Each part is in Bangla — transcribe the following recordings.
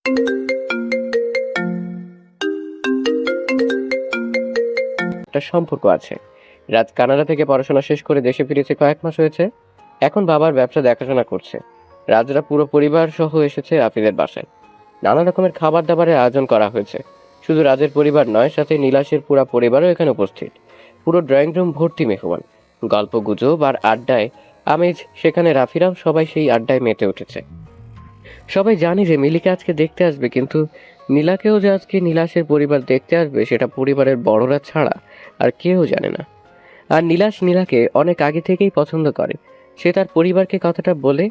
একটা সম্পর্ক আছে। রাজ কানাডা থেকে পড়াশোনা শেষ করে দেশে ফিরেছে কয়েক মাস হয়েছে। এখন বাবার ব্যবসা দেখাশোনা করছে। রাজরা পুরো পরিবার সহ এসেছে রাফিদের বাসায়। নানা রকমের খাবার দাবারের আয়োজন করা হয়েছে। শুধু রাজের পরিবার নয়, সাথে নীলাশের পুরো পরিবারও এখানে উপস্থিত। পুরো ড্রয়িং রুম ভর্তি মেহমান। গল্প গুজব আর আড্ডায় আমেজ সেখানে। রাফিরাও সবাই সেই আড্ডায় মেতে উঠেছে। সবাই জানে যে মিলিকে আজকে দেখতে আসবে, কিন্তু নীলাকেও যে আজকে নীলাশের পরিবার দেখতে আসবে সেটা পরিবারের বড়রা ছাড়া আর কেউ জানে না। আর নীলাশ নীলাকে অনেক আগে থেকেই পছন্দ করে। সে তার পরিবারকে কথাটা বলে,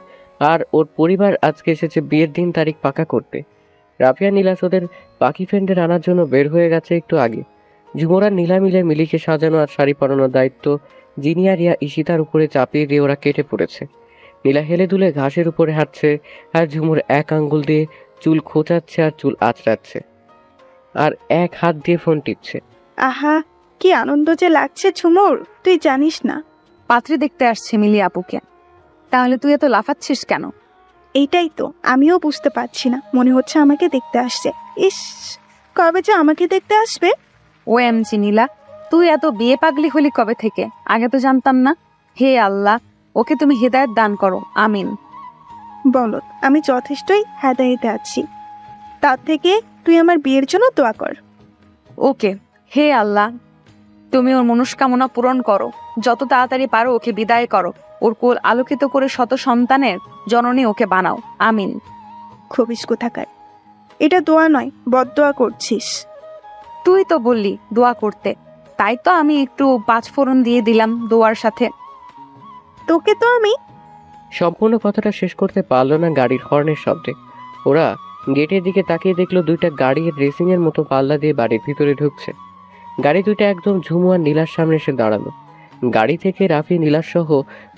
আর ওর পরিবার আজকে এসেছে বিয়ের দিন তারিখ পাকা করতে। রাফিয়া নীলাশ ওদের বাকি ফ্রেন্ডের আনার জন্য বের হয়ে গেছে একটু আগে। ঝুমুর আর নীলা মিলে মিলিকে সাজানো আর শাড়ি পরানোর দায়িত্ব জিনিয়া রিয়া ঈশিতার উপরে চাপিয়ে দিয়ে ওরা কেটে পড়েছে। নীলা হেলে দুলে ঘাসের উপরে হাঁটছে, আর ঝুমুর এক আঙ্গুল দিয়ে চুল খোঁচাচ্ছে আর চুল আঁচড়াচ্ছে, আর এক হাত দিয়ে ফোন টিপছে। আহা, কি আনন্দ যে লাগছে ঝুমুর, তুই জানিস না। পাত্রী দেখতে আসছে মিলি আপুকে। তাহলে তুই এত লাফাচ্ছিস কেন? এইটাই তো আমিও বুঝতে পারছি না, মনে হচ্ছে আমাকে দেখতে আসছে। ইস, কবে যে আমাকে দেখতে আসবে। OMG নীলা, তুই এত বিয়ে পাগলি হলি কবে থেকে? আগে তো জানতাম না। হে আল্লাহ, ওকে তুমি হেদায়েত দান করো, আমিন। বলো, আমি যথেষ্টই হেদায়েতে আছি। তার থেকে তুই আমার বিয়ের জন্য দোয়া কর। ওকে, হে আল্লাহ, তুমি ওর মনস্কামনা পূরণ করো। যত তাড়াতাড়ি পারো ওকে বিদায় করো। ওর কোল আলোকিত করে শত সন্তানের জননী ওকে বানাও, আমিন। খবিস কোথাকার, এটা দোয়া নয়, বদদোয়া করছিস। তুই তো বললি দোয়া করতে, তাই তো আমি একটু পাঁচফোড়ন দিয়ে দিলাম দোয়ার সাথে। তোকে তো আমি। সম্পূর্ণ কথাটা শেষ করতে পারলো না গাড়ির হর্নের শব্দে। ওরা গেটের দিকে তাকিয়ে দেখলো দুইটা গাড়ি রেসিং এর মতো পাল্লা দিয়ে বাড়ির ভিতরে ঢুকছে। গাড়ি দুইটা একদম ঝুমু আর নীলার সামনে এসে দাঁড়ালো। গাড়ি থেকে রাফি, নীলার সহ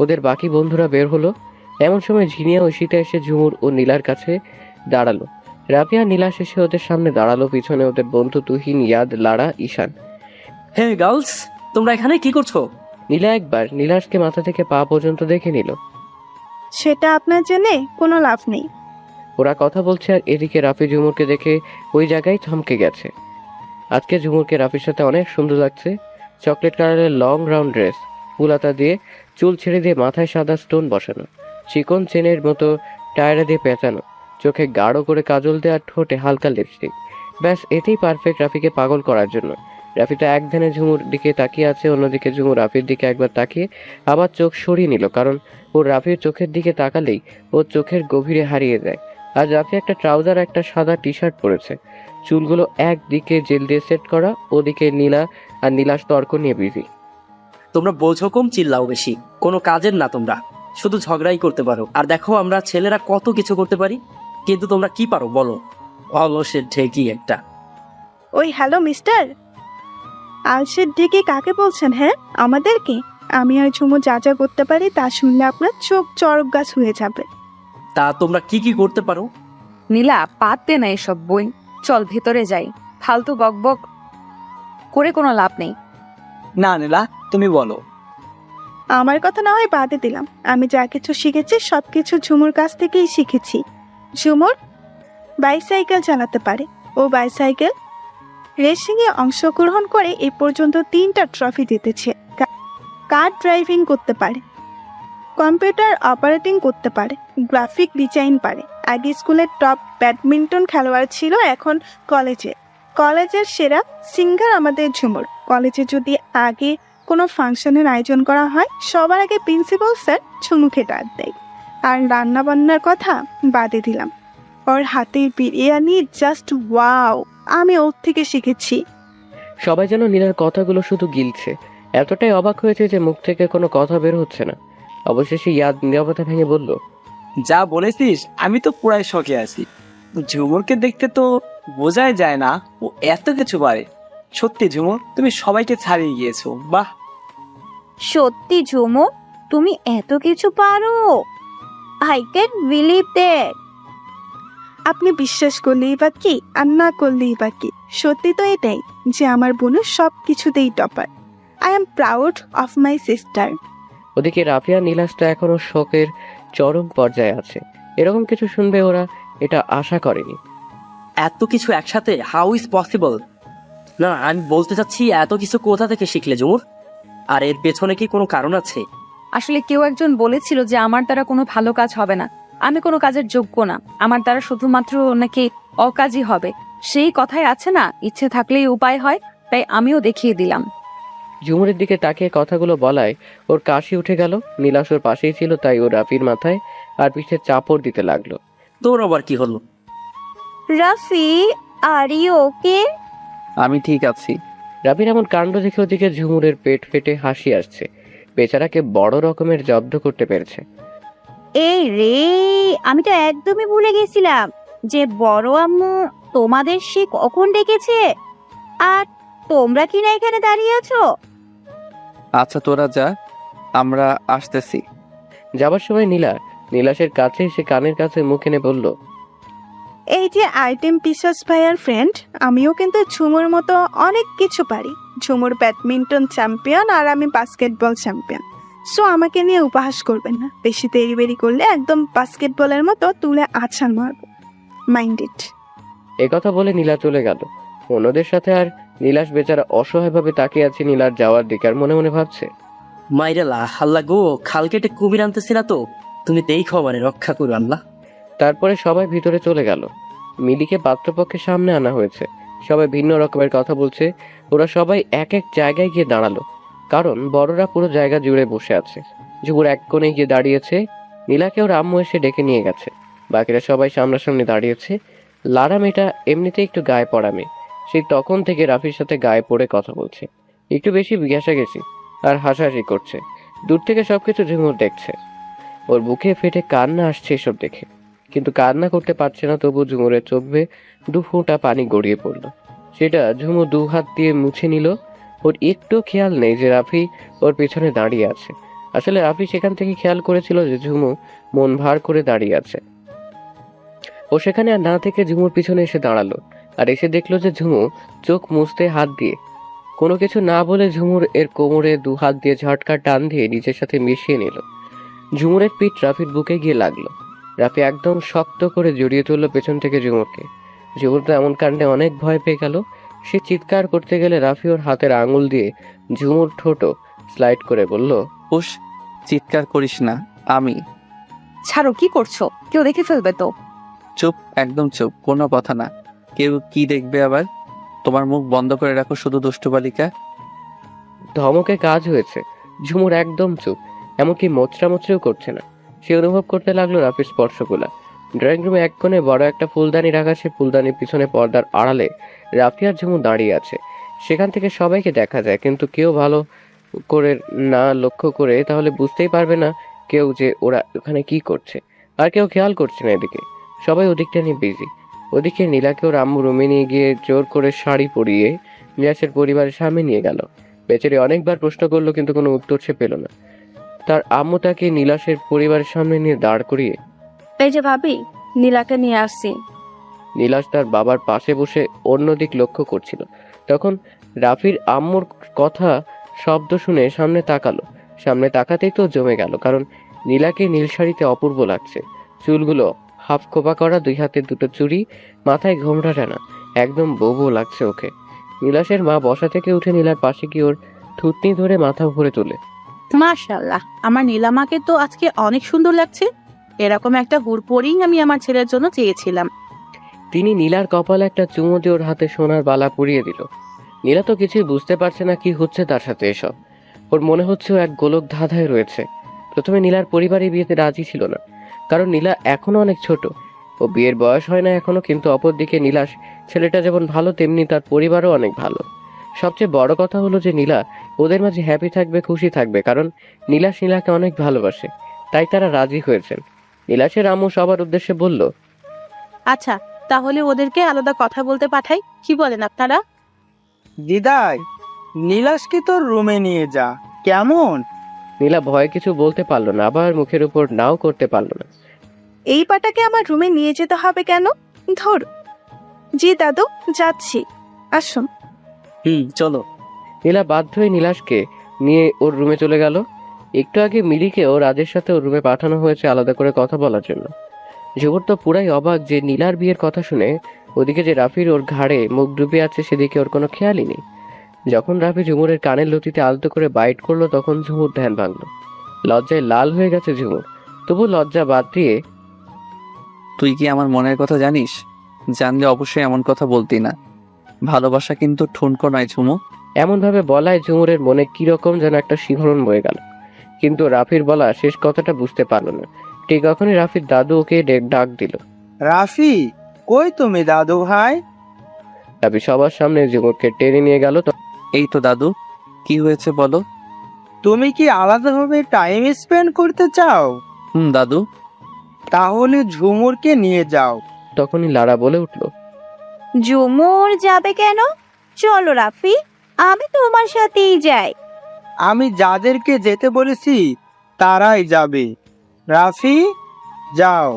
ওদের বাকি বন্ধুরা বের হলো। এমন সময় ঝিনিয়া ও শীতা এসে ঝুমুর ও নীলার কাছে দাঁড়ালো। রাফি আর নীলাশ এসে ওদের সামনে দাঁড়ালো, পিছনে ওদের বন্ধু তুহিন, ইয়াদ, লারা, ঈশান। হে গার্লস, তোমরা এখানে কি করছো? নীলা একবার নীলাশকে মাথা থেকে পা পর্যন্ত দেখে নিল। সেটা আপনার জেনে কোনো লাভ নেই। ওরা কথা বলছে, আর এদিকে রাফি ঝুমুরকে দেখে ওই জায়গায় থমকে গেছে। আজকে ঝুমুরকে রাফির সাথে অনেক সুন্দর লাগছে। চকলেট কালারের লং রাউন্ড ড্রেস, ফুলাতা দিয়ে চুল ছেড়ে দিয়ে মাথায় সাদা স্টোন বসানো, চিকন চেনের মতো টায়রা দিয়ে পেঁচানো, চোখে গাঢ় করে কাজল দেওয়া, আর ঠোঁটে হালকা লিপস্টিক। ব্যাস এতেই পারফেক্ট রাফিকে পাগল করার জন্য। রাফি তো এক ধ্যানে ঝুমুর দিকে তাকিয়ে আছে, অন্যদিকে ঝুমুর রাফির দিকে একবার তাকিয়ে আবার চোখ সরিয়ে নিল, কারণ ওর রাফির চোখের দিকে তাকালেই ওর চোখের গভীরে হারিয়ে যায়। আর রাফি একটা ট্রাউজার, একটা সাদা টি শার্ট পরেছে, চুলগুলো একদিকে জেল দিয়ে সেট করা, ওদিকে নীলা আর নীলাশ তর্ক নিয়ে বিজি। তোমরা বোঝো কম, চিল্লাও বেশি। কোনো কাজের না তোমরা, শুধু ঝগড়াই করতে পারো। আর দেখো আমরা ছেলেরা কত কিছু করতে পারি, কিন্তু তোমরা কি পারো বলো? অলসের ঢেকি একটা। ওই হ্যালো মিস্টার, আলসের দিকে কাকে বলছেন? হ্যাঁ, আমাদেরকে। আমি আর ঝুমু যা যা করতে পারি তা শুনলে আপনার চোখ চড়ক গাছ হয়ে যাবে। তা তোমরা কি কি করতে পারো? নীলা, বাদ দে না এসব বই, চল ভেতরে যাই। ফালতু বকবক করে কোনো লাভ নেই। না নীলা, তুমি বলো। আমার কথা না হয় বাদে দিলাম, আমি যা কিছু শিখেছি সবকিছু ঝুমুর কাছ থেকেই শিখেছি। ঝুমুর বাইসাইকেল চালাতে পারে। ও বাইসাইকেল রেসিংয়ে অংশগ্রহণ করে এ পর্যন্ত 3টা ট্রফি জিতেছে। কার ড্রাইভিং করতে পারে, কম্পিউটার অপারেটিং করতে পারে, গ্রাফিক ডিজাইন পারে। আগে স্কুলের টপ ব্যাডমিন্টন খেলোয়াড় ছিল, এখন কলেজের সেরা সিঙ্গার আমাদের ঝুমুর। কলেজে যদি আগে কোনো ফাংশনের আয়োজন করা হয়, সবার আগে প্রিন্সিপাল স্যার ঝুমুকে ডাক দেয়। আর রান্না বান্নার কথা বাদে দিলাম, ওর হাতের বিরিয়ানি জাস্ট ওয়াও, আমি ওর থেকে শিখেছি। সবাই যেন নীলার কথাগুলো শুধু গিলছে, এতটাই অবাক হয়েছে যে মুখ থেকে কোনো কথা বের হচ্ছে না। অবশেষে ইয়াদ নীরবতা ভেঙে বলল, যা বলেছিস আমি তো পুরাই শখে আছি। ঝুমুরকে দেখতে তো বোঝাই যায় না ও এত কিছু পারে। সত্যি ঝুমুর, তুমি সবাইকে ছাড়িয়ে গিয়েছো, বাহ। সত্যি ঝুমু, তুমি এত কিছু পারো? I can believe that. আপনি বিশ্বাস করলেই বা কি, আর না করলেই বা কি, সত্যি তো এটাই যে আমার বোনু সব কিছুতেই topper. I am proud of my sister. ওদিকে রাফিয়া নীলাশটা এখনো শোকের চরম পর্যায়ে আছে। এরকম কিছু শুনবে ওরা এটা আশা করেনি। এত কিছু একসাথে, হাউ ইজ পসিবল? না, আমি বলতে চাচ্ছি এত কিছু কোথা থেকে শিখলে ঝুমুর? আর এর পেছনে কি কোনো কারণ আছে? আসলে কেউ একজন বলেছিল যে আমার দ্বারা কোনো ভালো কাজ হবে না, আমি কোনো কাজের যোগ্য না, আমার দ্বারা শুধুমাত্র নাকি অকাজই হবে। সেই কথাই আছে না, ইচ্ছে থাকলেই উপায় হয়, তাই আমিও দেখিয়ে দিলাম। ঝুমুরের দিকে তাকিয়ে কথাগুলো বলায় ওর কাশি উঠে গেল। নীলাশ ওর পাশেই ছিল, তাই ও রাফির মাথায় আর পিঠে চাপড় দিতে লাগলো। তোর আবার কি হলো? Rafi, are you okay? আমি ঠিক আছি। রাফির এমন কাণ্ড দেখে ওদিকে ঝুমুরের পেট ফেটে হাসি আসছে। বেচারাকে বড় রকমের জব্দ করতে পেরেছে। এই রে, আমি তো একদমই ভুলে গেছিলাম যে বড় আম্মু তোমাদের সে কখন ডেকেছে। আর তোমরা কি না এখানে দাঁড়িয়ে আছো? আচ্ছা তোরা যা, আমরা আসতেছি। যাবার সময় নীলাশের কাছে এসে কানের কাছে মুখ এনে বলল, এই যে আইটেম পিসাস ভাইয়ার ফ্রেন্ড, আমিও কিন্তু ঝুমুর মতো অনেক কিছু পারি। ঝুমুর ব্যাডমিন্টন চ্যাম্পিয়ন আর আমি বাস্কেটবল চ্যাম্পিয়ন। সো আমাকে নিয়ে উপহাস করবেন না। বেশি দেরি করলে একদম বাস্কেটবলের মতো তুলে আছাড় মারবো। Mind it. একথা বলে নীলা চলে গেল অন্যদের সাথে। আর নীলাশ বেচারা অসহায়ভাবে তাকিয়ে আছে নীলার যাওয়ার দিকে, আর মনে মনে ভাবছে, মাইরালা হাল্লা গো, খাল কেটে কুমির আনতেছি না তো, তুমি দেখো মানে রক্ষা করো আল্লাহ। তারপরে সবাই ভিতরে চলে গেল। মিলিকে পাত্রপক্ষের সামনে আনা হয়েছে। সবাই ভিন্ন রকমের কথা বলছে। ওরা সবাই এক এক জায়গায় গিয়ে দাঁড়ালো, কারণ বড়রা পুরো জায়গা জুড়ে বসে আছে। ঝুমুর এক কোণে গিয়ে দাঁড়িয়েছে। নীলাকে ওর আম্মু এসে ডেকে নিয়ে গেছে। বাকিরা সবাই সামনাসামনি দাঁড়িয়েছে। লারা মেয়েটা এমনিতে একটু গায়ে পড়া মেয়ে। সেই তখন থেকে রাফির সাথে গায়ে পড়ে কথা বলছে, একটু বেশি ঘেঁষাঘেঁষি আর হাসাহাসি করছে। দূর থেকে সবকিছু ঝুমুর দেখছে। ওর বুকে ফেটে কান্না আসছে এসব দেখে, কিন্তু কান্না করতে পারছে না। তবু ঝুমুরের চোখ বেয়ে 2 ফোঁটা পানি গড়িয়ে পড়ল। সেটা ঝুমুর 2 হাত দিয়ে মুছে নিল। ওর একটু খেয়াল নেই যে রাফি ওর পেছনে দাঁড়িয়ে আছে। আসলে রাফি সেখান থেকে খেয়াল করেছিল যে ঝুমু মন ভার করে দাঁড়িয়ে আছে। ও সেখানে আর না থেকে ঝুমুর পিছনে এসে দাঁড়ালো, আর এসে দেখলো যে ঝুমু চোখ মুছতে হাত দিয়ে। কোনো কিছু না বলে ঝুমুর এর কোমরে 2 হাত দিয়ে ঝটকা টান দিয়ে নিজের সাথে মিশিয়ে নিল। ঝুমুরের পিঠ রাফির বুকে গিয়ে লাগলো। রাফি একদম শক্ত করে জড়িয়ে তুললো পেছন থেকে ঝুমুরকে। ঝুমুর তো এমন কাণ্ডে অনেক ভয় পেয়ে গেল। সে চিৎকার করতে গেলে রাফি ওর হাতের আঙুল দিয়ে ঝুমুর ঠোঁটো স্লাইড করে বলল, উস, চিৎকার করিস না। আমি ছাড়ো, কি করছো? কেউ দেখে ফেলবে তো। চুপ, একদম চুপ, কোনো কথা না। কেউ কি দেখবে আবার? তোমার মুখ বন্ধ করে রাখো শুধু, দুষ্টু বালিকা। ধমকে কাজ হয়েছে। ঝুমুর একদম চুপ, এমনকি মোচড়ামোচড়িও করছে না। সে অনুভব করতে লাগলো রাফির স্পর্শগুলা। ড্রয়িং রুমে এক কোণে বড় একটা ফুলদানি রাখা, সে ফুলদানির পিছনে পর্দার আড়ালে রাফি আর ঝুমুর দাঁড়িয়ে আছে। সেখান থেকে সবাইকে দেখা যায়, কিন্তু কেউ ভালো করে না লক্ষ্য করে তাহলে বুঝতেই পারবে না কেউ যে ওরা ওখানে কি করছে। আর কেউ খেয়াল করছে না এদিকে। সবাই ওদিকটা নিয়ে বিজি। ওদিকে নীলাকে ওর আম্মু রুমে নিয়ে গিয়ে জোর করে শাড়ি পরিয়ে নীলাশের পরিবারের সামনে নিয়ে গেল। বেচারি অনেকবার প্রশ্ন করলো, কিন্তু কোনো উত্তর সে পেল না। তার আম্মু তাকে নীলাশের পরিবারের সামনে নিয়ে দাঁড় করিয়ে, এই যে ভাবি, নীলাকে নিয়ে আসছি। নীলাশ তার বাবার পাশে বসে অন্যদিক লক্ষ্য করছিল। তখন রাফির আম্মুর কথা শব্দ শুনে সামনে তাকালো। সামনে তাকাতেই তো জমে গেল, কারণ নীলাকে নীল শাড়িতে অপূর্ব লাগছে। চুলগুলো হাফ খোপা করা, 2 হাতে 2টো চুড়ি, মাথায় ঘোমটা টানা, একদম বউ লাগছে ওকে। নীলাশের মা বসা থেকে উঠে নীলার পাশে গিয়ে ওর থুতনি ধরে মাথা উপরে তোলে। মাশাআল্লাহ, আমার নীলামাকে তো আজকে অনেক সুন্দর লাগছে। এরকম একটা হুড়পড়িং আমি আমার ছেলের জন্য চেয়েছিলাম। তিনি নীলার কপালে একটা চুমু দিয়ে ওর হাতে সোনার বালা পরিয়ে দিল। নীলা তো কিছুই বুঝতে পারছে না কি হচ্ছে তার সাথে এসব। ওর মনে হচ্ছে ও এক গোলক ধাঁধায় রয়েছে। প্রথমে নীলার পরিবারই বিয়েতে রাজি ছিল না, কারণ নীলা এখনো অনেক ছোট। ও বিয়ের বয়স হয় না এখনো, কিন্তু অপরদিকে নীলাশ ছেলেটা যেমন ভালো, তেমনি তার পরিবারও অনেক ভালো। সবচেয়ে বড় কথা হলো যে নীলা ওদের মাঝে হ্যাপি থাকবে, খুশি থাকবে, কারণ নীলাশ নীলাকে অনেক ভালোবাসে, তাই তারা রাজি হয়েছেন। নীলাশের আম্মু সবার উদ্দেশ্যে বলল, আচ্ছা, তাহলে ওদেরকে আলাদা কথা বলতে পাঠাই, কি বলেন আপনারা? দিদাই, নীলাশকে তোর রুমে নিয়ে যা, কেমন? নীলা ভয়ে কিছু বলতে পারলো না, আবার মুখের উপর নাও করতে পারলো না। এই পাটাকে আমার রুমে নিয়ে যেতে হবে কেন? ধর। জি দাদু, যাচ্ছি, আসুন। চলো। নীলা বাধ্য হয়ে নীলাশকে নিয়ে ওর রুমে চলে গেল। একটু আগে মিলিকেও রাজের সাথে ওর রুমে পাঠানো হয়েছে আলাদা করে কথা বলার জন্য। ঝুমুর তো পুরাই অবাক যে নীলার বিয়ের কথা শুনে ওদিকে যে রাফির ওর ঘাড়ে মুখ ডুবে আছে সেদিকে ওর কোনো খেয়ালই নেই। যখন রাফি ঝুমুরের কানের লতিতে আলতো করে বাইট করলো তখন ঝুমুর ধ্যান ভাঙলো। লজ্জায় লাল হয়ে গেছে ঝুমুর, তবু লজ্জা বাদ দিয়ে তুই কি আমার মনের কথা জানিস? জানলে অবশ্যই এমন কথা বলতি না। ভালোবাসা কিন্তু ঠুনকো নয় ঝুমু। এমনভাবে বলায় ঝুমুরের মনে কিরকম যেন একটা শিহরণ বয়ে গেল, কিন্তু রাফির বলা শেষ কথাটা বুঝতে পারলো না। ঠিক তখনই রাফির দাদু ওকে ডাক দিল। রাফি, কই তুমি দাদু ভাই? রাফি সবার সামনে ঝুমুরকে টেনে নিয়ে গেল। এই তো দাদু, কি হয়েছে বলো? তুমি কি আলাদাভাবে টাইম স্পেন্ড করতে চাও? দাদু। তাহলে ঝুমুরকে নিয়ে যাও। তখনই লারা বলে উঠল, ঝুমুর যাবে কেন? চলো রাফি, আমি তোমার সাথেই যাই। আমি যাদেরকে যেতে বলেছি তারাই যাবে। রাফি, যাও।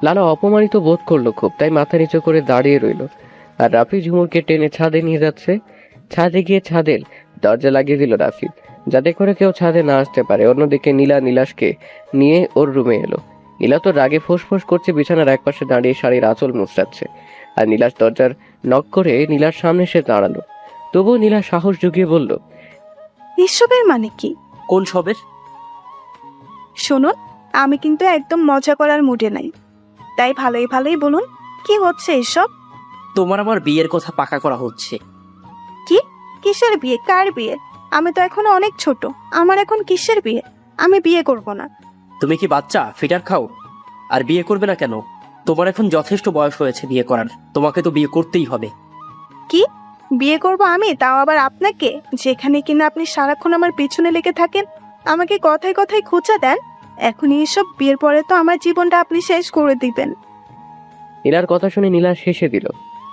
লালা অপমানিত বোধ করলো খুব, তাই মাথা নিচু করে দাঁড়িয়ে রইল। আর রাফি ঝুমুরকে টেনে ছাদে নিয়ে যাচ্ছে। ছাদে গিয়ে ছাদের দরজা লাগিয়ে দিল রাফি, যাতে করে কেউ ছাদে না আসতে পারে। অন্যদিকে নীলাশকে নিয়ে ওর রুমে এলো। নীলা তো রাগে ফোঁস করছে, বিছানার একপাশে দাঁড়িয়ে শাড়ির আঁচল মুচড়াচ্ছে। আর নীলাশ দরজার নক করে নীলার সামনে সে দাঁড়ালো। তবুও নীলা সাহস জুগিয়ে বলল, এসবের মানে কি? কোন সবের? শুনুন, আমি কিন্তু একদম মজা করার মুডে নাই, তাই ভালোই ভালোই বলুন, কি হচ্ছে এসব? তোমার আমার বিয়ের কথা পাকা করা হচ্ছে। কি? কিসের বিয়ে? কার বিয়ে? আমি তো এখনো অনেক ছোট, আমার এখন কিসের বিয়ে? আমি বিয়ে করব না। তুমি কি বাচ্চা ফিটার খাও? আর বিয়ে করবে না কেন? তোমার এখন যথেষ্ট বয়স হয়েছে বিয়ে করার, তোমাকে তো বিয়ে করতেই হবে। কি বিয়ে করব আমি, তাও আবার আপনাকে, যেখানে কিনা আপনি সারাক্ষণ আমার পিছনে লেগে থাকেন, আমাকে কথায় কথায় খোঁচা দেন। এখন এইসব বিয়ের পরে তো আমার জীবনটা আপনি শেষ করে দিবেন। নীলার কথা শুনে নীলা শেষে দিল,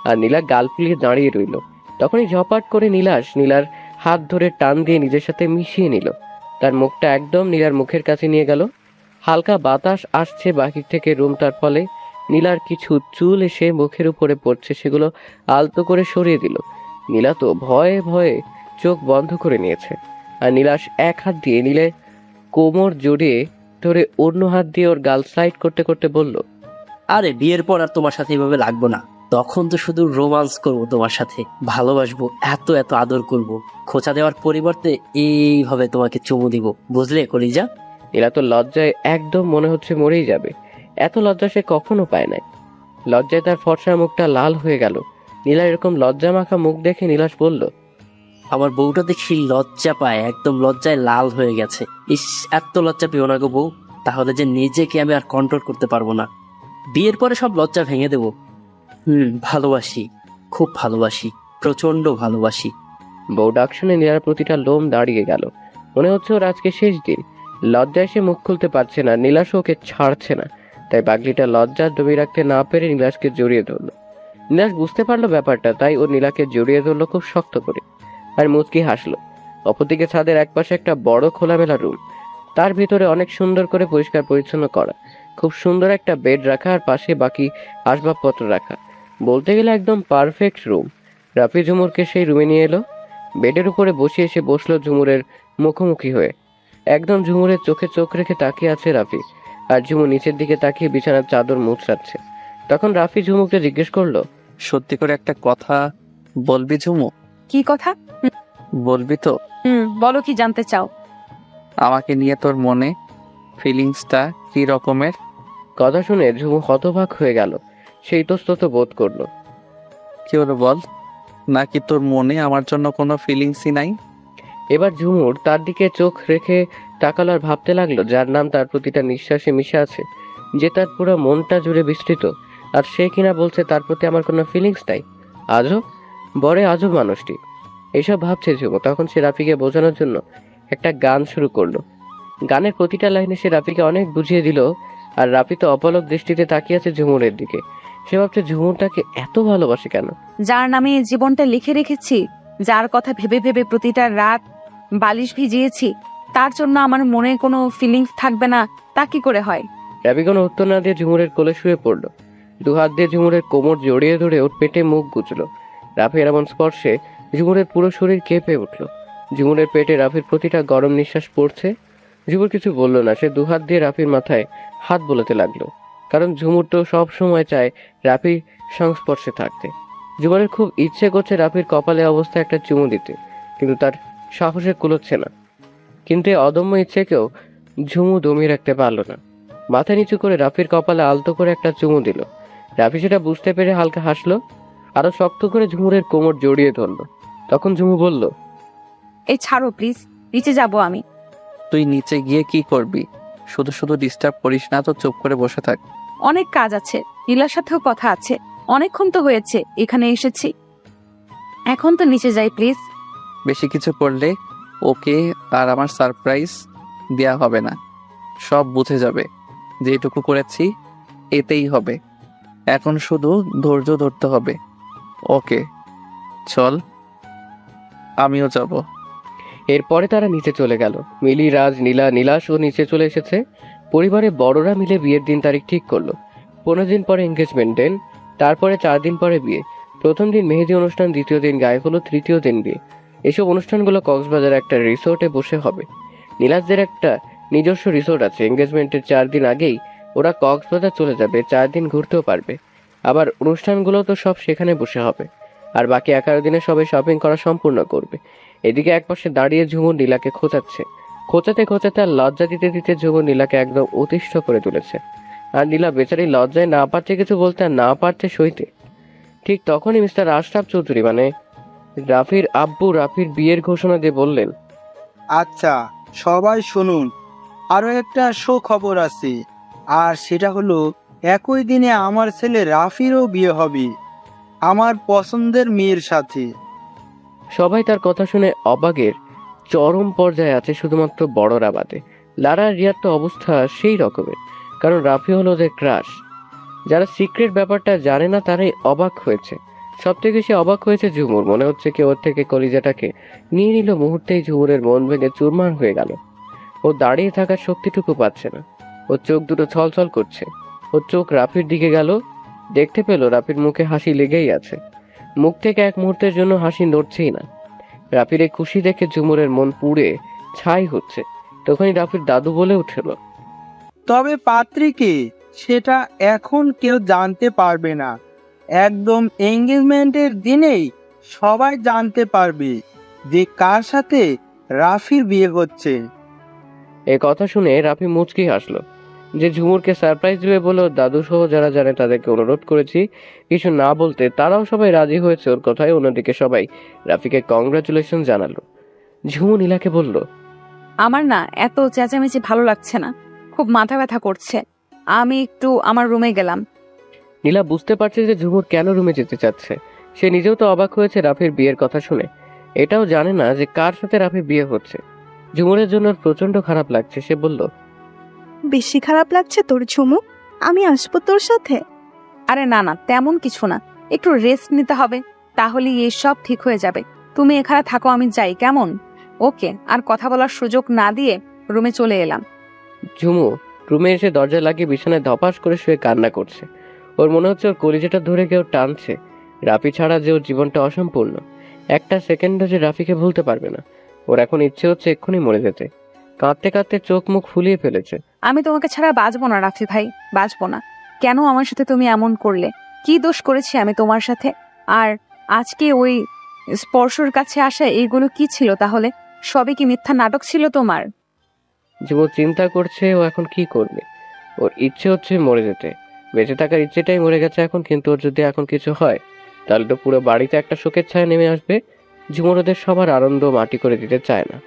আর নীলা গাল ফুলিয়ে দাঁড়িয়ে রইল। তখনই ঝপাট করে নীলার হাত ধরে টান দিয়ে নিজের সাথে মিশিয়ে নিল। তার মুখটা একদম নীলার মুখের কাছে নিয়ে গেল। হালকা বাতাস আসছে বাহির থেকে রুমটার, ফলে নীলার কিছু চুল এসে মুখের উপরে পড়ছে, সেগুলো আলতো করে সরিয়ে দিল। নীলা তো ভয়ে ভয়ে চোখ বন্ধ করে নিয়েছে। আর নীলাশ এক হাত দিয়ে নীলের কোমর জড়িয়ে ধরে অন্য হাত দিয়ে ওর গাল সাইড করতে করতে বলল, আরে বিয়ের পর আর তোমার সাথে এভাবে লাগবো না। তখন তো শুধু রোমান্স করবো তোমার সাথে, ভালোবাসবো, এত এত আদর করব। খোঁচা দেওয়ার পরিবর্তে এইভাবে তোমাকে চুমু দিব, বুঝলে কলিজা? নীলা তো লজ্জায় একদম মনে হচ্ছে মরেই যাবে। এত লজ্জা সে কখনো পায় নাই। লজ্জায় তার ফর্সা মুখটা লাল হয়ে গেল। নীলা এরকম লজ্জা মাখা মুখ দেখে নীলাশ বলল, আমার বউটা দেখি লজ্জা পায়, একদম লজ্জায় লাল হয়ে গেছে। ইস, এত লজ্জা পেও না গো বউ, তাহলে যে নিজেকে আমি আর কন্ট্রোল করতে পারবো না। বিয়ের পরে সব লজ্জা ভেঙে দেবো। ভালোবাসি, খুব ভালোবাসি, প্রচন্ড ভালোবাসি। বউ ডাক শুনে নীলার প্রতিটা লোম দাঁড়িয়ে গেল। মনে হচ্ছে ওর আজকে শেষ দিন। লজ্জায় সে মুখ খুলতে পারছে না, নীলাশও ওকে ছাড়ছে না। তাই পাগলিটা লজ্জা দমিয়ে রাখতে না পেরে নীলাশকে জড়িয়ে ধরলো। নীলাশ বুঝতে পারলো ব্যাপারটা, তাই ও নীলাকে জড়িয়ে ধরলো খুব শক্ত করে, আর মুচকি হাসলো। অপরদিকে ছাদের একপাশে একটা বড় খোলামেলা রুম, তার ভিতরে অনেক সুন্দর করে পরিষ্কার পরিচ্ছন্ন করা, খুব সুন্দর একটা বেড রাখা, আর পাশে বাকি আসবাবপত্র রাখা। বলতে গেলে একদম পারফেক্ট রুম। রাফি ঝুমুরকে সেই রুমে নিয়ে এলো। বেডের উপরে বসিয়ে এসে বসলো ঝুমুরের মুখোমুখি হয়ে। একদম ঝুমুরের চোখে চোখ রেখে তাকিয়ে আছে রাফি, আর ঝুমুর নিচের দিকে তাকিয়ে বিছানার চাদর মুছড়াচ্ছে। তখন রাফি ঝুমুরকে জিজ্ঞেস করলো, সত্যি করে একটা কথা বলবি ঝুমু? কি কথা? বলবি তো? বলো, কি জানতে চাও? আমাকে নিয়ে তোর মনে ফিলিংসটা কি রকমের? কথা শুনে ঝুমু হতবাক হয়ে গেল। সে ইতস্তত বোধ করলো। কি হলো বল, নাকি তোর মনে আমার জন্য কোনো ফিলিংসই নাই? এবার ঝুমুর তার দিকে চোখ রেখে তাকালো আর ভাবতে লাগলো, যার নাম তার প্রতিটা নিঃশ্বাসে মিশে আছে, যে তার পুরো মনটা জুড়ে বিস্তৃত, আর সে কিনা বলছে তার প্রতি আমার কোনো ফিলিংস নাই। আজব, বড় আজব মানুষটি। এইসব ভাবছে ঝুমু, তখন সে রাফিকে বোঝানোর জন্য একটা গান শুরু করলো। গানের প্রতিটা লাইনে সে রাফিকে অনেক বুঝিয়ে দিল, আর রাফি তো অপলক দৃষ্টিতে তাকিয়ে আছে ঝুমুরের দিকে। সে ভাবছে ঝুমুরটাকে এত ভালোবাসে কেন। যার নামে এই জীবনটা লিখে রেখেছি, যার কথা ভেবে ভেবে প্রতিটা রাত বালিশ ভিজিয়েছি, তার জন্য আমার মনে কোনো ফিলিংস থাকবে না, তা কি করে হয়? রাফি কোনো উত্তর না দিয়ে ঝুমুরের কোলে শুয়ে পড়লো। দু হাত দিয়ে ঝুমুরের কোমর জড়িয়ে ধরে ওর পেটে মুখ গুজলো। রাফির এমন স্পর্শে ঝুমুরের পুরো শরীর কেঁপে উঠল। ঝুমুরের পেটে রাফির প্রতিটা গরম নিঃশ্বাস পড়ছে। ঝুমুর কিছু বলল না, সে দু হাত দিয়ে রাফির মাথায় হাত বোলাতে লাগলো। কারণ ঝুমুর তো সব সময় চায় রাফির সংস্পর্শে থাকতে। ঝুমুরের খুব ইচ্ছে করছে রাফির কপালে অবস্থায় একটা চুমু দিতে, কিন্তু তার সাহসে কুলোচ্ছে না। কিন্তু এই অদম্য ইচ্ছেকেও ঝুমু দমিয়ে রাখতে পারল না। মাথা নিচু করে রাফির কপালে আলতো করে একটা চুমু দিল। রাফি সেটা বুঝতে পেরে হালকা হাসলো, আরো শক্ত করে ঝুমুরের কোমর জড়িয়ে ধরলো। তখন ঝুমু বলল, এই ছাড়ো প্লিজ, নিচে যাব আমি। তুই নিচে গিয়ে কি করবি? শুধু শুধু ডিস্টার্ব করিস না তো, চুপ করে বসে থাক। অনেক কাজ আছে, নীলার সাথেও কথা আছে। অনেকক্ষণ তো হয়েছে এখানে এসেছি, এখন তো নিচে যাই প্লিজ। বেশি কিছু করলে ওকে আর আমার সারপ্রাইজ দেয়া হবে না। সব বুঝে যাবে। যেটুকু করেছি এতেই হবে। এখন শুধু ধৈর্য ধরতে হবে। ওকে চল, আমিও যাব। এরপরে তারা নিচে চলে গেল। মিলি, রাজ, নীলা, নীলাশও নিচে চলে এসেছে। পরিবারের বড়রা মিলে বিয়ের দিন তারিখ ঠিক করলো। 15 দিন পরে এঙ্গেজমেন্ট দেন, তারপরে 4 দিন পরে বিয়ে। প্রথম দিন মেহেদি অনুষ্ঠান, দ্বিতীয় দিন গায়ে হলুদ, তৃতীয় দিন বিয়ে। এসব অনুষ্ঠানগুলো কক্সবাজার একটা রিসোর্টে বসে হবে। নীলাশদের একটা নিজস্ব রিসোর্ট আছে। এঙ্গেজমেন্টের 4 দিন আগেই ওরা কক্সবাজার চলে যাবে, 4 দিন ঘুরতেও পারবে। আবার অনুষ্ঠানগুলো তো সব সেখানে বসে হবে। আর বাকি 11 দিনে সবাই শপিং করা সম্পূর্ণ করবে। এদিকে একপাশে দাঁড়িয়ে ঝুমুর নীলাকে খোঁচাচ্ছে। খোঁচাতে খোঁচাতে আর লজ্জা দিতে দিতে ঝুমুর নীলাকে একদম অতিষ্ঠ করে তুলেছে। আর নীলা বেচারি লজ্জায় না পারছে কিছু বলতে, আর না পারছে সইতে। ঠিক তখনই মিস্টার আশরাফ চৌধুরী মানে রাফির আব্বু রাফির বিয়ের ঘোষণা দিয়ে বললেন, আচ্ছা সবাই শুনুন, আরো একটা সুখবর আছে। আর সেটা হলো একই দিনে আমার ছেলে রাফিরও বিয়ে হবে আমার পছন্দের মেয়ের সাথে। সবাই তার কথা শুনে অবাকের চরম পর্যায়ে আছে, শুধুমাত্র বড়রা বাদে। লারা আর রিয়ার তো অবস্থা সেই রকমের, কারণ রাফি হলো ওদের ক্রাশ। যারা সিক্রেট ব্যাপারটা জানে না তারাই অবাক হয়েছে। সব থেকে বেশি অবাক হয়েছে ঝুমুর। মনে হচ্ছে কেউ ওর থেকে কলিজাটাকে নিয়ে নিল মুহূর্তেই। ঝুমুরের মন ভেঙে চুরমার হয়ে গেল। ও দাঁড়িয়ে থাকার শক্তিটুকু পাচ্ছে না। ওর চোখ দুটো ছলছল করছে। ওর চোখ রাফির দিকে গেল, দেখতে পেল রাফির মুখে হাসি লেগেই আছে। মুখ থেকে এক মুহূর্তের জন্য হাসি নড়ছেই না। রাফির এই খুশি দেখে ঝুমুরের মন পুড়ে ছাই হচ্ছে। তখনই রাফির দাদু বলে উঠল, তবে পাত্রীকে সেটা এখন কেউ জানতে পারবে না। একদম এঙ্গেজমেন্টের দিনেই সবাই জানতে পারবে যে কার সাথে রাফির বিয়ে হচ্ছে। এই কথা শুনে রাফি মুচকি হাসলো। যে ঝুমুরকে সারপ্রাইজ দিবে বলে ওর দাদু সহ যারা জানে তাদেরকে অনুরোধ করেছি কিছু না বলতে, তারাও সবাই রাজি হয়েছে ওর কথায়। অন্যদিকে সবাই রাফিকে কংগ্রাচুলেশন জানালো। ঝুমু নীলাকে বলল, আমার না এত চেঁচামেচি ভালো লাগছে না, খুব মাথা ব্যথা করছে। আমি একটু আমার রুমে গেলাম। নীলা বুঝতে পারছে যে ঝুমুর কেন রুমে যেতে চাচ্ছে। সে নিজেও তো অবাক হয়েছে রাফির বিয়ের কথা শুনে। এটাও জানে না যে কার সাথে রাফির বিয়ে হচ্ছে। ঝুমুরের জন্য ওর প্রচন্ড খারাপ লাগছে। সে বলল, বেশি খারাপ লাগছে তোর ঝুমু? আমি আসবো তোর সাথে। আরে না না, তেমন কিছু না, একটু রেস্ট নিতে হবে, তাহলেই এই সব ঠিক হয়ে যাবে। তুমি এখানে থাকো, আমি যাই, কেমন? ওকে। আর কথা বলার সুযোগ না দিয়ে রুমে চলে এলাম। ঝুমু রুমে এসে দরজা লাগিয়ে বিছানায় ধপাস করে শুয়ে কান্না করছে। ওর মনে হচ্ছে ওর কলিজাটা ধরে কেউ টানছে। রাফি ছাড়া যে ওর জীবনটা অসম্পূর্ণ। একটা সেকেন্ডও যে রাফিকে ভুলতে পারবে না। ওর এখন ইচ্ছে হচ্ছে এক্ষুনি মরে যেতে। কাঁদতে কাঁদতে চোখ মুখ ফুলিয়ে ফেলেছে। আমি তোমাকে ছাড়া বাঁচবো না রাফি ভাই, বাঁচবো না। কেন আমার সাথে তুমি এমন করলে? কি দোষ করেছি আমি তোমার সাথে? আর আজকে ওই স্পর্শর কাছে আসা এইগুলো কি ছিল তাহলে? সবই কি মিথ্যা নাটক ছিল তোমার? ঝুমু চিন্তা করছে ও এখন কি করবে। ওর ইচ্ছে হচ্ছে মরে যেতে। বেঁচে থাকার ইচ্ছেটাই মরে গেছে এখন। কিন্তু ওর যদি এখন কিছু হয় তাহলে তো পুরো বাড়িতে একটা শোকের ছায়া নেমে আসবে। ঝুমুর ওদের সবার আনন্দ মাটি করে দিতে চায় না।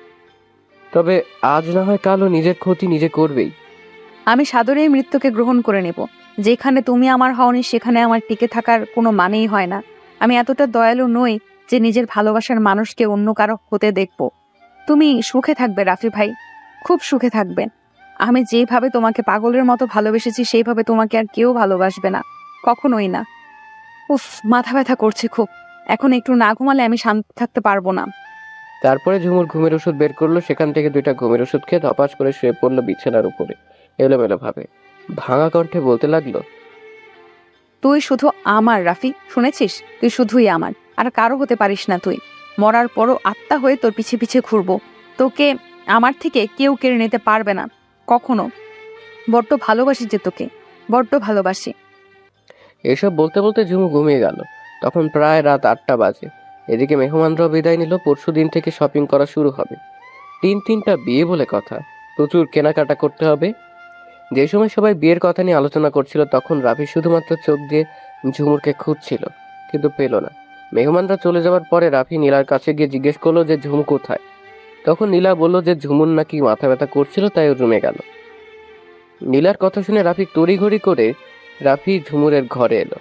তবে আজ না হয় কালও নিজের ক্ষতি নিজে করবেই। আমি সাদরেই মৃত্যুকে গ্রহণ করে নেব। যেখানে তুমি আমার হওনি সেখানে আমার টিকে থাকার কোনো মানেই হয় না। আমি এতটা দয়ালু নই যে নিজের ভালোবাসার মানুষকে অন্য কারো হতে দেখব। তুমি সুখে থাকবে রাফি ভাই, খুব সুখে থাকবে। আমি যেভাবে তোমাকে পাগলের মতো ভালোবেসেছি সেইভাবে তোমাকে আর কেউ ভালোবাসবে না, কখনোই না। উফ, মাথা ব্যথা করছে খুব। এখন একটু না ঘুমালে আমি শান্ত থাকতে পারবো না। তারপরে ঝুমুর ঘুমের ওষুধ বের করলো। সেখান থেকে 2টা ঘুমের ওষুধ খেয়ে ধপাস করে শুয়ে পড়লো বিছানার উপরে। এলোমেলো ভাবে ভাঙা কণ্ঠে বলতে লাগলো, তুই শুধু আমার রাফি, শুনেছিস? তুই শুধুই আমার, আর কারো হতে পারিস না তুই। মরার পরও আত্মা হয়ে তোর পিছে পিছে ঘুরবো। তোকে আমার থেকে কেউ কেড়ে নিতে পারবে না কখনো। বড্ড ভালোবাসি যে তোকে। বড্ড ভালোবাসি। এসব বলতে বলতে ঝুমু ঘুমিয়ে গেল। তখন প্রায় রাত 8টা বাজে। এদিকে মেহমানরাও বিদায় নিল। পরশু দিন থেকে শপিং করা শুরু হবে। 3টা বিয়ে বলে কথা, প্রচুর কেনাকাটা করতে হবে। যে সময় সবাই বিয়ের কথা নিয়ে আলোচনা করছিল তখন রাফি শুধুমাত্র চোখ দিয়ে ঝুমুরকে খুঁজছিল, কিন্তু পেল না। মেহমানরা চলে যাওয়ার পরে রাফি নীলার কাছে গিয়ে জিজ্ঞেস করলো যে ঝুমু কোথায়। তখন নীলা বলল যে ঝুমুর নাকি মাথা ব্যথা করছিল, তাই ও রুমে গেল। নীলার কথা শুনে রাফি তড়িঘড়ি করে ঝুমুরের ঘরে এলো।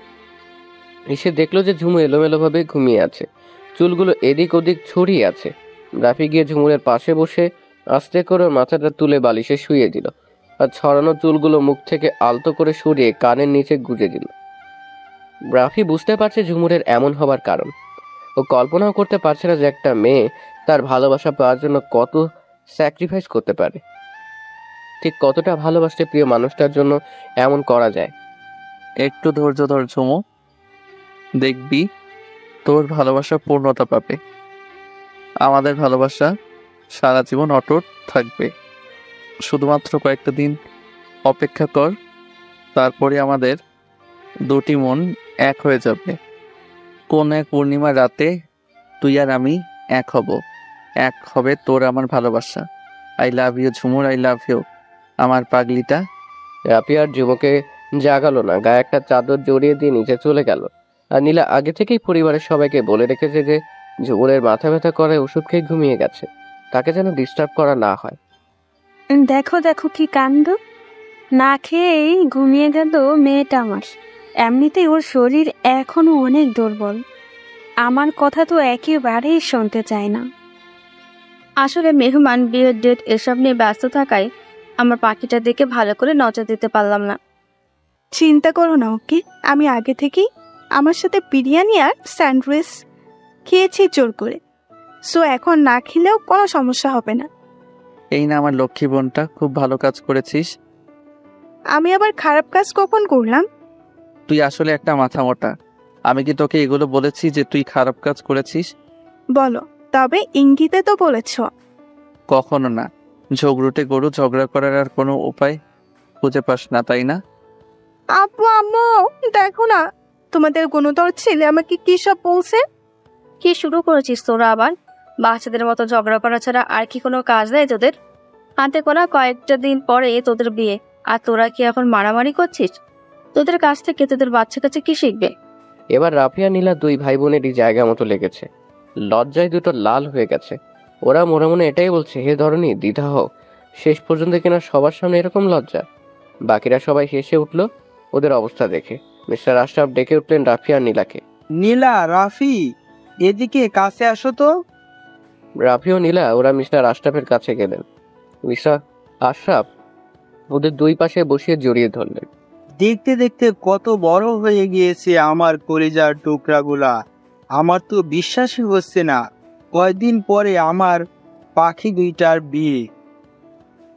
এসে দেখলো যে ঝুমু এলোমেলোভাবে ঘুমিয়ে আছে, চুলগুলো এদিক ওদিক ছড়িয়ে আছে। রাফি গিয়ে ঝুমুরের পাশে বসে আস্তে করে ওর মাথাটা তুলে বালিশে শুইয়ে দিল, আর ছড়ানো চুলগুলো মুখ থেকে আলতো করে সরিয়ে কানের নিচে গুজে দিল। রাফি বুঝতে পারছে ঝুমুরের এমন হবার কারণ। ও কল্পনাও করতে পারছে না যে একটা মেয়ে তার ভালোবাসা পাওয়ার জন্য কত স্যাক্রিফাইস করতে পারে, ঠিক কতটা ভালোবাসতে প্রিয় মানুষটার জন্য এমন করা যায়। একটু ধৈর্য ধর ঝুমু, দেখবি তোর ভালোবাসা পূর্ণতা পাবে। আমাদের ভালোবাসা সারা জীবন অটুট থাকবে। শুধুমাত্র কয়েকটা দিন অপেক্ষা কর, তারপরে আমাদের দুটি মন এক হয়ে যাবে। কোন এক পূর্ণিমার রাতে তুই আর আমি এক হব। এক হবে তোর আমার ভালোবাসা। I love you Jhumur, I love you আমার পাগলিটা। রাফি আর ঝুমুকে জাগালো না, গায়ে একটা চাদর জড়িয়ে দিয়ে নিচে চলে গেল। আর নীলা আগে থেকেই পরিবারের সবাইকে বলে রেখেছে যে ঝুমুরের মাথা ব্যথা করে ওষুধ খেয়ে ঘুমিয়ে গেছে, তাকে যেন ডিস্টার্ব করা না হয়। দেখো দেখো কি কাণ্ড, না খেয়েই ঘুমিয়ে গেল মেয়েটা আমার। এমনিতেই ওর শরীর এখনো অনেক দুর্বল, আমার কথা তো একেবারেই শুনতে চায় না। আসলে মেহমান, বিয়ের ডেট এসব নিয়ে ব্যস্ত থাকায় আমার পাখিটা দেখে ভালো করে নজর দিতে পারলাম না। চিন্তা করো না ওকে, আমি আগে থেকেই আমার সাথে বিরিয়ানি আর স্যান্ডউইচ খেয়েছি জোর করে, সো এখন না খেলেও কোনো সমস্যা হবে না। এই না আমার লক্ষ্মী বোনটা, খুব ভালো কাজ করেছিস। আমি আবার খারাপ কাজ কখন করলাম? তুই আসলে একটা মাথা মোটা। আমি কি তোকে এগুলো বলেছি যে তুই খারাপ কাজ করেছিস? বলো, তবে ইঙ্গিতে তো বলেছ। কখনো না। ঝগড়ুটে গরু ঝগড়া করার আর কোনো উপায় খুঁজে পাস না, তাই না? আপু আম্মু দেখো না, তোমাদের গুণধর ছেলে আমাকে কি সব বলছে। কি শুরু করেছিস তোরা আবার? বাচ্চাদের মতো ঝগড়া করা ছাড়া আর কি কোনো কাজ নেই তোদের? হাতে গোনা কয়েকটা দিন পরে তোদের বিয়ে, আর তোরা কি এখন মারামারি করছিস? তোদের কাছ থেকে তোদের বাচ্চা কাছে কি শিখবে? এবার রাফি আর নীলা দুই ভাই বোনেরই জায়গা মতো লেগেছে। লজ্জায় দুটো লাল হয়ে গেছে। ওরা মনে মনে এটাই বলছে, হে ধরনী দ্বিধা হোক, শেষ পর্যন্ত কিনা সবার সামনে এরকম লজ্জা। বাকিরা সবাই হেসে উঠল ওদের অবস্থা দেখে। মিস্টার আশরাফ ডেকে উঠলেন রাফি আর নীলাকে। নীলা, রাফি, এদিকে কাছে আসো তো। রাফি ও নীলা ওরা মিস্টার আশরাফের কাছে গেলেন। মিস্টার আশরাফ ওদের দুই পাশে বসিয়ে জড়িয়ে ধরলেন। দেখতে দেখতে কত বড় হয়ে গিয়েছে আমার কলিজার টুকরাগুলা। আমার তো বিশ্বাসই হচ্ছে না, কয়দিন পরে আমার পাখি দুইটার বিয়ে।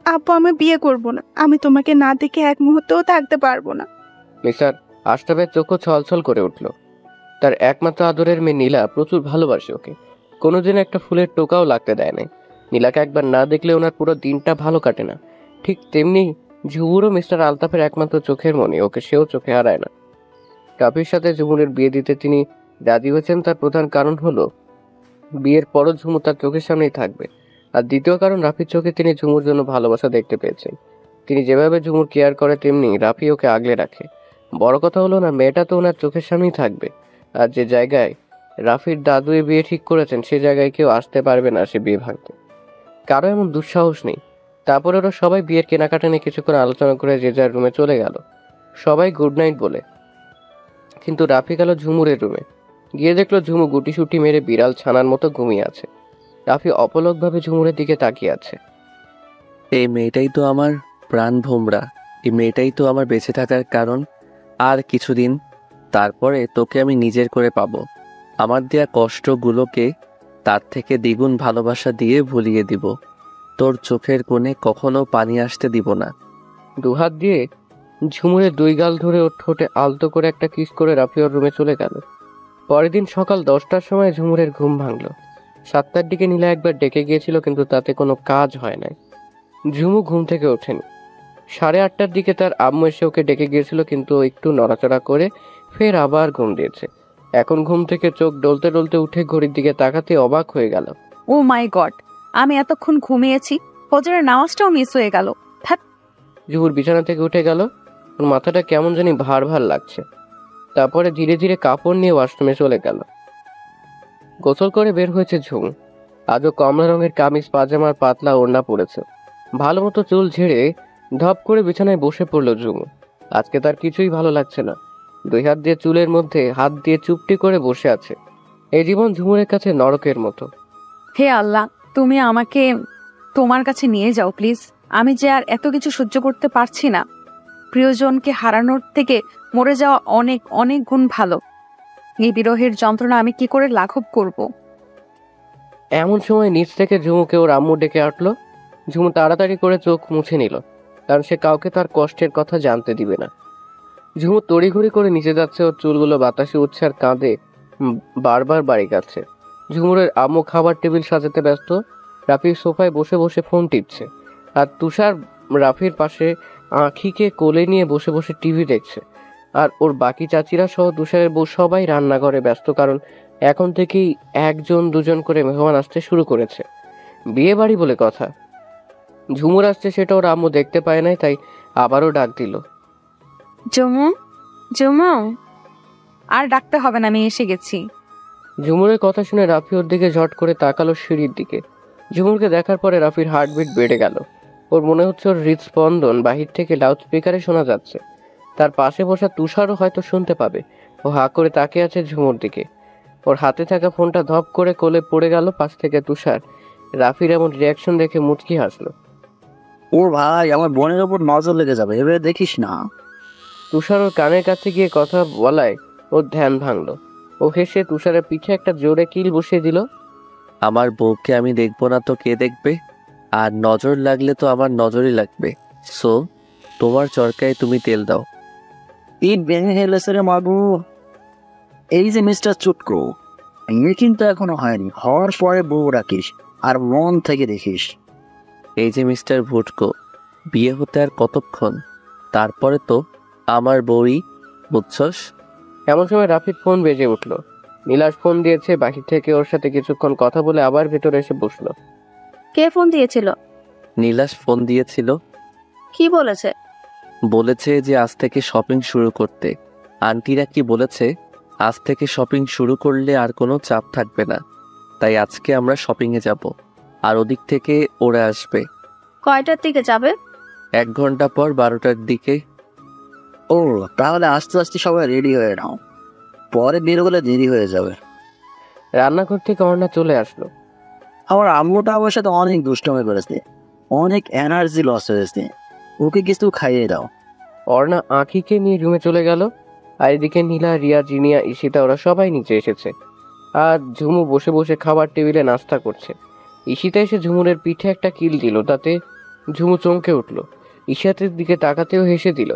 আপু আমি বিয়ে করব না, আমি তোমাকে না দেখে এক মুহূর্তও থাকতে পারবো না। মিস্টার আশরাফের চোখও ছলছল করে উঠল। তার একমাত্র আদরের মেয়ে নীলা প্রচুর ভালোবাসে ওকে, কোনোদিন একটা ফুলের টোকাও লাগতে দেয় নাই। নীলাকে একবার না দেখলে ওনার পুরো দিনটা ভালো কাটে না। ঠিক তেমনি ঝুমুরও মিস্টার আলতাফের একমাত্র চোখের মনি, ওকে সেও চোখে হারায় না। রাফির সাথে ঝুমুরের বিয়ে দিতে তিনি রাজি হয়েছেন, তার প্রধান কারণ হলো বিয়ের পরও ঝুমুর তার চোখের সামনেই থাকবে। আর দ্বিতীয় কারণ, রাফির চোখে তিনি ঝুমুর জন্য ভালোবাসা দেখতে পেয়েছেন। তিনি যেভাবে ঝুমুর কেয়ার করে তেমনি রাফি ওকে আগলে রাখে। বড় কথা হলো না, মেয়েটা তো ওনার চোখের সামনেই থাকবে। আর যে জায়গায় রাফির দাদু এই বিয়ে ঠিক করেছেন সে জায়গায় কেউ আসতে পারবে না সে বিয়ে ভাঙতে, কারো এমন দুঃসাহস নেই। তারপরে ওরা সবাই বিয়ের কেনাকাটা নিয়ে কিছুক্ষণ আলোচনা করে যে যার রুমে চলে গেল, সবাই গুড নাইট বলে। কিন্তু রাফি গেল ঝুমুরের রুমে, গিয়ে দেখলো ঝুমু গুটিসুটি মেরে বিড়াল ছানার মতো ঘুমিয়ে আছে। রাফি অপলকভাবে ঝুমুরের দিকে তাকিয়ে আছে। এই মেয়েটাই তো আমার প্রাণ ভোমরা, এই মেয়েটাই তো আমার বেঁচে থাকার কারণ। আর কিছুদিন তারপরে তোকে আমি নিজের করে পাবো। আমার দেয়া কষ্টগুলোকে তার থেকে দ্বিগুণ ভালোবাসা দিয়ে ভুলিয়ে দিব। তোর চোখের কোণে কখনো পানি আসতে দিব না। দুহাত দিয়ে ঝুমুরের দুই গাল ধরে ওর ঠোঁটে আলতো করে একটা কিস করে রাফি ওর রুমে চলে গেল। পরের দিন সকাল 10টার সময় ঝুমুরের ঘুম ভাঙলো। 7টার দিকে নীলা একবার ডেকে গিয়েছিল, কিন্তু তাতে কোনো কাজ হয় নাই। ঝুমু ঘুম থেকে ওঠেনি। 8:30টার দিকে তার আম্মু এসে ওকে ডেকে গিয়েছিল, কিন্তু ও একটু নড়াচড়া করে ফের আবার ঘুম দিয়েছে। এখন ঘুম থেকে চোখ ডলতে ডলতে উঠে ঘড়ির দিকে তাকাতে অবাক হয়ে গেল। ও মাই গড, আমি এতক্ষণ ঘুমিয়েছি, ফজরের নামাজটাও মিস হয়ে গেল। জুহুর বিছানা থেকে উঠে গেল। ওর মাথাটা কেমন জানি ভার ভার লাগছে। তারপরে ধীরে ধীরে কাপড় নিয়ে ওয়াশরুমে চলে গেল। গোসল করে বের হয়েছে ঝুমু। আজও কমলা রঙের কামিজ পাজামার পাতলা ওড়না পড়েছে। ভালো মতো চুল ঝেড়ে ধপ করে বিছানায় বসে পড়ল ঝুমু। আজকে তার কিছুই ভালো লাগছে না। 2 হাত দিয়ে চুলের মধ্যে হাত দিয়ে চুপটি করে বসে আছে। এই জীবন ঝুমুরের কাছে নরকের মতো। হে আল্লাহ, তুমি আমাকে তোমার কাছে নিয়ে যাও প্লিজ। আমি যে আর এত কিছু সহ্য করতে পারছি না। প্রিয়জনকে হারানোর থেকে মরে যাওয়া অনেক অনেক গুণ ভালো। এই বিরহের যন্ত্রণা আমি কি করে লাঘব করব? এমন সময় নিচ থেকে ঝুমুকে ওর আম্মু ডেকে আটলো। ঝুমু তাড়াতাড়ি করে চোখ মুছে নিল, কারণ সে কাউকে তার কষ্টের কথা জানতে দিবে না। ঝুমু তড়িঘড়ি করে নিচে যাচ্ছে, ওর চুলগুলো বাতাসে উঠছে আর কাঁধে বারবার বাড়ি যাচ্ছে। ঝুমুরের আম্মু খাবার টেবিল সাজাতে ব্যস্ত। রাফি সোফায় বসে বসে ফোন টিপছে, আর তুষার রাফির পাশে আঁখিকে কোলে নিয়ে বসে বসে টিভি দেখছে। আর ওর বাকি চাচিরা সহ তুষারের বউ সবাই রান্নাঘরে ব্যস্ত, কারণ এখন থেকেই 1-2 করে মেহমান আসতে শুরু করেছে। বিয়ে বাড়ি বলে কথা। ঝুমুর আসছে সেটা ওর আম্মু দেখতে পায় নাই, তাই আবারও ডাক দিল। জমু জমু। আর ডাকতে হবে না, আমি এসে গেছি। ঝুমুরের কথা শুনে রাফি ওর দিকে ঝট করে তাকালো সিঁড়ির দিকে। ঝুমুরকে দেখার পরে রাফির হার্টবিট বেড়ে গেল। ওর মনে হচ্ছে ওর হৃদস্পন্দন বাহির থেকে লাউড স্পিকারে শোনা যাচ্ছে। তার পাশে বসা তুষারও হয়তো শুনতে পাবে। ও হা করে তাকিয়ে আছে ঝুমুর দিকে। ওর হাতে থাকা ফোনটা ধপ করে কোলে পড়ে গেল পাশ থেকে তুষার। রাফির এমন রিয়াকশন দেখে মুচকি হাসলো। ওর ভাই, আমার বোনের ওপর নজর লেগে যাবে, এবারে দেখিস না। তুষার ওর কানের কাছে গিয়ে কথা বলায় ওর ধ্যান ভাঙলো। ও হেসে তুষারের পিঠে একটা জোরে কিল বসিয়ে দিল। আমার বউকে আমি দেখবো না তো কে দেখবে? আর নজর লাগলে তো আমার নজরই লাগবে। সো তোমার চরকায় তুমি তেল দাও। পিঠ ভেঙে গেলেছে রে মাগু। এই যে মিস্টার চুটকো, এ কিন্তু এখনো হয়নি। হওয়ার পরে বউ রাখিস আর মন থেকে দেখিস। এই যে মিস্টার ভুটকো, বিয়ে হতে আর কতক্ষণ? তারপরে তো আমার বউই, বুঝছস? এমন সময় রাফির ফোন বেজে উঠল। নীলাশ ফোন দিয়েছে। বাহির থেকে ওর সাথে কিছুক্ষণ কথা বলে আবার ভেতরে এসে বসলো। কে ফোন দিয়েছিল? নীলাশ ফোন দিয়েছিল। কি বলেছে? বলেছে যে আজ থেকে শপিং শুরু করতে। আন্টিরা কি বলেছে, আজ থেকে শপিং শুরু করলে আর কোনো চাপ থাকবে না। তাই আজকে আমরা শপিংয়ে যাব, আর ওদিক থেকে ওরা আসবে। কয়টার দিকে যাবে? 1 ঘন্টা পর 12টার দিকে। ও, তাহলে আস্তে আস্তে সবাই রেডি হয়ে নাও, পরে বেরোলে দেরি হয়ে যাবে। রান্নাঘর থেকে অর্ণা চলে আসলো। আমার আম্মুটা আমার সাথে অনেক দুষ্টমি করেছে, অনেক এনার্জি লস হয়েছে, ওকে কিছু খাইয়ে দাও। অর্ণা আঁখিকে নিয়ে রুমে চলে গেল। আর এদিকে নীলা, রিয়া, জিনিয়া, ঈশিতা ওরা সবাই নিচে এসেছে। আর ঝুমু বসে বসে খাবার টেবিলে নাস্তা করছে। ঈশিতা এসে ঝুমুরের পিঠে একটা কিল দিল, তাতে ঝুমু চমকে উঠল। ঈশিতার দিকে তাকাতেও হেসে দিল।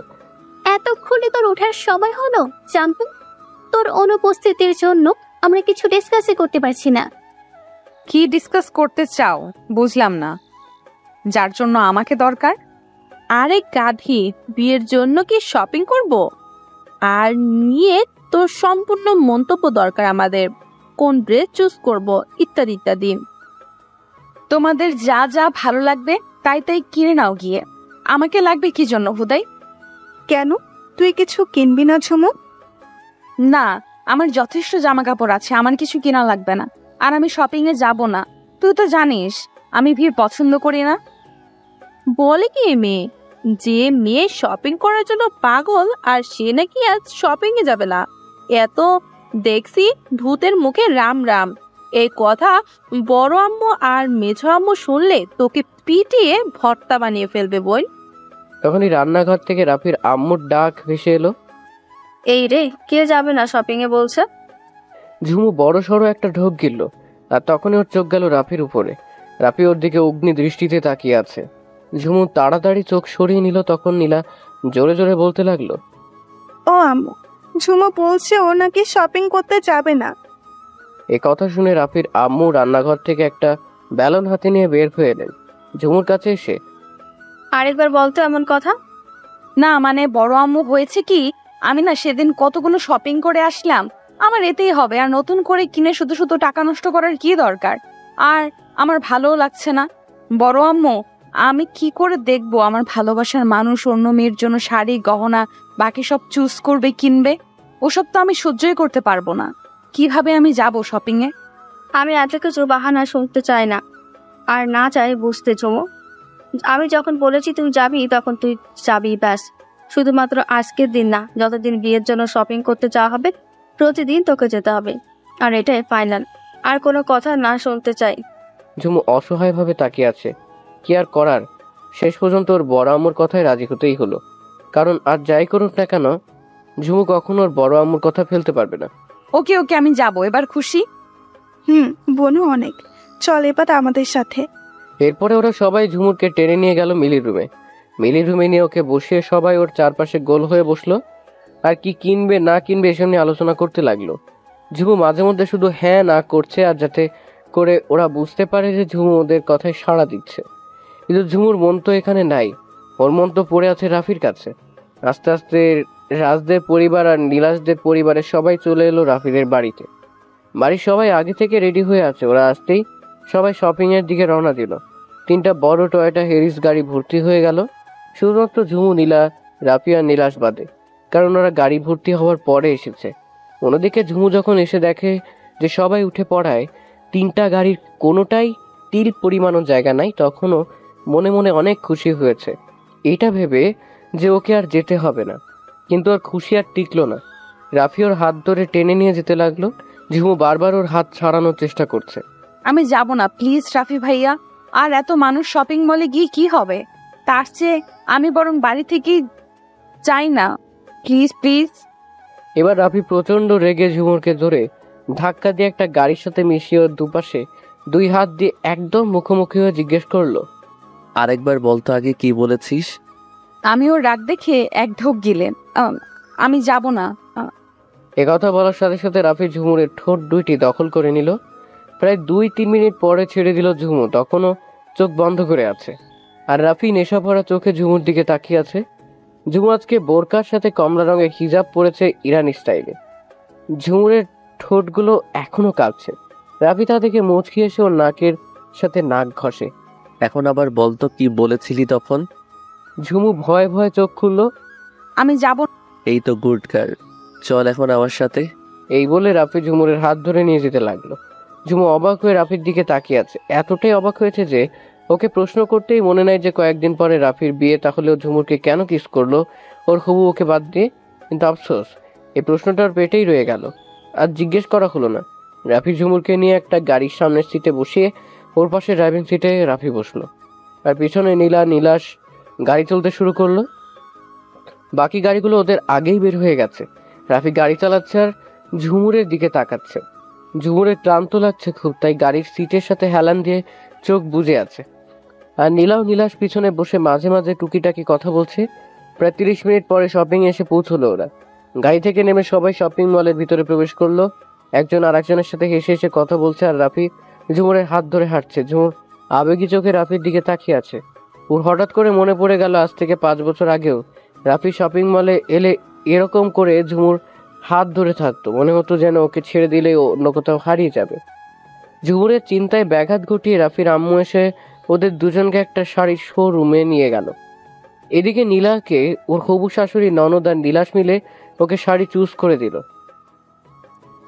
এতক্ষণে তোর ওঠার সময় হলো জাম্পু? তোর অনুপস্থিতির জন্য আমরা কিছু ডিসকাসই করতে পারছি না। কি ডিসকাস করতে চাও বুঝলাম না। যার জন্য আমাকে দরকার? আরে গাধি, বিয়ের জন্য কি শপিং করব? আর নিয়ে তোর সম্পূর্ণ মন্তব্য দরকার আমাদের, কোন ড্রেস চুজ করব ইত্যাদি ইত্যাদি। তোমাদের যা যা ভালো লাগবে তাই তাই কিনে নাও গিয়ে। আমাকে লাগবে কি জন্য হুদাই? কেন, তুই কিছু কিনবি না ঝুমু? না, আমার যথেষ্ট জামা কাপড় আছে, আমার কিছু কেনা লাগবে না। আর আমি শপিং এ যাব না। তুই তো জানিস আমি ভিড় পছন্দ করি না। বলে কি মেয়ে, যে মেয়ে শপিং করার জন্য পাগল আর সে নাকি আজ শপিং এ যাবে না? এত দেখছি ভূতের মুখে রাম রাম। এই কথা বড় আম্মু আর মেঝো আম্মু শুনলে তোকে পিটিয়ে ভর্তা বানিয়ে ফেলবে বোন। তখনই রান্নাঘর থেকে রাফির আম্মুর ডাক ভেসে এলো। এই রে, কে যাবে না শপিং এ বলছে? ঝুমু বড় সড়ো একটা ঢোক গিলল। আর তখনই ওর চোখ গেল রাফির উপরে। রাফি ওর দিকে অগ্নি দৃষ্টিতে তাকিয়ে আছে। ঝুমু তাড়াতাড়ি চোখ সরিয়ে নিল। তখন নীলা জোরে জোরে বলতে লাগলো, ও আম্মু, ঝুমু বলছে ও নাকি শপিং করতে যাবে না। এ কথা শুনে রাফির আম্মু রান্নাঘর থেকে একটা ব্যালন হাতে নিয়ে বের হয়ে এলেন। ঝুমুর কাছে এসে, আরেকবার বলতো এমন কথা। না মানে বড় আম্মু হয়েছে কি, আমি না সেদিন কতগুলো শপিং করে আসলাম, আমার এতেই হবে, আর নতুন করে কিনে শুধু শুধু টাকা নষ্ট করার কি দরকার। আর আমার ভালোও লাগছে না। বড় আম্মু, আমি কি করে দেখবো আমার ভালোবাসার মানুষ অন্য মেয়ের জন্য শাড়ি গহনা বাকি সব চুজ করবে কিনবে? ওসব তো আমি সহ্যই করতে পারবো না। কিভাবে আমি যাব শপিং এ? আমি এত কিছু বাহানা শুনতে চাই না, আর না চাই বুঝতে চমো। আমি যখন বলেছি তুই যাবি তখন তুই যাবি, ব্যাস। শুধুমাত্র আজকের দিন না, যতদিন বিয়ের জন্য শপিং করতে যাওয়া হবে প্রতিদিন তোকে যেতে হবে, আর এটাই ফাইনাল। আর কোনো কথা না শুনতে চাই। ঝুমু অসহায়ভাবে তাকিয়ে আছে। কি আর করার, শেষ পর্যন্ত ওর বড় আম্মুর কথায় রাজি হতেই হলো। কারণ আর যাই করুক না কেন, ঝুমু কখনো ওর বড় আম্মুর কথা ফেলতে পারবে না। ওকে ওকে, আমি যাব, এবার খুশি? বনু অনেক, চল এবার আমাদের সাথে। এরপরে ওরা সবাই ঝুমুরকে টেনে নিয়ে গেল মিলির রুমে। মিলির রুমে নিয়ে ওকে বসিয়ে সবাই ওর চারপাশে গোল হয়ে বসলো আর কি কিনবে না কিনবে এসব নিয়ে আলোচনা করতে লাগলো। ঝুমু মাঝে মধ্যে শুধু হ্যাঁ না করছে, আর যাতে করে ওরা বুঝতে পারে যে ঝুমু ওদের কথায় সাড়া দিচ্ছে। কিন্তু ঝুমুর মন তো এখানে নাই, ওর মন তো পড়ে আছে রাফির কাছে। আস্তে আস্তে রাজদের পরিবার আর নীলাশদের পরিবারের সবাই চলে এলো রাফিদের বাড়িতে। বাড়ির সবাই আগে থেকে রেডি হয়ে আছে। ওরা আসতেই সবাই শপিং এর দিকে রওনা দিল। 3টা বড় টয়োটা হেরিস গাড়ি ভর্তি হয়ে গেল, শুধুমাত্র ঝুমু, নীলা, রাফি আর নীলাশ বাদে, কারণ ওরা গাড়ি ভর্তি হওয়ার পরে এসেছে। অন্যদিকে ঝুমু যখন এসে দেখে যে সবাই উঠে পড়ায় 3টা গাড়ির কোনোটাই তিল পরিমাণও জায়গা নাই, তখনও মনে মনে অনেক খুশি হয়েছে, এটা ভেবে যে ওকে আর যেতে হবে না। কিন্তু ওর খুশি আর টিকলো না। রাফি ওর হাত ধরে টেনে নিয়ে যেতে লাগলো। ঝুমু বারবার ওর হাত ছাড়ানোর চেষ্টা করছে। আমি যাব না, প্লিজ রাফি ভাইয়া। আর এত মানুষ শপিং মলে গিয়ে কি হবে? তার চেয়ে আমি বরং বাড়ি থেকেই চাই না, প্লিজ প্লিজ। এবার রাফি প্রচন্ড রেগে ঝুমুরকে ধরে ধাক্কা দিয়ে একটা গাড়ির সাথে মিশিয়ে ওর দুপাশে 2 হাত দিয়ে একদম মুখোমুখি হয়ে জিজ্ঞেস করলো, আরেকবার বলতো আগে কি বলেছিস? আমি ওর রাগ দেখে এক ঢোক গিলেন। আমি যাব না। একথা বলার সাথে সাথে রাফি ঝুমুরের ঠোঁট 2টি দখল করে নিল। প্রায় 2-3 মিনিট পরে ছেড়ে দিল ঝুমু, তখনও চোখ বন্ধ করে আছে। আর রাফি নেশা ভরা চোখে ঝুমুর দিকে তাকিয়ে আছে। ঝুমু আজকে বোরকার সাথে কমলা রঙের হিজাব পরেছে ইরানি স্টাইলে। ঝুমুরের ঠোঁটগুলো এখনো কাঁপছে। রাফি তা দেখে মুচকি এসে ওর নাকের সাথে নাক ঘষে। এখন আবার বলতো কি বলেছিলি তখন? ঝুমু ভয়ে ভয়ে চোখ খুললো। আমি যাব। এই তো গুড গার্ল, চল এখন আমার সাথে। এই বলে রাফি ঝুমুরের হাত ধরে নিয়ে যেতে লাগলো। ঝুমু অবাক হয়ে রাফির দিকে তাকিয়ে আছে, এতটাই অবাক হয়েছে যে ওকে প্রশ্ন করতেই মনে নাই যে কয়েকদিন পরে রাফির বিয়ে, তাহলে ও ঝুমুরকে কেন কিস করলো ওর হবু ওকে বাদ দিয়ে। কিন্তু আফসোস, এই প্রশ্নটা ওর পেটেই রয়ে গেল, আর জিজ্ঞেস করা হলো না। রাফি ঝুমুরকে নিয়ে একটা গাড়ির সামনের সিটে বসিয়ে ওর পাশে ড্রাইভিং সিটে রাফি বসলো, আর পিছনে নীলাশ গাড়ি চলতে শুরু করলো। বাকি গাড়িগুলো ওদের আগেই বের হয়ে গেছে। রাফি গাড়ি চালাচ্ছে আর ঝুমুরের দিকে তাকাচ্ছে। ঝুমুরের ক্লান্ত লাগছে খুব, তাই গাড়ির সিটের সাথে হেলান দিয়ে চোখ বুজে আছে। আর নীলাশ পিছনে বসে মাঝে মাঝে টুকিটাকি কথা বলছে। প্রায় 30 মিনিট পরে শপিং এসে পৌঁছলো ওরা। গাড়ি থেকে নেমে সবাই শপিং মলের ভিতরে প্রবেশ করলো। একজন আর একজনের সাথে হেসে হেসে কথা বলছে, আর রাফি ঝুমুরের হাত ধরে হাঁটছে। ঝুমুর আবেগী চোখে রাফির দিকে তাকিয়ে আছে। ওর হঠাৎ করে মনে পড়ে গেল আজ থেকে 5 বছর আগেও রাফি শপিং মলে এলে এরকম করে ঝুমুর হাত ধরে থাকতো। মনে হতো যেন ওকে ছেড়ে দিলে ও অন্য কোথাও হারিয়ে যাবে। ঝুমুরের চিন্তায় ব্যাঘাত ঘটিয়ে রাফির আম্মু এসে ওদের দুজনকে একটা শাড়ির শোরুমে নিয়ে গেল। এদিকে নীলাকে ওর হবু শাশুড়ি, ননদ আর নীলাশ মিলে ওকে শাড়ি চুজ করে দিল।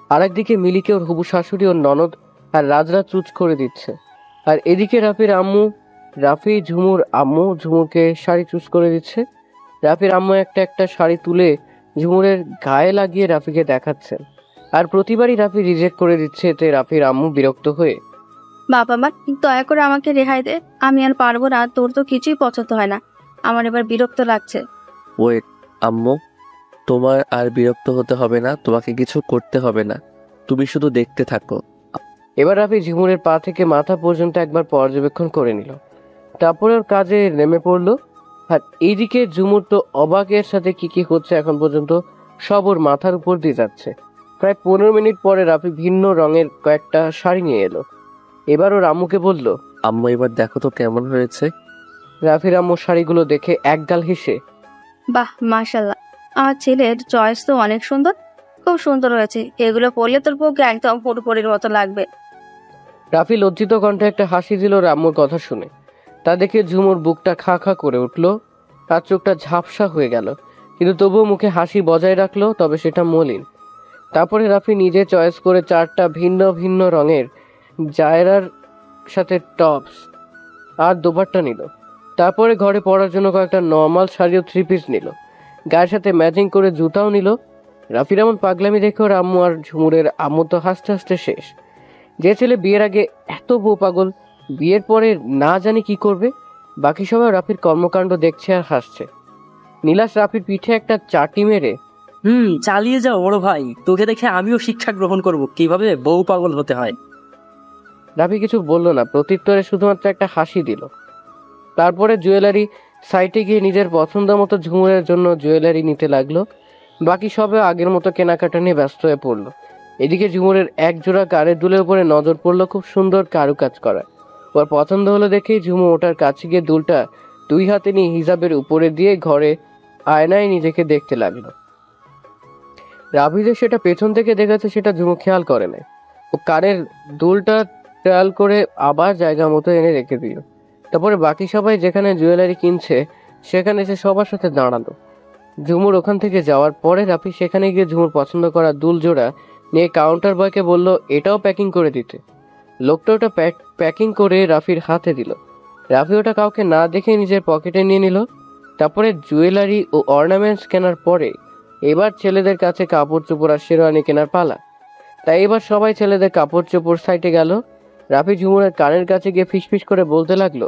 আরেকদিকে মিলিকে ওর হবু শাশুড়ি, ওর ননদ আর রাজরা চুজ করে দিচ্ছে। আর এদিকে রাফি ঝুমুর আম্মু ঝুমুরকে শাড়ি চুজ করে দিচ্ছে। রাফির আম্মু একটা শাড়ি তুলে ঝুমুরের গায়ে লাগিয়ে রাফিকে দেখাচ্ছেন, আর প্রতিবারই রাফি রিজেক্ট করে দিচ্ছে। এতে রাফির আম্মু বিরক্ত হয়ে, বাবা মা দয়া করে আমাকে রেহাই দে, আমি আর পারবো না, তোর তো কিছুই পছন্দ হয় না, আমার এবার বিরক্ত লাগছে। ওয়েট আম্মু, তোমার আর বিরক্ত হতে হবে না, তোমাকে কিছু করতে হবে না, তুমি শুধু দেখতে থাকো। এবার রাফি ঝুমুরের পা থেকে মাথা পর্যন্ত একবার পর্যবেক্ষণ করে নিল, তারপরে ওর কাজে নেমে পড়লো। আর এইদিকে ঝুমুর তো অবাকের সাথে কি হচ্ছে এখন পর্যন্ত সব ওর মাথার উপর দিয়ে যাচ্ছে। প্রায় 15 মিনিট পরে রাফি ভিন্ন রঙের কয়েকটা শাড়ি নিয়ে এলো। এবার ওর আম্মুকে বলল, আম্মু এবার দেখো তো কেমন হয়েছে। রাফির আম্মু শাড়িগুলো দেখে একগাল হেসে, বাহ, মাশাল্লাহ, আমার ছেলের চয়েস তো অনেক সুন্দর, খুব সুন্দর হয়েছে। এগুলো পরলে তোর পক্ষে একদম পুরোপুরির মতো লাগবে। রাফি লজ্জিত কণ্ঠে একটা হাসি দিল আম্মুর কথা শুনে। তা দেখে ঝুমুর বুকটা খা খা করে উঠল, তার চোখটা ঝাপসা হয়ে গেল, কিন্তু তবুও মুখে হাসি বজায় রাখলো, তবে সেটা মলিন। তারপরে রাফি নিজে চয়েস করে 4টা ভিন্ন ভিন্ন রঙের জায়রার সাথে টপস আর দোপাট্টা নিল। তারপরে ঘরে পরার জন্য কয়েকটা নর্মাল শাড়ি ও 3 পিস নিল, গায়ের সাথে ম্যাচিং করে জুতাও নিল। রাফির এমন পাগলামি দেখে ওর আম্মু আর ঝুমুরের আম্মু তো হাসতে হাসতে শেষ। যে ছেলে বিয়ের আগে এত বউ পাগল, বিয়ের পরে না জানি কি করবে। বাকি সবাই রাফির কর্মকাণ্ড দেখছে আর হাসছে। নীলাশ রাফির পিঠে একটা চাটি মেরে, চালিয়ে যাও বড় ভাই, তোকে দেখে আমিও শিক্ষা গ্রহণ করব কিভাবে বউ পাগল হতে হয়। রাফি কিছু বলল না, প্রত্যুত্তরে শুধুমাত্র একটা হাসি দিল। তারপরে জুয়েলারি সাইটে গিয়ে নিজের পছন্দ মতো ঝুমুরের জন্য জুয়েলারি নিতে লাগলো। বাকি সবে আগের মতো কেনাকাটা নিয়ে ব্যস্ত হয়ে পড়লো। এদিকে ঝুমুরের এক জোড়া কানের দুলের উপরে নজর পড়লো, খুব সুন্দর কারুকাজ করা। ওর পছন্দ হলো দেখেই ঝুমু ওটার কাছে গিয়ে দুলটা 2 হাতে নিয়ে হিজাবের উপরে দিয়ে ঘরে আয়নায় নিজেকে দেখতে লাগলো। রাফি যে সেটা পেছন থেকে দেখেছে সেটা ঝুমু খেয়াল করে নাই। ও কানের দুলটা ট্রায়াল করে আবার জায়গা মতো এনে রেখে দিল। তারপরে বাকি সবাই যেখানে জুয়েলারি কিনছে সেখানে এসে সবার সাথে দাঁড়ালো। ঝুমুর ওখান থেকে যাওয়ার পরে রাফি সেখানে গিয়ে ঝুমুর পছন্দ করা দুল জোড়া নিয়ে কাউন্টার বয়কে বলল এটাও প্যাকিং করে দিতে। লোকটা ওটা প্যাকিং করে রাফির হাতে দিল। রাফি ওটা কাউকে না দেখে নিজের পকেটে নিয়ে নিল। তারপরে জুয়েলারি ও অর্নামেন্টস কেনার পরে এবার ছেলেদের কাছে কাপড় চোপড় আর শেরওয়ানি কেনার পালা। তাই এবার সবাই ছেলেদের কাপড় চোপড় সাইটে গেল। রাফি ঝুমুরের কানের কাছে গিয়ে ফিসফিস করে বলতে লাগলো,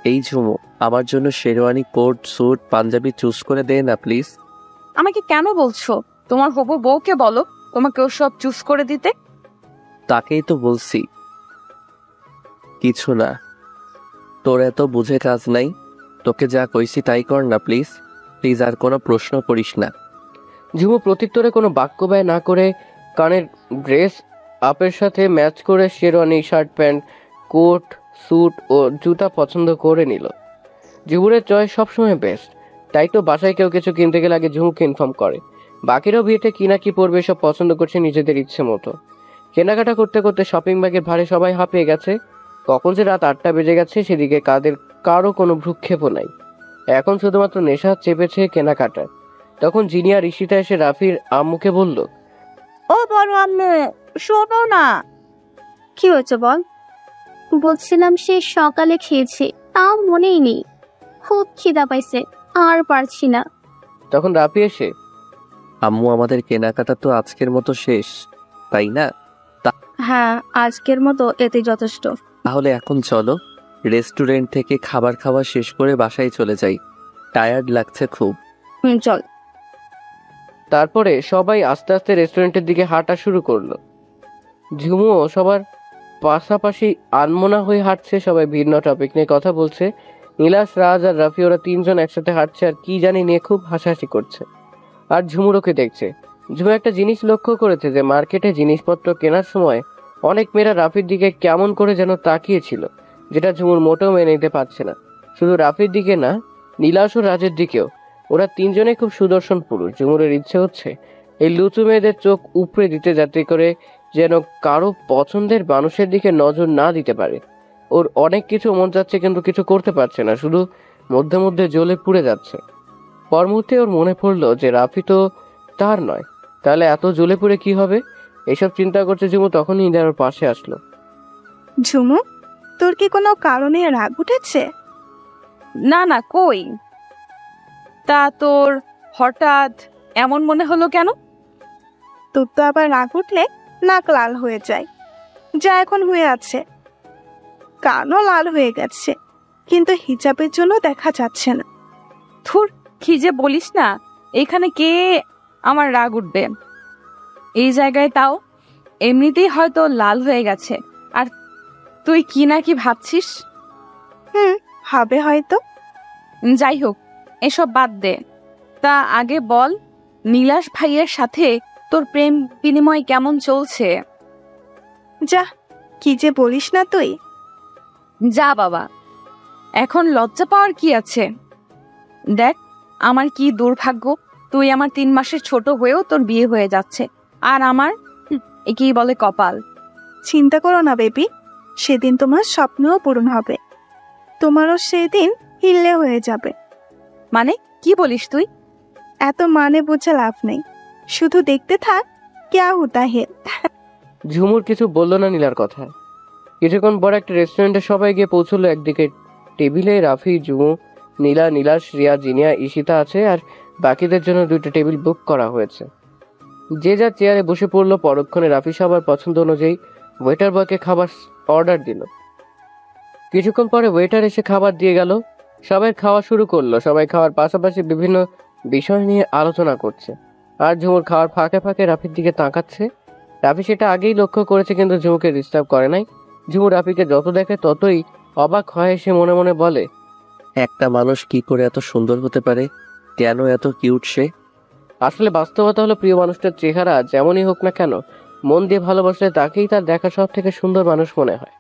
এই ঝুমু, আমার জন্য sherwani, coat, suit, Punjabi choose করে দে না প্লিজ। আমাকে কেন বলছো? তোমার হবু বউকে বলো তোমাকে ওসব চুজ করে দিতে। তাকেই তো বলছি। কিছু না, তোর এত বুঝে কাজ নাই, তোকে যা কইছি তাই কর না প্লিজ। প্লিজ আর কোনো প্রশ্ন করিস না। ঝুমু প্রত্যুত্তরে কোনো বাক্য ব্যয় না করে কানের ড্রেস আপের সাথে ম্যাচ করে sherwani, shirt pant, coat, suit ও জুতা পছন্দ করে নিল। ঝুমুরের চয়েস সবসময় বেস্ট, তাই তো বাসায় কেউ কিছু কিনতে গেলে আগে ঝুমুকে ইনফর্ম করে। বাকিরাও বিয়েতে কি না কি পরবে সব পছন্দ করছে নিজেদের ইচ্ছে মতো। কেনাকাটা করতে করতে শপিং ব্যাগের ভারে সবাই হাঁপিয়ে গেছে। কখন যে রাত 8টা বেজে গেছে সেদিকে কারো কোনো ভ্রুক্ষেপও নাই। এখন শুধুমাত্র নেশা চেপেছে কেনাকাটার। তখন জিনি আর ঈশিতা এসে রাফির আম্মুকে বলল, ও বড় আম্মু, শোনো না। কি হয়েছে বল? বলছিলাম সে সকালে খেয়েছে, তাও মনেই নেই। খুব খিদা পাইছে, আর পারছি না। তখন রাফি এসে, আম্মু, আমাদের কেনাকাটা তো আজকের মতো শেষ, তাই না? হ্যাঁ, আজকের মতো এতে যথেষ্ট। তাহলে এখন চলো, রেস্টুরেন্ট থেকে খাবার খাওয়া শেষ করে বাসায় চলে যাই। টায়ার্ড লাগছে খুব। চল। তারপরে সবাই আস্তে আস্তে রেস্টুরেন্টের দিকে হাঁটা শুরু করলো। ঝুমুও সবার পাশাপাশি আনমনা হয়ে হাঁটছে, সবাই ভিন্ন টপিক নিয়ে কথা বলছে। নীলাশ, রাজ আর রাফি ওরা 3 জন একসাথে হাঁটছে আর কি জানি নিয়ে খুব হাসাহাসি করছে। আর ঝুমুর ওকে দেখছে। ঝুমু একটা জিনিস লক্ষ্য করেছে যে মার্কেটে জিনিসপত্র কেনার সময় অনেক মেয়েরা রাফির দিকে কেমন করে যেন তাকিয়েছিল, যেটা ঝুমুর মোটেও মেনে নিতে পারছে না। শুধু রাফির দিকে না, নীলাশ ও রাজের দিকেও। ওরা 3 জনে খুব সুদর্শন পুরুষ। ঝুমুরের ইচ্ছে হচ্ছে এই লুচু মেয়েদের চোখ উপড়ে দিতে, যাতে করে যেন কারো পছন্দের মানুষের দিকে নজর না দিতে পারে। ওর অনেক কিছু মন যাচ্ছে কিন্তু কিছু করতে পারছে না, শুধু মধ্যে মধ্যে জ্বলে পুড়ে যাচ্ছে। পর মুহূর্তে ওর মনে পড়লো যে রাফি তো তার নয়, তাহলে এত জ্বলে পুড়ে কি হবে? এইসব চিন্তা করছে ঝুমু, তখনই ইন্দিরা ওর পাশে আসলো। ঝুমু, তোর কি কোনো কারণে রাগ উঠেছে? না না, কই। তা তোর হঠাৎ এমন মনে হলো কেন? তোর তো আবার রাগ উঠলে নাক লাল হয়ে যায়, যা এখন হয়ে আছে। কানও লাল হয়ে গেছে, কিন্তু হিজাবের জন্য দেখা যাচ্ছে না। থুর, কি যে বলিস না। এখানে কে আমার রাগ উঠবে? এই জায়গায় তাও এমনিতেই হয়তো লাল হয়ে গেছে। আর তুই কি না কি ভাবছিস? হবে হয়তো। যাই হোক, এসব বাদ দে। তা আগে বল, নীলাশ ভাইয়ের সাথে তোর প্রেম বিনিময় কেমন চলছে? যা, কি যে বলিস না তুই। যা বাবা। এখন লজ্জা পাওয়ার কি আছে? দেখ আমার কি দুর্ভাগ্য, তুই আমার 3 মাসের ছোট হয়েও তোর বিয়ে হয়ে যাচ্ছে, আর আমার একেই বলে কপাল। চিন্তা করো না বেবি, সেদিন তোমার স্বপ্নও পূরণ হবে। তোমারও সেদিন হিললে হয়ে যাবে। মানে কি বলিস তুই? এত মানে বুঝে লাভ নেই, শুধু দেখতে থাক ক্যা হোতা হে। ঝুমুর কিছু বললো না নীলার কথা। কিছুক্ষণ পর একটা রেস্টুরেন্টে সবাই গিয়ে পৌঁছলো। একদিকে টেবিলে রাফি, ঝুমু, নীলা, নীলাশ, রিয়া, জিনিয়া, ঈশিতা আছে, আর বাকিদের জন্য 2টা টেবিল বুক করা হয়েছে। যে যার চেয়ারে বসে পড়লো। পরক্ষণে রাফি সবার পছন্দ অনুযায়ী ওয়েটার বয়কে খাবার অর্ডার দিল। কিছুক্ষণ পরে ওয়েটার এসে খাবার দিয়ে গেল। সবাই খাওয়া শুরু করলো। সবাই খাওয়ার পাশাপাশি বিভিন্ন বিষয় নিয়ে আলোচনা করছে, আর ঝুমুর খাওয়ার ফাঁকে ফাঁকে রাফির দিকে তাকাচ্ছে। রাফি সেটা আগেই লক্ষ্য করেছে, কিন্তু ঝুমুকে ডিস্টার্ব করে নাই। ঝুমু রাফিকে যত দেখে ততই অবাক হয়। সে মনে মনে বলে, একটা মানুষ কি করে এত সুন্দর হতে পারে? কেন এত কিউট সে? আসলে বাস্তবতা হলো প্রিয় মানুষটার চেহারা যেমনই হোক না কেন, মন দিয়ে ভালোবাসলে তাকেই তার দেখা সব থেকে সুন্দর মানুষ মনে হয়।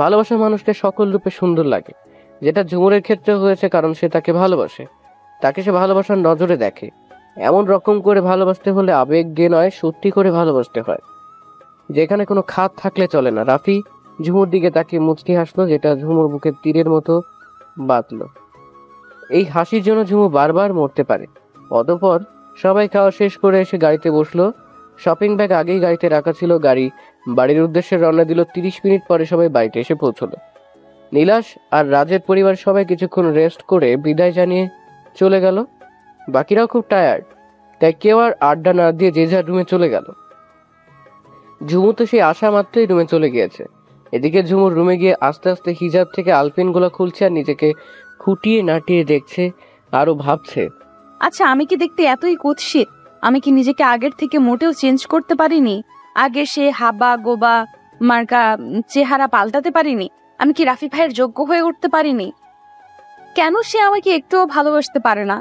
ভালোবাসার মানুষকে সকল রূপে সুন্দর লাগে, যেটা ঝুমুরের ক্ষেত্রে হয়েছে, কারণ সে তাকে ভালোবাসে। তাকে সে ভালোবাসার নজরে দেখে। এমন রকম করে ভালোবাসতে হলে আবেগ দিয়ে নয়, সত্যি করে ভালোবাসতে হয়, যেখানে কোনো খাত থাকলে চলে না। রাফি ঝুমুর দিকে তাকিয়ে মুচকি হাসলো, যেটা ঝুমুর বুকে তীরের মতো বাঁধলো। এই হাসির জন্য ঝুমু বারবার মরতে পারে। অতঃপর সবাই খাওয়া শেষ করে এসে গাড়িতে বসলো। শপিং ব্যাগ আগেই গাড়িতে রাখা ছিল। গাড়ি বাড়ির উদ্দেশ্যে রওনা দিল। 30 মিনিট পরে সবাই বাড়িতে এসে পৌঁছলো। নীলাশ আর রাজের পরিবার সবাই কিছুক্ষণ রেস্ট করে বিদায় জানিয়ে চলে গেল। বাকিরাও খুব টায়ার্ড, তাই কেউ আর আড্ডা না দিয়ে যে যার রুমে চলে গেল। ঝুমু তো সেই আসা মাত্রই রুমে চলে গিয়েছে। এদিকে ঝুমুর রুমে গিয়ে আস্তে আস্তে হিজাব থেকে আলপিনগুলো খুলছে, আর নিজেকে খুঁটিয়ে নাটিয়ে দেখছে, আরো ভাবছে, আচ্ছা আমি কি দেখতে এতই কুৎসিত? আমি কি নিজেকে আগের থেকে মোটেও চেঞ্জ করতে পারিনি? আগে সে হাবা গোবা মার্কা চেহারা পাল্টাতে পারিনি? আমি কি রাফি ভাইয়ের যোগ্য হয়ে উঠতে পারিনি? কেন সে আমাকে একটুও ভালোবাসতে পারে না?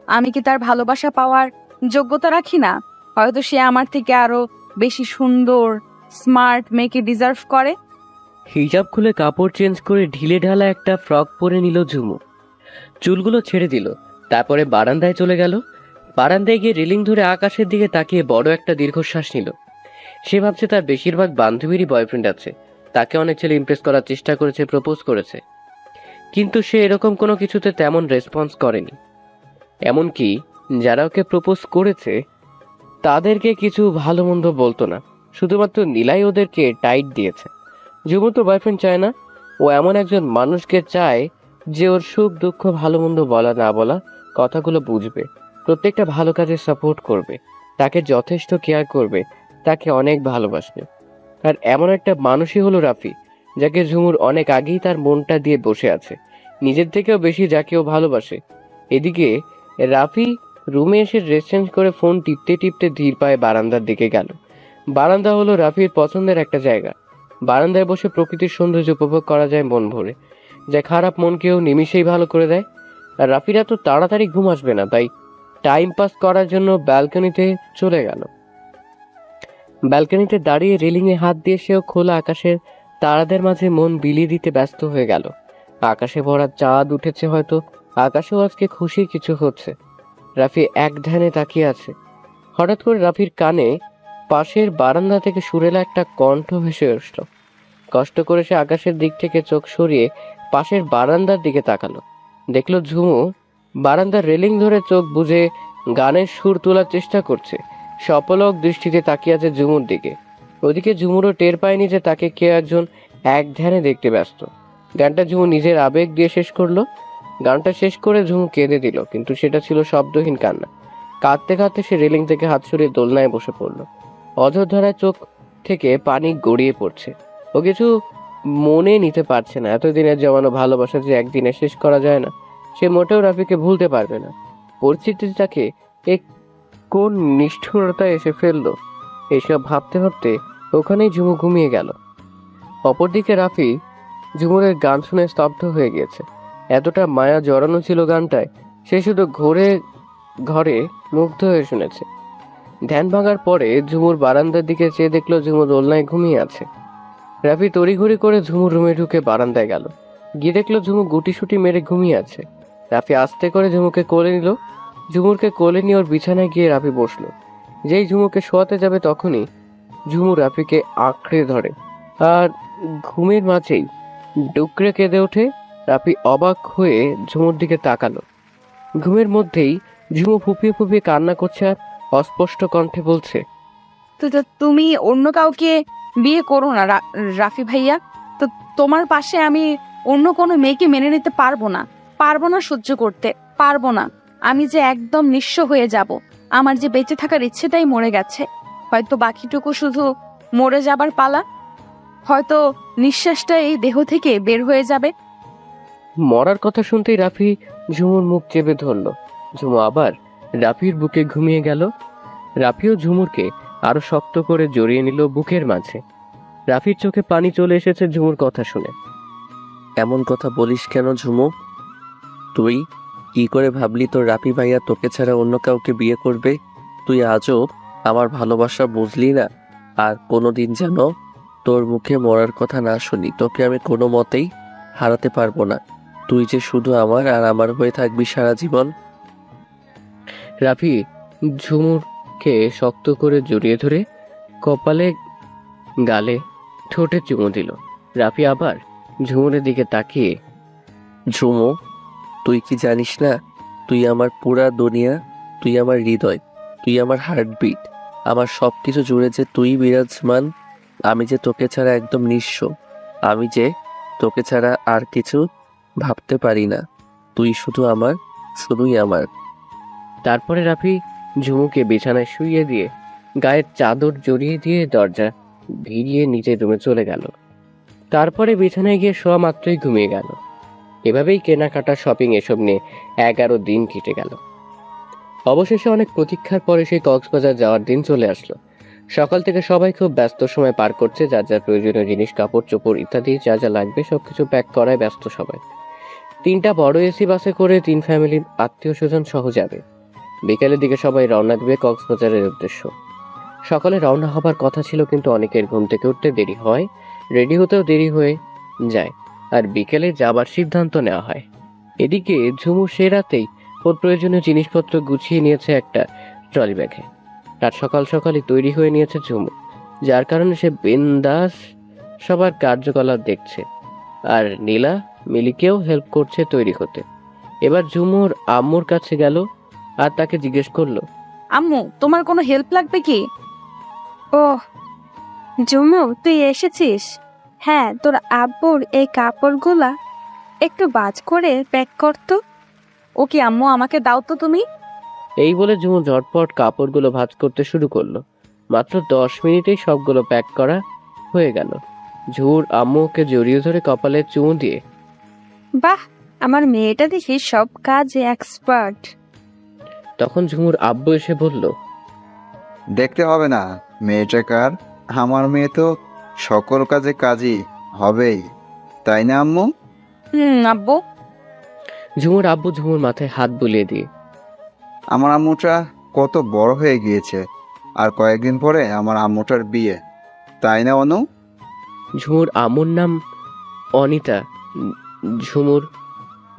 আমি কি তার ভালোবাসা পাওয়ার যোগ্যতা রাখি না? হয়তো সে আমার থেকে আরো বেশি সুন্দর স্মার্ট মেয়েকে ডিজার্ভ করে। হিজাব খুলে কাপড় চেঞ্জ করে ঢিলে ঢালা একটা ফ্রক পরে নিল ঝুমু। চুলগুলো ছেড়ে দিল। তারপরে বারান্দায় চলে গেল। বারান্দায় গিয়ে রেলিং ধরে আকাশের দিকে তাকিয়ে বড় একটা দীর্ঘশ্বাস নিল। সে ভাবছে তার বেশিরভাগ বান্ধবীরই বয়ফ্রেন্ড আছে, তাকে অনেক ছেলে ইমপ্রেস করার চেষ্টা করেছে, প্রপোজ করেছে, কিন্তু সে এরকম কোনো কিছুতে তেমন রেসপন্স করেনি। এমনকি যারা ওকে প্রপোজ করেছে তাদেরকে কিছু ভালো মন্দ বলতো না, শুধুমাত্র নীলাই ওদেরকে টাইট দিয়েছে। ঝুমু তো বয়ফ্রেন্ড চায় না, ও এমন একজন মানুষকে চায় যে ওর সুখ দুঃখ ভালো মন্দ বলা না বলা কথাগুলো বুঝবে, প্রত্যেকটা ভালো কাজে সাপোর্ট করবে, তাকে যথেষ্ট কেয়ার করবে, তাকে অনেক ভালোবাসবে। আর এমন একটা মানুষই হলো রাফি, যাকে ঝুমুর অনেক আগেই তার মনটা দিয়ে বসে আছে, নিজের থেকেও বেশি যাকে ও ভালোবাসে। এদিকে রাফি রুমে এসে ড্রেস চেঞ্জ করে ফোন টিপতে টিপতে ধীর পায়ে বারান্দার দিকে গেল। বারান্দা হলো রাফির পছন্দের একটা জায়গা। বারান্দায় বসে প্রকৃতির সৌন্দর্য উপভোগ করা যায় মন ভরে, যা খারাপ মনকেও নিমিষেই ভালো করে দেয়। আর রাফিরা তো তাড়াতাড়ি ঘুম আসবে না, তাই টাইম পাস করার জন্য ব্যালকনিতে চলে গেল। ব্যালকনিতে দাঁড়িয়ে রেলিংয়ে হাত দিয়ে সেও খোলা আকাশের তারাদের মাঝে মন বিলিয়ে দিতে ব্যস্ত হয়ে গেল। আকাশে ভরা চাঁদ উঠেছে, হয়তো আকাশেও আজকে খুশির কিছু হচ্ছে। রাফি এক ধ্যানে তাকিয়ে আছে। হঠাৎ করে রাফির কানে পাশের বারান্দা থেকে সুরেলা একটা কণ্ঠ ভেসে আসলো। কষ্ট করে সে আকাশের দিক থেকে চোখ সরিয়ে পাশের বারান্দার দিকে তাকালো। দেখলো ঝুমু বারান্দার রেলিং ধরে চোখ বুজে গানের সুর তোলার চেষ্টা করছে। সপলক দৃষ্টিতে তাকিয়ে আছে ঝুমুর দিকে। ওদিকে ঝুমুরও টের পায়নি যে তাকে কে একজন এক ধ্যানে দেখতে ব্যস্ত। গানটা ঝুমু নিজের আবেগ দিয়ে শেষ করলো। গানটা শেষ করে ঝুমু কেঁদে দিল, কিন্তু সেটা ছিল শব্দহীন কান্না। কাঁদতে কাঁদতে সে রেলিং থেকে হাত সরিয়ে দোলনায় বসে পড়ল। অঝোরধারায় চোখ থেকে পানি গড়িয়ে পড়ছে। ও কিছু মনে নিতে পারছে না। এতদিনের জমানো ভালোবাসা যে একদিনে শেষ করা যায় না, সে মোটেও রাফিকে ভুলতে পারবে না। পরিস্থিতি তাকে এক কোন নিষ্ঠুরতা এসে ফেললো। এইসব ভাবতে ভাবতে ওখানেই ঝুমু ঘুমিয়ে গেল। অপরদিকে রাফি ঝুমুরের গান শুনে স্তব্ধ হয়ে গিয়েছে। এতটা মায়া জড়ানো ছিল গানটায়, সে শুধু ঘরে মুগ্ধ হয়ে শুনেছে। ধ্যান ভাঙার পরে ঝুমুর বারান্দার দিকে চেয়ে দেখলো ঝুমু দোলনায় ঘুমিয়ে আছে। রাফি তড়িঘড়ি করে ঝুমুর রুমে ঢুকে বারান্দায় গেল। গিয়ে দেখলো ঝুমু গুটিসুটি মেরে ঘুমিয়ে আছে। রাফি আস্তে করে ঝুমুকে কোলে নিল। ঝুমুরকে কোলে নিয়ে ওর বিছানায় গিয়ে রাফি বসলো। যেই ঝুমুকে শোয়াতে যাবে তখনই ঝুমু রাফিকে আঁকড়ে ধরে আর ঘুমের মাঝেই ডুকরে কেঁদে ওঠে। রাফি অবাক হয়ে ঝুমুর দিকে তাকালো। ঘুমের মধ্যেই ঝুমু ফুপিয়ে ফুপিয়ে কান্না করছে আর অস্পষ্ট কণ্ঠে বলছে, তো তুমি অন্য কাউকে বিয়ে করো না রাফি ভাইয়া। তো তোমার পাশে আমি অন্য কোনো মেয়েকে মেনে নিতে পারবো না, সহ্য করতে পারবো না। আমি যে একদম নিঃস্ব হয়ে যাব। আমার যে বেঁচে থাকার ইচ্ছেটাই মরে গেছে। হয়তো বাকিটুকু শুধু মরে যাবার পালা, হয়তো নিঃশ্বাসটা এই দেহ থেকে বের হয়ে যাবে। মরার কথা শুনতেই রাফি ঝুমুর মুখ চেপে ধরল। ঝুমু আবার রাফির বুকে ঘুমিয়ে গেল। রাফিও ঝুমুরকে আরো শক্ত করে জড়িয়ে নিল বুকের মাঝে। রাফির চোখে পানি চলে এসেছে ঝুমুর কথা শুনে। এমন কথা বলিস কেন ঝুমু? তুই কি করে ভাবলি তোর রাফি ভাইয়া তোকে ছাড়া অন্য কাউকে বিয়ে করবে? তুই আজও আমার ভালোবাসা বুঝলি না। আর কোনোদিন যেন তোর মুখে মরার কথা না শুনি। তোকে আমি কোনো মতেই হারাতে পারবো না। তুই যে শুধু আমার আর আমার হয়ে থাকবি সারা জীবন। রাফি ঝুমুরকে শক্ত করে জড়িয়ে ধরে কপালে, গালে, ঠোঁটে চুমু দিল। রাফি আবার ঝুমুরের দিকে তাকিয়ে, ঝুমু, তুই কি জানিস না তুই আমার পুরা দুনিয়া, তুই আমার হৃদয়, তুই আমার হার্টবিট, আমার সব কিছু জুড়ে যে তুই বিরাজমান। আমি যে তোকে ছাড়া একদম নিঃস্ব। আমি যে তোকে ছাড়া আর কিছু ভাবতে পারি না। তুই শুধু আমার, শুধুই আমার। তারপরে রাফি ঝুমুকে বিছানায় শুইয়ে দিয়ে গায়ের চাদর জড়িয়ে দিয়ে দরজা ভিড়িয়ে নিজের রুমে চলে গেল। তারপরে বিছানায় গিয়ে শোয়া মাত্রই ঘুমিয়ে গেল। এভাবেই কেনাকাটা, শপিং এসব নিয়ে 11 দিন কেটে গেল। অবশেষে অনেক প্রতীক্ষার পরে সেই কক্সবাজার যাওয়ার দিন চলে আসলো। সকাল থেকে সবাই খুব ব্যস্ত সময় পার করছে। যার যার প্রয়োজনীয় জিনিস, কাপড় চোপড় ইত্যাদি যা যা লাগবে সবকিছু প্যাক করায় ব্যস্ত সবাই। 3টা বড় এসি বাসে করে 3 ফ্যামিলি আত্মীয় স্বজন সহ যাবে। বিকেলের দিকে সবাই রওনা দেবে কক্সবাজারের উদ্দেশ্য। সকালে রওনা হবার কথা ছিল, কিন্তু অনেকের ঘুম থেকে উঠতে দেরি হয়, রেডি হতেও দেরি হয়ে যায়, আর বিকেলে যাবার সিদ্ধান্ত নেওয়া হয়। এদিকে ঝুমু সে রাতেই ওর প্রয়োজনীয় জিনিসপত্র গুছিয়ে নিয়েছে একটা ট্রলি ব্যাগে। রাত সকাল সকালই তৈরি হয়ে নিয়েছে ঝুমু, যার কারণে সে বিন্দাস সবার কার্যকলাপ দেখছে, আর নীলা মিলিকেও হেল্প করছে তৈরি হতে। এবার ঝুমুর আম্মুর কাছে গেল আর তাকে জিজ্ঞেস করলো, আম্মু, তোমার কোনো হেল্প লাগবে কি? ও ঝুমু, তুই এসেছিস? হ্যাঁ, তোর আব্বুর এই কাপড়গুলা একটু বাজ করে প্যাক করতো। ওকে আম্মু, আমাকে দাও তো তুমি। এই বলে ঝুমু ঝটপট কাপড়গুলো ভাঁজ করতে শুরু করলো। মাত্র 10 মিনিটেই সবগুলো প্যাক করা হয়ে গেল। ঝুমুর আম্মুকে জড়িয়ে ধরে কপালে চুমু দিয়ে, বাহ, আমার মেয়েটা দেখি সব কাজে এক্সপার্ট। তখন ঝুমুর আব্বু এসে বলল, দেখতে হবে না মেয়েটা কার, আমার মেয়ে তো সকল কাজে কাজই হবেই, তাই না আম্মু? আব্বু। ঝুমুর আব্বু ঝুমুর মাথায় হাত বুলিয়ে দিয়ে, আমার আম্মুটা কত বড় হয়ে গিয়েছে, আর কয়েকদিন পরে আমার আম্মুটার বিয়ে, তাই না অনু? ঝুমুর আম্মুর নাম অনিতা। ঝুমুর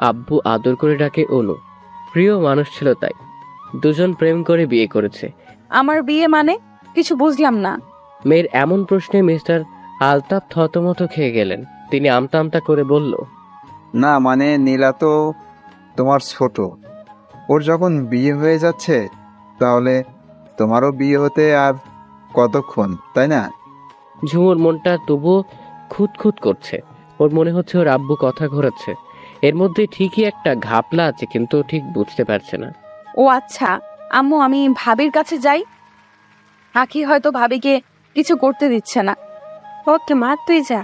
আব্বু আদর করে ডাকে অনু। প্রিয় মানুষ ছিল তাই দুজন প্রেম করে বিয়ে করেছে। আমার বিয়ে মানে? কিছু বুঝলাম না। মেয়ের এমন প্রশ্নে মিস্টার আলতাফ থতমত খেয়ে গেলেন। তিনি আমতা আমতা করে বলল, না মানে নীলা তো তোমার ছোট, ওর যখন বিয়ে হয়ে যাচ্ছে তাহলে তোমারও বিয়ে হতে আর কতক্ষণ, তাই না? ঝুমুর মনটা তবুও খুঁতখুত করছে। ওর মনে হচ্ছে ওর আব্বু কথা ঘোরাচ্ছে। এর মধ্যে ঠিকই একটা ঘাপলা আছে, কিন্তু ঠিক বুঝতে পারছে না। ও আচ্ছা আম্মু, আমি ভাবির কাছে যাই। আখি হয়তো ভাবিকে কিছু করতে দিচ্ছে না। ওকে মা, তুই যা।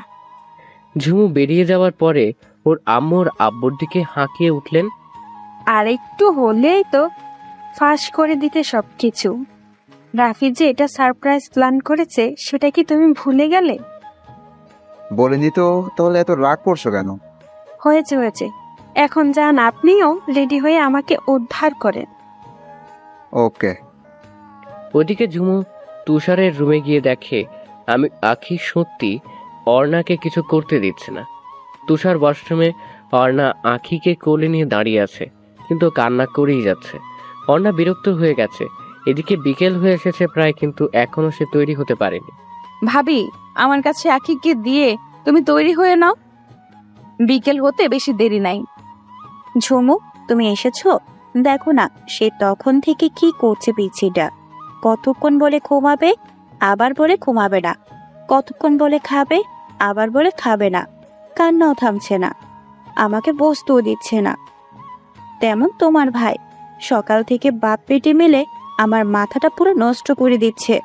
ঝুমু বেরিয়ে যাওয়ার পরে ওর আম্মুর আব্বুর দিকে হাঁকিয়ে উঠলেন, আর একটু হলেই তো ফাঁস করে দিতে সবকিছু। রাফি যে এটা সারপ্রাইজ প্ল্যান করেছে সেটা কি তুমি ভুলে গেলে? বলিনি তো, তাহলে এত রাগ করছো কেন? হয়েছে হয়েছে, এখন যান আপনিও রেডি হয়ে আমাকে উদ্ধার করেন। ওকে। ওদিকে ঝুমু তুষারের রুমে গিয়ে দেখে আখি সত্যি অর্ণাকে কিছু করতে দিচ্ছে না। তুষার ওয়াশরুমে অর্ণা আখিকে কোলে নিয়ে দাঁড়িয়ে আছে, কিন্তু কান্না করেই যাচ্ছে। অর্ণা বিরক্ত হয়ে গেছে। এদিকে বিকেল হয়ে এসেছে প্রায়, কিন্তু এখনো সে তৈরি হতে পারেনি। ভাবি, আমার কাছে আখিকে দিয়ে তুমি তৈরি হয়ে নাও, বিকেল হতে বেশি দেরি নাই। ঝুমু, তুমি এসেছো? দেখো না, সে তখন থেকে কি করছে পিছিটা। কতক্ষণ বলে ঘুমাবে, আবার বলে ঘুমাবে না। কতক্ষণ বলে খাবে, আবার বলে খাবে না। কান্নাও থামছে না, আমাকে বসতেও দিচ্ছে না। তেমন তোমার ভাই, সকাল থেকে বাপ পেটে মিলে আমার মাথাটা পুরো নষ্ট করে দিচ্ছে।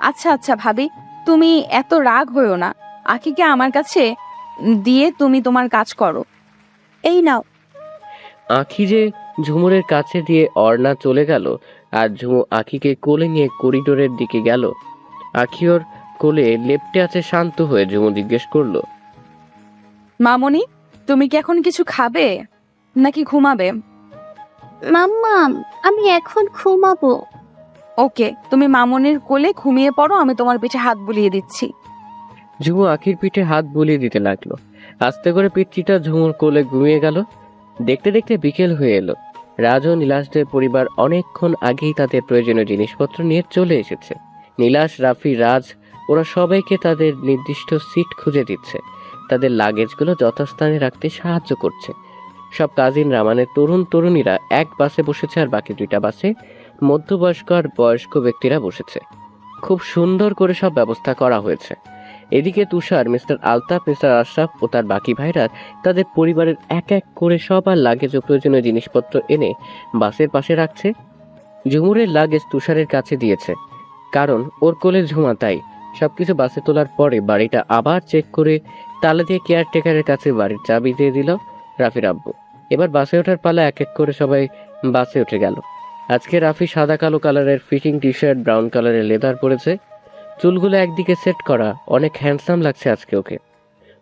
আচ্ছা আচ্ছা ভাবি, তুমি এত রাগ হইও না। আখিকে আমার কাছে দিয়ে তুমি তোমার কাজ করো। এই নাও। আখি যে ঝুমুরের কাছে দিয়ে অর্ণা চলে গেল, আর ঝুমু আখিকে কোলে নিয়ে করিডোরের দিকে গেল। আখি ওর কোলে লেপ্টে আছে শান্ত হয়ে। ঝুমু জিজ্ঞেস করলো, মামনি, তুমি কি এখন কিছু খাবে নাকি ঘুমাবে? মাম্মা, আমি এখন ঘুমাবো। ওকে, তুমি মামনির কোলে ঘুমিয়ে পড়ো, আমি তোমার পিঠে হাত বুলিয়ে দিচ্ছি। ঝুমু আখির পিঠে হাত বুলিয়ে দিতে লাগলো। আস্তে করে পিচ্চিটা ঝুমুর কোলে ঘুমিয়ে গেল। দেখতে দেখতে বিকেল হয়ে এলো। রাজ ও নীলাসদের পরিবার অনেকক্ষণ আগেই তাদের প্রয়োজনীয় জিনিসপত্র নিয়ে চলে এসেছে। নীলাস, রাফি, রাজ ওরা সবাইকে তাদের নির্দিষ্ট সিট খুঁজে দিচ্ছে। তাদের লাগেজগুলো যথাস্থানে রাখতে সাহায্য করছে। সব কাজিনরা মানে তরুণ তরুণীরা এক বাসে বসেছে, আর বাকি দুইটা বাসে মধ্যবয়স্ক আর বয়স্ক ব্যক্তিরা বসেছে। খুব সুন্দর করে সব ব্যবস্থা করা হয়েছে। এদিকে তুষার, মিস্টার আলতাফ, মিস্টার আশরাফ ও তার বাকি ভাইরা তাদের পরিবারের এক এক করে সবার লাগেজ ও প্রয়োজনীয় জিনিসপত্র এনে বাসের পাশে রাখছে। ঝুমুরের লাগেজ তুষারের কাছে দিয়েছে, কারণ ওর কোলে ঝুমা, তাই সবকিছু বাসে তোলার পরে বাড়িটা আবার চেক করে তালা দিয়ে কেয়ারটেকারের কাছে বাড়ির চাবি দিয়ে দিল রাফির আব্বু। এবার বাসে ওঠার পালা। এক এক করে সবাই বাসে উঠে গেল। আজকে রাফি সাদা কালো কালারের ফিটিং টি শার্ট, ব্রাউন কালারের লেদার পরেছে। চুলগুলো একদিকে সেট করা, অনেক হ্যান্ডসাম লাগছে আজকে ওকে।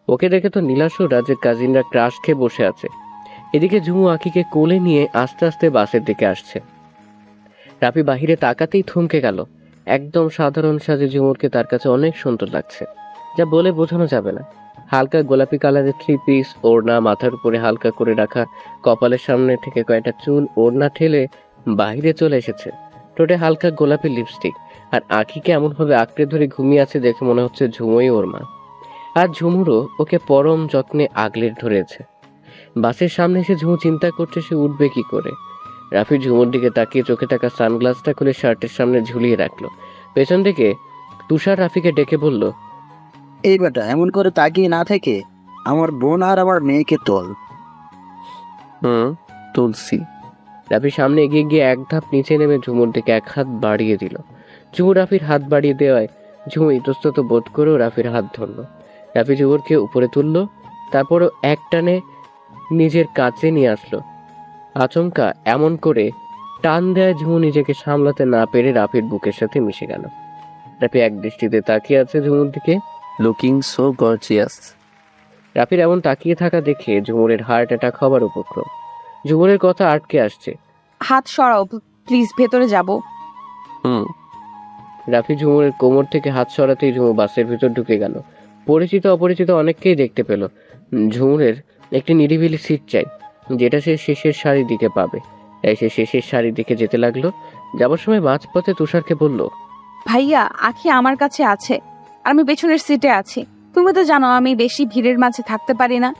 ওকে দেখে তো নীলাস ও রাজের কাজিনরা ক্রাশ খেয়ে বসে আছে। এদিকে ঝুমু আখিকে কোলে নিয়ে আস্তে আস্তে বাসের দিকে আসছে। রাফি বাহিরে তাকাতেই থমকে গেল। একদম সাধারণ সাজে ঝুমুরকে তার কাছে অনেক সুন্দর লাগছে, যা বলে বোঝানো যাবে না। হালকা গোলাপি কালারের 3 পিস ওড়না, মাথার উপরে হালকা করে রাখা, কপালের সামনে থেকে কয়েকটা চুল ওড়না ঠেলে বাহিরে চলে এসেছে। ঠোঁটে হালকা গোলাপি লিপস্টিক, আর আখিকে এমনভাবে আঁকড়ে ধরে ঘুমিয়ে আছে দেখে মনে হচ্ছে ঝুমুই ওর মা। আর ঝুমুরও ওকে পরম যত্নে আগলে ধরেছে। বাসের সামনে এসে ঝুমু চিন্তা করছে সে উঠবে কি করে। রাফি ঝুমুর দিকে তাকিয়ে চোখে থাকা সানগ্লাসটা খুলে শার্টের সামনে ঝুলিয়ে রাখলো। পেছন থেকে তুষার রাফিকে ডেকে বলল, এই বেটা, এমন করে তাকিয়ে না থেকে আমার বোন আর আমার মেয়েকে তোল। তুলসী। রাফি সামনে এগিয়ে গিয়ে এক ধাপ নিচে নেমে ঝুমুর দিকে এক হাত বাড়িয়ে দিল। ঝুমু রাফির হাত বাড়িয়ে দেওয়ায় ঝুমু ইতস্তত বোধ করেও রাফির হাত ধরল। রাফি ঝুমুরকে উপরে তুললো, তারপরও এক টানে নিজের কাছে নিয়ে আসলো। আচমকা এমন করে টান দেয় ঝুমু নিজেকে সামলাতে না পেরে রাফির বুকের সাথে মিশে গেল। রাফি এক দৃষ্টিতে তাকিয়ে আছে ঝুমুর দিকে। Looking so gorgeous. রাফির এমন তাকিয়ে থাকা দেখে ঝুমুরের হার্ট অ্যাটাক হবার উপক্রম। ঝুমুরের কথা আটকে আসছে। হাত সরাও প্লিজ, ভেতরে যাব। রাফি ঝুমুরের কোমর থেকে হাত সরাতেই ঝুমু বাসের ভিতর ঢুকে গেল। পরিচিত অপরিচিত অনেককেই দেখতে পেল। ঝুমুরের একটি নিরিবিলি সিট চাই, যেটা সে শেষের সারির দিকে পাবে। তাই সে শেষের সারির দিকে যেতে লাগলো। যাবার সময় মাঝপথে তুষারকে বলল, ভাইয়া, আখি আমার কাছে আছে আর আমি পেছনের সিটে আছি। তুমি তো জানো আমি বেশি ভিড়ের মাঝে থাকতে পারি না।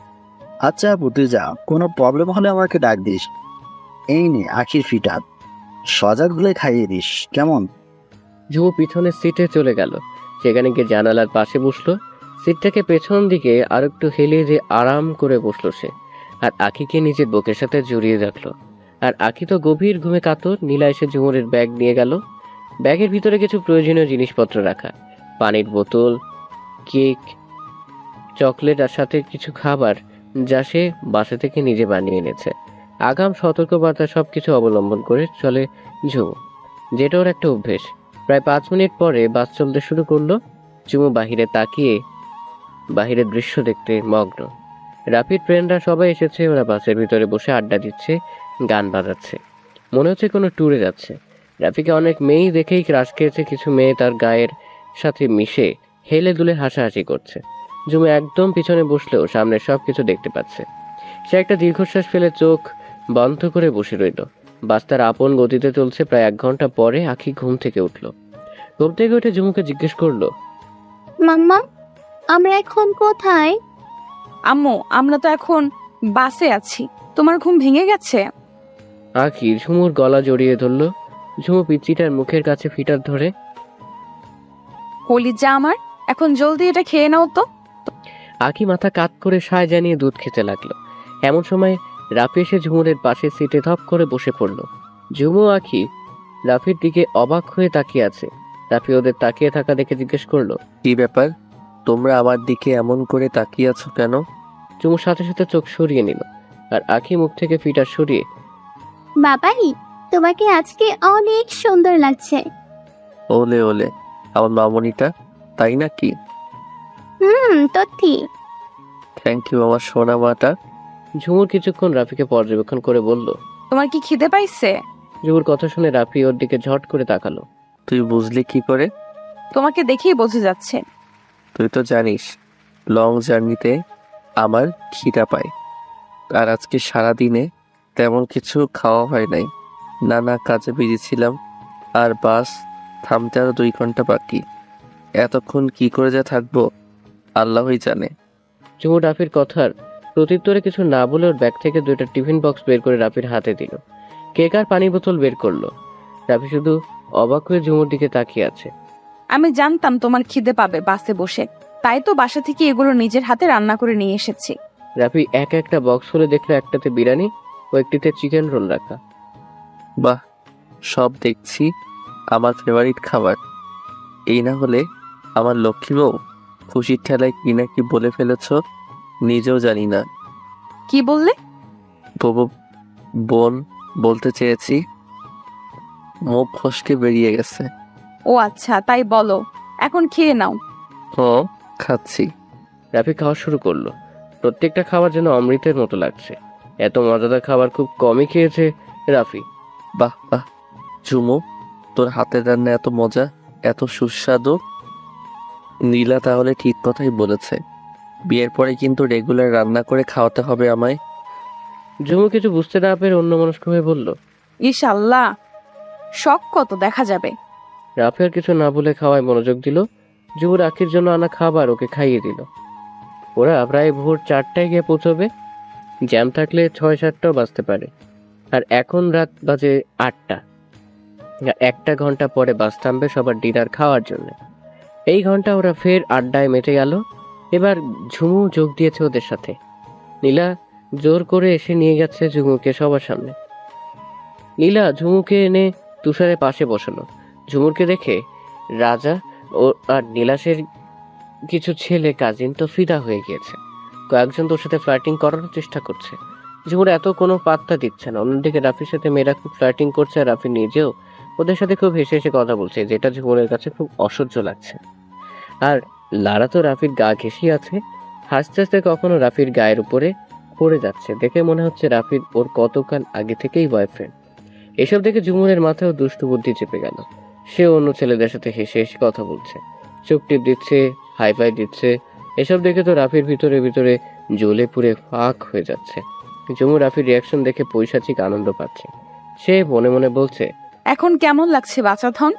আচ্ছা বুঝে যা, কোনো প্রবলেম হলে আমাকে ডাক দিস। এই নে আখির ফিটা, সজাগুলো খাইয়ে দিস কেমন? ঝুমু পিছনের সিটে চলে গেল। সেখানে গিয়ে জানালার পাশে বসলো। সিটটাকে পেছন দিকে আর একটু হেলিয়ে দিয়ে আরাম করে বসলো সে, আর আখিকে নিজের বুকের সাথে জড়িয়ে রাখলো। আর আখি তো গভীর ঘুমে কাতর। নীলা এসে ঝুমুরের ব্যাগ নিয়ে গেল। ব্যাগের ভিতরে কিছু প্রয়োজনীয় জিনিসপত্র রাখা, পানির বোতল, কেক, চকলেট আর সাথে কিছু খাবার, যা সে বাসা থেকে নিজে বানিয়ে এনেছে। আগাম সতর্কবার্তা সবকিছু অবলম্বন করে চলে ঝুমু, যেটা ওর একটা অভ্যেস। প্রায় 5 মিনিট পরে বাস চলতে শুরু করলো। ঝুমু বাহিরে তাকিয়ে বাহিরের দৃশ্য দেখতে মগ্ন। রাফির ফ্রেন্ডরা সবাই এসেছে। ওরা বাসের ভিতরে বসে আড্ডা দিচ্ছে, গান বাজাচ্ছে, মনে হচ্ছে কোনো ট্যুরে যাচ্ছে। রাফিকে অনেক মেয়েই দেখেই ক্রাশ খেয়েছে। কিছু মেয়ে তার গায়ের সাথে মিশে হেলে দুলে হাসাহাসি করছে। ঝুমু একদম পিছনে বসলেও সামনের সব কিছু দেখতে পাচ্ছে। সে একটা দীর্ঘশ্বাস ফেলে চোখ বন্ধ করে বসে রইল। বাস তার আপন গতিতে চলছে। প্রায় 1 ঘন্টা পরে আখি ঘুম থেকে উঠল। ঘুম থেকে উঠে ঝুমুকে জিজ্ঞেস করলো, মাম্মা, আমরা এখন কোথায়? আম্মু, আমরা তো এখন বাসে আছি। তোমার ঘুম ভেঙে গেছে? আখি ঝুমুর গলা জড়িয়ে ধরল। ঝুমু পিচ্চিটার মুখের কাছে ফিটার ধরে, কলিজা আমার, এখন জলদি এটা খেয়ে নাও তো। আখি মাথা কাত করে সায় জানিয়ে দুধ খেতে লাগলো। এমন সময় রাফি এসে ঝুমুরের পাশের সিটে ধপ করে বসে পড়ল। ঝুমু আখি রাফির দিকে অবাক হয়ে তাকিয়ে আছে। রাফি ওদের তাকিয়ে থাকা দেখে জিজ্ঞেস করলো, কি ব্যাপার, তোমরা আমার দিকে এমন করে তাকিয়ে আছো কেন? ঝুমুর সাথে সাথে চোখ সরিয়ে নিল, আর আখি মুখ থেকে ফিটার সরিয়ে, বাবাই, তোমাকে আজকে অনেক সুন্দর লাগছে। ওলে ওলে, আমার মামনিটা, তাই নাকি? তথ্যি। থ্যাংক ইউ আমার সোনা মাটা। ঝুমুর কিছুক্ষণ রাফিকে পর্যবেক্ষণ করে বলল। তোমার কি খিদে পাইছে? ঝুমুর কথা শুনে রাফি ওর দিকে ঝট করে তাকালো। তুই বুঝলি কি করে? তোমাকে দেখেই বোঝা যাচ্ছে। তুই তো জানিস লং জার্নিতে আমার খিদা পায়, আর আজকে সারাদিনে তেমন কিছু খাওয়া হয় নাই। নানা কাজে বেরিয়েছিলাম, আর বাস থামতে আরো 2 ঘন্টা বাকি। এতক্ষণ কি করে যা থাকবো আল্লাহই জানে। ঝুমুর রাফির কথার প্রত্যুত্তরে কিছু না বলে ওর ব্যাগ থেকে 2টা টিফিন বক্স বের করে রাফির হাতে দিল। কেক আর পানি বোতল বের করলো। রাফি শুধু অবাক হয়ে ঝুমুর দিকে তাকিয়ে আছে। আমি জানতাম তোমার খিদে পাবে বাসে বসে, তাই তো বাসা থেকে এগুলো নিজের হাতে রান্না করে নিয়ে এসেছি। রাফি একটা বক্স খুলে দেখলো একটাতে বিরিয়ানি ও একটিতে চিকেন রোল রাখা। বাহ, সব দেখছি আমার ফেভারিট খাবার। এই না হলে আমার লক্ষ্মী বউ খুশির ঠেলায় কি না কি বলে ফেলেছ, নিজেও জানি না। কি বললে? বোন বলতে চেয়েছি, মুখ ফসকে বেরিয়ে গেছে। ও আচ্ছা, তাই বলো। এখন খেয়ে নাও। হুম, খাচ্ছি। রাফি খাওয়া শুরু করলো। প্রত্যেকটা খাবার যেন অমৃতের মতো লাগছে। এত মজাদার খাবার খুব কমই খেয়েছে রাফি। বাহ বাহ, ঝুমু, তোর হাতের রান্না এত মজা, এত সুস্বাদু। নীলা তাহলে ঠিক কথাই বলেছে, বিয়ের পরে কিন্তু রেগুলার রান্না করে খাওয়াতে হবে আমায়। ঝুমু কিছু বুঝতে না পেরে অন্যমনস্ক হয়ে বলল, ইনশাআল্লাহ, শখ কত দেখা যাবে। রাফি আর কিছু না বলে খাওয়ায় মনোযোগ দিল। ঝুমুর আখির জন্য আনা খাবার ওকে খাইয়ে দিল। ওরা প্রায় ভোর 4টায় গিয়ে পৌঁছবে। জ্যাম থাকলে 6-7টাও বাজতে পারে। আর এখন রাত বাজে 8টা। 1 ঘন্টা পরে বাস থামবে সবার ডিনার খাওয়ার জন্য। এই ঘন্টা ওরা ফের আড্ডায় মেতে গেল। এবার ঝুমু যোগ দিয়েছে ওদের সাথে। নীলা জোর করে এসে নিয়ে গেছে ঝুমুকে সবার সামনে। নীলা ঝুমুকে এনে তুষারের পাশে বসালো। ঝুমুরকে দেখে রাজা ও আর নীলাসের কিছু ছেলে কাজিন তো ফিদা হয়ে গিয়েছে। কয়েকজন তোর সাথে ফ্লার্টিং করার চেষ্টা করছে। ঝুমুর এত কোনো পাত্তা দিচ্ছে না। অন্যদিকে রাফির সাথে মেয়েরা খুব ফ্লার্টিং করছে, আর রাফি নিজেও ওদের সাথে খুব হেসে হেসে কথা বলছে, যেটা ঝুমুরের কাছে খুব অসহ্য লাগছে। আর লারা তো রাফির গা ঘেঁষিয়ে আছে, হাসতে হাসতে কখনো রাফির গায়ের উপরে পড়ে যাচ্ছে। দেখে মনে হচ্ছে রাফির ওর কতকাল আগে থেকেই বয়ফ্রেন্ড। এসব দেখে ঝুমুরের মাথায় দুষ্টু বুদ্ধি চেপে গেল। সে অন্য ছেলেদের সাথে হেসে হেসে কথা বলছে, চোখ টিপ দিচ্ছে, হাইফাই দিচ্ছে। এসব দেখে তো রাফির ভিতরে ভিতরে জ্বলে পুড়ে ফাঁক হয়ে যাচ্ছে। ঝুমু রাফির রিয়াকশন দেখে পৈশাচিক আনন্দ পাচ্ছে। সে মনে মনে বলছে, এখন কেমন লাগছে বাচাধন?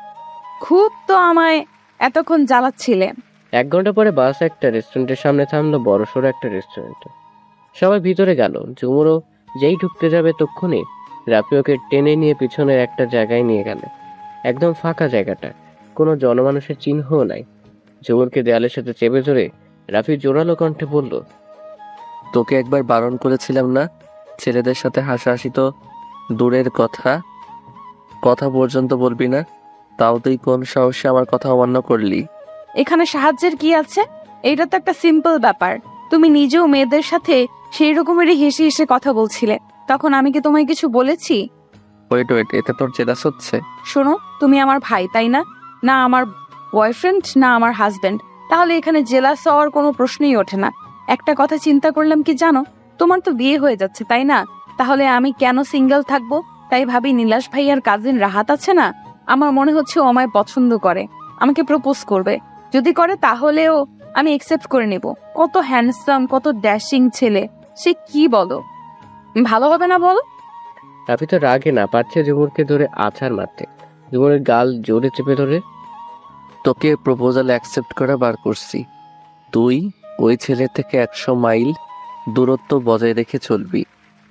খুব তো আমায় এতক্ষণ জ্বালাচ্ছিলে। 1 ঘন্টা পরে বাস একটা রেস্টুরেন্টের সামনে থামলো, বড়সড় একটা রেস্টুরেন্ট। সবাই ভিতরে গেল। ঝুমুরও যেই ঢুকতে যাবে তক্ষুনি রাফি ওকে টেনে নিয়ে পিছনের একটা জায়গায় নিয়ে গেল। একদম ফাঁকা জায়গাটা, কোনো জনমানুষের চিহ্নও নাই। ঝুমুরকে দেয়ালের সাথে চেপে ধরে রাফি জোরালো কণ্ঠে বলল, তোকে একবার বারণ করেছিলাম না, ছেলেদের সাথে হাসাহাসি তো দূরের কথা, কথা পর্যন্ত বলবি না। তাও তুই কোন সাহসে আমার কথা অমান্য করলি? এখানে সাহায্যের কি আছে? এটা তো একটা সিম্পল ব্যাপার। তুমি নিজেও মেয়েদের সাথে সেই রকমেরই হেসে হেসে কথা বলছিলে, তখন আমি কি তোমায় কিছু বলেছি? ওয়েট, এতে তোর জেলাস হচ্ছে? শোনো, তুমি আমার ভাই, তাই না? না আমার বয়ফ্রেন্ড, না আমার হাজবেন্ড। তাহলে এখানে জেলাস হওয়ার কোনো প্রশ্নই ওঠে না। একটা কথা চিন্তা করলাম কি জানো, তোমার তো বিয়ে হয়ে যাচ্ছে, তাই না? তাহলে আমি কেন সিঙ্গেল থাকবো? তাই ভাবি নীলাশ ভাইয়ার কাজিন রাহাত আছে না, আমার মনে হচ্ছে ও আমায় পছন্দ করে, আমাকে প্রপোজ করবে। যদি করে তাহলেও আমি একসেপ্ট করে নেব। কত হ্যান্ডসাম, কত ড্যাশিং ছেলে, সে কি বলো, ভালো হবে না বল? রাফি তো রাগে না পারছে ঝুমুরকে ধরে আছাড় মারতে। ঝুমুরের গাল জোরে চেপে ধরে, তোকে প্রপোজাল অ্যাকসেপ্ট করে বার করছি। তুই ওই ছেলে থেকে 100 মাইল দূরত্ব বজায় রেখে চলবি।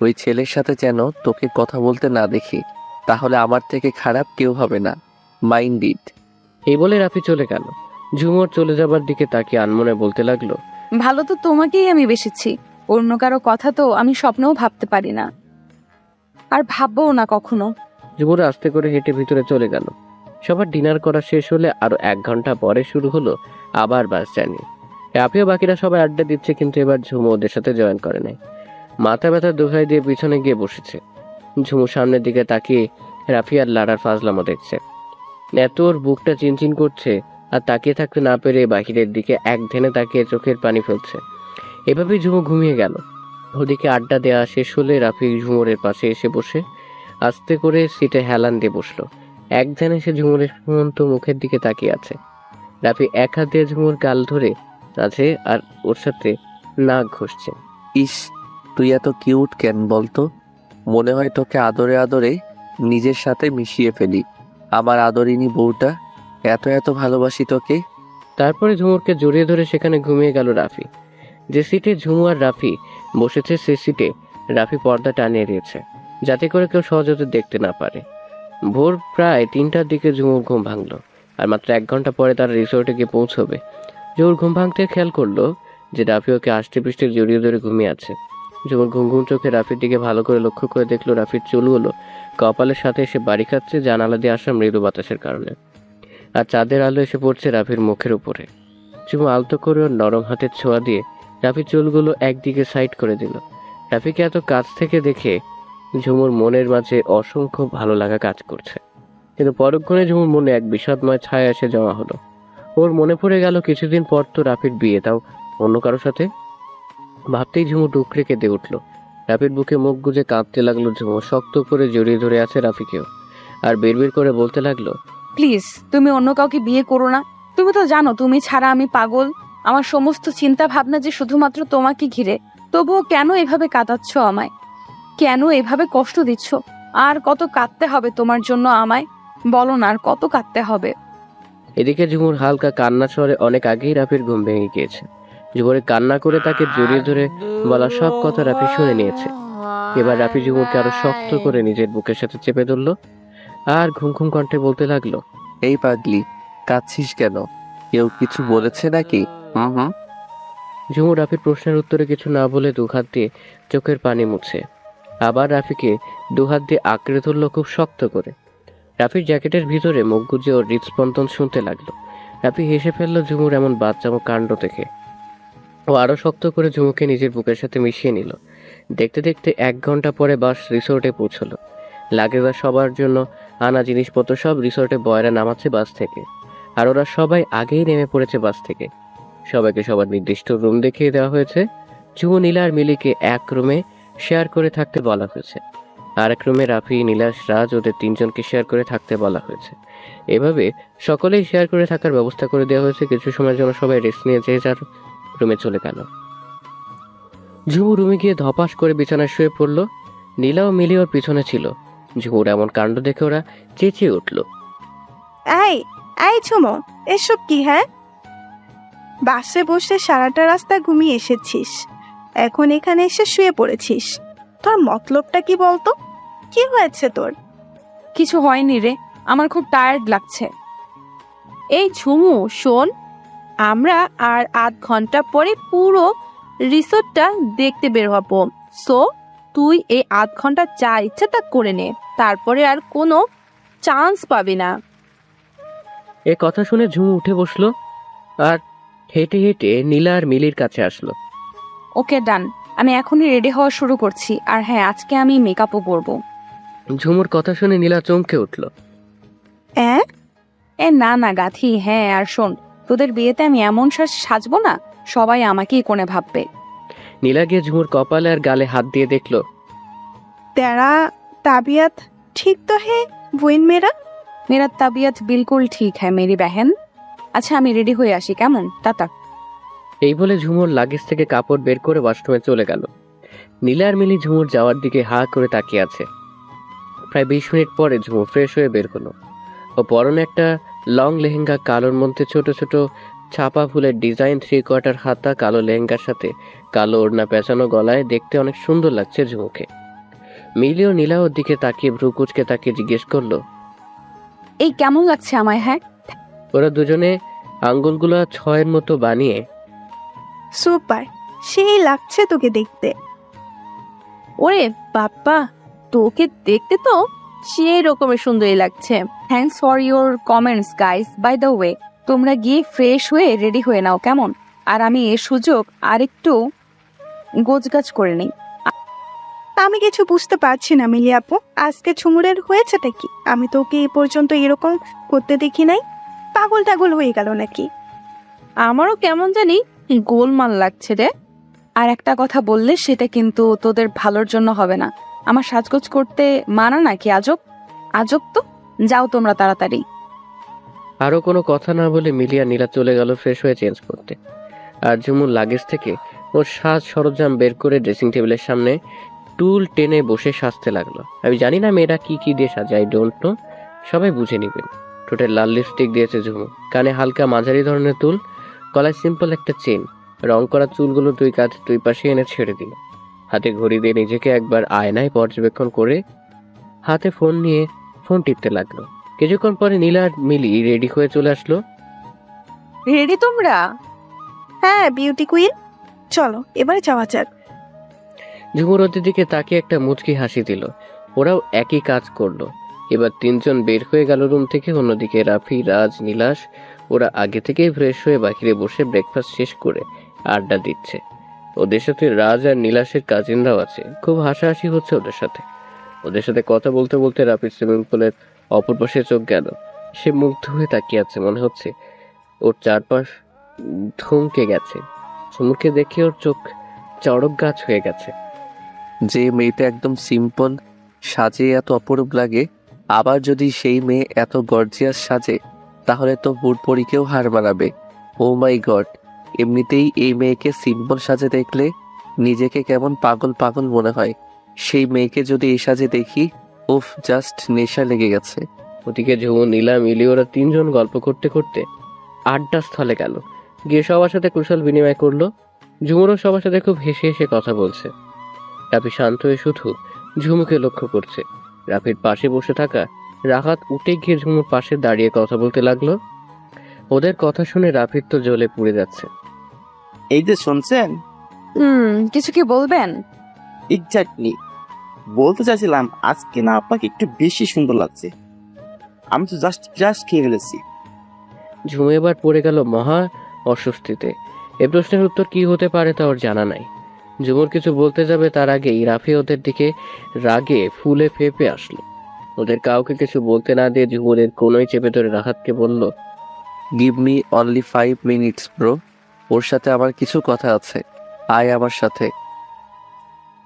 ওই ছেলের সাথে যেন তোকে কথা বলতে না দেখি, তাহলে আমার থেকে খারাপ কেউ হবে না। Mind it. এই বলে রাফি চলে গেল। ঝুমুর চলে যাবার দিকে তাকিয়ে আনমনে বলতে লাগলো, ভালো তো তোমাকেই আমি বেসেছি, অন্য কারো কথা তো আমি স্বপ্নেও ভাবতে পারি না, আর ভাববও না কখনো। ঝুমুর আস্তে করে হেঁটে ভিতরে চলে গেল। সবার ডিনার করা শেষ হলে আরো 1 ঘন্টা পরে শুরু হলো আবার বাস জার্নি। রাফিও বাকিরা সবাই আড্ডা দিচ্ছে, কিন্তু এবার ঝুমু ওদের সাথে জয়েন করে নাই। মাথা ব্যথা দোহাই দিয়ে পিছনে গিয়ে বসেছে। ঝুমু সামনের দিকে তাকিয়ে রাফি আর লাড়ার ফাজলামো দেখছে। এত ওর বুকটা চিনচিন করছে, আর তাকিয়ে থাকতে না পেরে বাহিরের দিকে এক ধ্যানে তাকিয়ে চোখের পানি ফেলছে। এভাবেই ঝুমু ঘুমিয়ে গেল। ওদিকে আড্ডা দেওয়া শেষ হলে রাফি ঝুমুরের পাশে এসে বসে আস্তে করে সিটে হেলান দিয়ে বসলো। এক ধ্যানে সে ঝুমুরের ঘুমন্ত মুখের দিকে তাকিয়ে আছে। রাফি এক হাত দিয়ে ঝুমুর গাল ধরে আছে আর ওর সাথে নাক ঘষছে। ইস, তুই এত কিউট কেন বলতো? মনে হয় তোকে আদরে আদরে নিজের সাথে মিশিয়ে ফেলি। আমার আদরিনী বউটা, এত এত ভালোবাসি তোকে। তারপরে ঝুমুরকে জড়িয়ে ধরে সেখানে ঘুমিয়ে গেল রাফি। যে সিটে ঝুমু আর রাফি বসেছে সে সিটে রাফি পর্দা টানিয়ে দিয়েছে, যাতে করে কেউ সহজে দেখতে না পারে। ভোর প্রায় 3টার দিকে ঝুমুর ঘুম ভাঙলো, আর মাত্র 1 ঘন্টা পরে তারা রিসোর্টে গিয়ে পৌঁছবে। ঝুমুর ঘুম ভাঙতে খেয়াল করলো যে রাফি ওকে আষ্টে পৃষ্ঠে জড়িয়ে ধরে ঘুমিয়ে আছে। ঝুমুর ঘুম ঘুম চোখে রাফির দিকে ভালো করে লক্ষ্য করে দেখলো রাফির চুলগুলো কপালের সাথে এসে বাড়ি খাচ্ছে জানালা দিয়ে আসা মৃদু বাতাসের কারণে, আর চাঁদের আলো এসে পড়ছে রাফির মুখের উপরে। ঝুমু আলতো করে ওর নরম হাতের ছোঁয়া দিয়ে রাফির চুলগুলো একদিকে সাইড করে দিল। রাফিকে এত কাছ থেকে দেখে ঝুমুর মনের মাঝে অসংখ্য ভালো লাগা কাজ করছে, কিন্তু পরক্ষণে ঝুমুর মনে এক বিষাদময় ছায়া এসে জমা হলো। ওর মনে পড়ে গেল কিছুদিন পর তো রাফির বিয়ে, তাও অন্য কারোর সাথে। ভাবতেই ঝুমু ডুকরে কেঁদে উঠল। রাফির বুকে মুখ গুজে কাঁদতে লাগলো ঝুমু। শক্ত করে জড়িয়ে ধরে আছে রাফিকেও, আর বিড়বিড় করে বলতে লাগলো, প্লিজ তুমি অন্য কাউকে বিয়ে করো না। তুমি তো জানো তুমি ছাড়া আমি পাগল। আমার সমস্ত চিন্তা ভাবনা যে শুধুমাত্র তোমাকে ঘিরে। তবুও কেন এভাবে কাঁদাচ্ছ আমায়? কেন এভাবে কষ্ট দিচ্ছ? আর কত কাঁদতে হবে তোমার জন্য আমায়? বলো না, আর কত কাঁদতে হবে? এদিকে ঝুমুর হালকা কান্না স্বরে অনেক আগেই রাফির ঘুম ভেঙে গিয়েছে। ঝুমুরে কান্না করে তাকে জড়িয়ে ধরে বলা সব কথা রাফি শুনে নিয়েছে। এবার রাফি ঝুমুরকে আরো শক্ত করে নিজের বুকের সাথে চেপে ধরলো, আর ঘুম ঘুম কণ্ঠে বলতে লাগলো, এই পাগলি, কাঁদছিস কেন? কেউ কিছু বলেছে নাকি? হুম। ঝুমুর রাফির প্রশ্নের উত্তরে কিছু না বলে 2 হাত দিয়ে চোখের পানি মুছে আবার রাফিকে 2 হাত দিয়ে আঁকড়ে ধরলো খুব শক্ত করে। রাফির জ্যাকেটের ভিতরে মুখ গুজে ওর হৃদস্পন্দন শুনতে লাগলো। রাফি হেসে ফেললো ঝুমুর এমন বাচ্চামো কাণ্ড দেখে। ও আরো শক্ত করে ঝুমুকে নিজের বুকের সাথে মিশিয়ে নিল। দেখতে দেখতে 1 ঘন্টা পরে বাস রিসোর্টে পৌঁছলো। লাগেজ আর সবার জন্য আনা জিনিসপত্র সব রিসোর্টে বয়রা নামাচ্ছে বাস থেকে, আর ওরা সবাই আগেই নেমে পড়েছে বাস থেকে। সবাইকে সবার নির্দিষ্ট রুম দেখিয়ে দেওয়া হয়েছে। ঝুমু, নীলা আর মিলিকে এক রুমে শেয়ার করে থাকতে বলা হয়েছে, আর এক রুমে রাফি, নীলাশ, রাজ ওদের 3 জনকে শেয়ার করে থাকতে বলা হয়েছে। এভাবে সকলেই শেয়ার করে থাকার ব্যবস্থা করে দেওয়া হয়েছে। কিছু সময়ের জন্য সবাই রেস্ট নিয়ে যে যার রুমে চলে গেল। ঝুমু রুমে গিয়ে ধপাস করে বিছানায় শুয়ে পড়লো। নীলা ও মিলি ওর পিছনে ছিল। ঝুমুর এমন কাণ্ড দেখে ওরা চেঁচিয়ে উঠল, এই এই ঝুমু, এসব কি? হ্যাঁ, বাসে বসে সারাটা রাস্তা ঘুমিয়ে এসেছিস, এখন এখানে এসে শুয়ে পড়েছিস। তোর মতলবটা কি বলতো? কি হয়েছে তোর? কিছু হয়নি রে, আমার খুব টায়ার্ড লাগছে। এই ঝুমু শোন, আমরা আর 8 ঘন্টা পরে পুরো রিসোর্টটা দেখতে বের হব। সো তুই এই 8 ঘন্টা যা ইচ্ছা তা করে নে, তারপরে আর কোনো চান্স পাবি না। এ কথা শুনে ঝুমু উঠে বসলো আর হেঁটে হেঁটে নীলা আর মিলির কাছে আসলো। ওকে ডান, আমি এখনই রেডি হওয়া শুরু করছি। আর হ্যাঁ, আজকে আমি মেকআপও করবো। ঝুমুর কথা শুনে নীলা চমকে উঠল। এ না না গাথি, হ্যাঁ। আর শোন, তোদের বিয়েতে আমি এমন সাজবো না, সবাই আমাকেই কোণে ভাববে। নীলা গিয়ে ঝুমুর কপালে আর গালে হাত দিয়ে দেখলো, तेरा ताबियत ठीक तो है वहीन মেরা তাবিয়ত বিলকুল ঠিক হ্যাঁ মেরি বেহেন। আচ্ছা, আমি রেডি হয়ে আসি, কেমন? টাটা। এই বলে ঝুমুর লাগেজ থেকে কাপড় বের করে ওয়াশরুমে চলে গেল। নীলা আর মিলি ঝুমুর যাওয়ার দিকে হা করে তাকিয়ে আছে। প্রায় 20 মিনিট পরে ঝুমুর ফ্রেশ হয়ে বের হলো। ও পরনে একটা লং লেহেঙ্গা, কালোর মধ্যে ছোট ছোট ছাপা ফুলের ডিজাইন, 3/4 হাতা, কালো লেহেঙ্গার সাথে কালো ওড়না পেঁচানো গলায়। দেখতে অনেক সুন্দর লাগছে ঝুমুকে। মিলি ও নীলা ওর দিকে তাকিয়ে ভ্রু কুচকে তাকিয়ে জিজ্ঞেস করলো, এই কেমন লাগছে আমায়? হ্যাঁ, ওরা দুজনে আঙ্গুলগুলো 6-এর মতো বানিয়ে, সুপার, সেই লাগছে তোকে দেখতে। ওরে বাপ্পা, তোকে দেখতে তো সেই রকমের সুন্দরই লাগছে। Thanks for your comments guys. By the way, তোমরা গিয়ে ফ্রেশ হয়ে রেডি হয়ে নাও কেমন? আর আমি এর সুযোগ আরেকটু গোছগাছ করে নিই। আমি কিছু বুঝতে পারছি না মিলি আপু, আজকে ঝুমুরের হয়েছেটা কি? আমি তো ওকে এ পর্যন্ত এরকম করতে দেখি নাই। পাগল টাগল হয়ে গেল নাকি? আমারও কেমন জানি গোলমাল লাগছে রে। আর একটা কথা বললে সেটা কিন্তু তোদের ভালোর জন্য হবে না। আমার সাজগোজ করতে মানা নাকি? আজব আজব তো। যাও তোমরা তাড়াতাড়ি। আরো কোনো কথা না বলে মিলি আর নীলা চলে গেল ফ্রেশ হয়ে চেঞ্জ করতে। আর ঝুমুর লাগেজ থেকে ওর সাজ সরঞ্জাম বের করে ড্রেসিং টেবিলের সামনে টুল টেনে বসে সাজতে লাগলো। আমি জানি না মেয়েরা কি কি দিয়ে সাজায়, ডোন্ট নো, সবাই বুঝে নিবেন। ঠোঁটে লাল লিপস্টিক দিয়েছে ঝুমু, কানে হালকা মাঝারি ধরনের দুল, গলায় সিম্পল একটা চেন। রং করা চুলগুলো দুই কাঁধ দুই পাশে এনে ছেড়ে দিল। হাতে ঘড়ি দিয়ে নিজেকে একবার আয়নায় পর্যবেক্ষণ করে হাতে ফোন নিয়ে ফোন টিপতে লাগলো। কিছুক্ষণ পরে নীলা আর মিলি রেডি হয়ে চলে আসলো। রেডি তোমরা? হ্যাঁ বিউটি কুইন, চলো এবারে যাওয়া যাক। ঝুমুর ওদের দিকে তাকিয়ে একটা মুচকি হাসি দিল। ওরাও একই কাজ করলো। এবার তিনজন বের হয়ে গেল রুম থেকে। অন্যদিকে রাফি, রাজ, নীলাশ ওরা আগে থেকেই ফ্রেশ হয়ে বাহিরে বসে ব্রেকফাস্ট শেষ করে আড্ডা দিচ্ছে। ওদের সাথে রাজ আর নীলাশের কাজিনরাও আছে। খুব হাসাহাসি হচ্ছে ওদের সাথে। ওদের সাথে কথা বলতে বলতে রাফির সুইমিং পুলের অপর পাশে চোখ গেল। সে মুগ্ধ হয়ে তাকিয়ে আছে, মনে হচ্ছে ওর চারপাশ থমকে গেছে। ঝুমুরকে দেখে ওর চোখ চড়ক গাছ হয়ে গেছে। যে মেয়েটা একদম সিম্পল সাজে এত অপরূপ লাগে, আবার যদি সেই মেয়ে এত গর্জিয়াস সাজে তাহলে তো হুড়পড়িকেও হার মানাবে। ও মাই গড, এমনিতেই এই মেয়েকে সিম্পল সাজে দেখলে নিজেকে কেমন পাগল পাগল মনে হয়। সেই মেয়েকে যদি এই সাজে দেখি, উফ, জাস্ট নেশা লেগে গেছে। ওদিকে ঝুমুর, নীলা, মিলি ওরা তিনজন গল্প করতে করতে আড্ডা স্থলে গেল। গিয়ে সবার সাথে কুশল বিনিময় করলো। ঝুমুরও সবার সাথে খুব হেসে হেসে কথা বলছে। রাফি শান্ত হয়ে শুধু ঝুমুকে লক্ষ্য করছে। রাফির পাশে বসে থাকা রাহাত উঠে গিয়ে ঝুমুর পাশে দাঁড়িয়ে কথা বলতে লাগলো। ওদের কথা শুনে রাফির তো জ্বলে পুড়ে যাচ্ছে। এই যে শুনছেন? কিছু কি বলবেন? এক্স্যাক্টলি বলতে চাইছিলাম, আজকে না আপনাকে একটু বেশি সুন্দর লাগছে। আমি তো জাস্ট ক্রাশ খেয়ে ফেলেছি। ঝুমু এবার পড়ে গেল মহা অস্বস্তিতে। এ প্রশ্নের উত্তর কি হতে পারে তা ওর জানা নাই। ঝুমুর কিছু বলতে যাবে তার আগেই রাফি ওদের দিকে রাগে ফুলে ফেপে আসলো। ওদের কাউকে কিছু বলতে না দিয়ে ঝুমুরের কোনোই চেপে ধরে রাহাতকে বলল, give me only 5 minutes bro, ওর সাথে আমার কিছু কথা আছে, আয় আমার সাথে।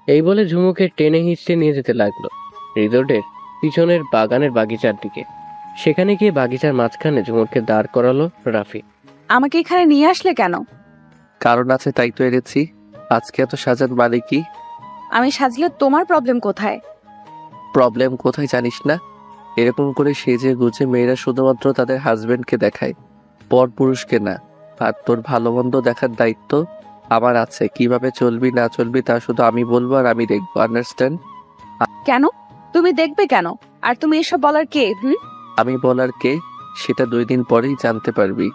এই বলে ঝুমুকে টেনে হিঁচড়ে নিয়ে যেতে লাগলো রিসোর্টের পিছনের বাগানের বাগিচার দিকে। সেখানে গিয়ে বাগিচার মাঝখানে ঝুমুরকে দাঁড় করালো রাফি। আমাকে এখানে নিয়ে আসলে কেন? কারণ আছে, তাই তো এনেছি। আজকে এত সাজান মানে কি? আমি সাজলে তোমার প্রবলেম কোথায়? প্রবলেম কোথায় জানিস না? এরকম করে সেজে গুজে মেয়েরা শুধুমাত্র তাদের হাজবেন্ডকে দেখায়, পর পুরুষকে না। আর তোর ভালো মন্দ দেখার দায়িত্ব আমার আছে। কিভাবে চলবি না চলবি তা শুধু আমি বলবো আর আমি দেখবো, আন্ডারস্ট্যান্ড? কেন? তুমি দেখবে কেন? আর তুমি এসব বলার কে? আমি বলার কে সেটা 2 দিন পরেই জানতে পারবি।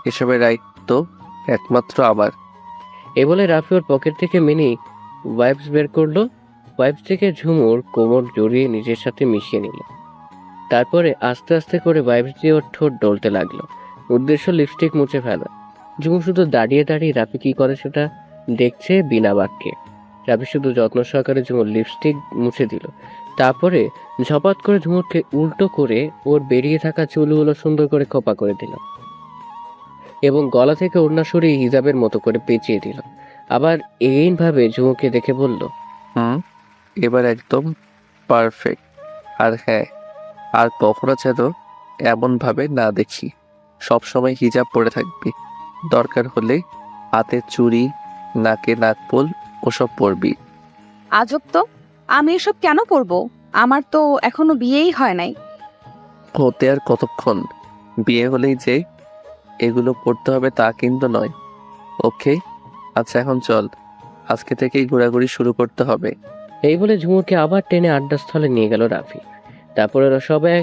এসবের দায়িত্ব একমাত্র আমার। এ বলে রাফি ওর পকেট থেকে মিনি ওয়াইপস বের করলো। ওয়াইপস থেকে ঝুমুর কোমর জড়িয়ে নিজের সাথে মিশিয়ে নিল। তারপরে আস্তে আস্তে করে ওয়াইপস দিয়ে ওর ঠোঁট ডলতে লাগলো। উদ্দেশ্য লিপস্টিক মুছে ফেলা। ঝুমুর শুধু দাঁড়িয়ে দাঁড়িয়ে রাফি কি করে সেটা দেখছে বিনা বাক্যে। রাফি শুধু যত্ন সহকারে ঝুমুর লিপস্টিক মুছে দিল। তারপরে ঝপাত করে ঝুমুরকে উল্টো করে ওর বেরিয়ে থাকা চুলগুলো সুন্দর করে খোপা করে দিল এবং গলা থেকে ওড়না সরিয়ে হিজাবের মতো করে পেঁচিয়ে দিল। আবার এইভাবে ঝুমুকে দেখে বলল, এবার একদম পারফেক্ট। আর হ্যাঁ, আর কখনো যেন এমন ভাবে না দেখি। সবসময় হিজাব পরে থাকবি, দরকার হলে হাতে চুড়ি, নাকে নাকফুল ওসব পরবি। আজব তো, আমি এসব কেন পরবো? আমার তো এখনো বিয়েই হয় নাই। হতে আর কতক্ষণ? বিয়ে হলেই যে এগুলো পড়তে হবে তা কিন্তু নয়। ওকে, আচ্ছা এখন চল, আজকে থেকেই ঘোরাঘুরি শুরু করতে হবে। এই বলে ঝুমুরকে আবার টেনে আড্ডাস্থলে নিয়ে গেল রাফি। তারপরে ওরা সবাই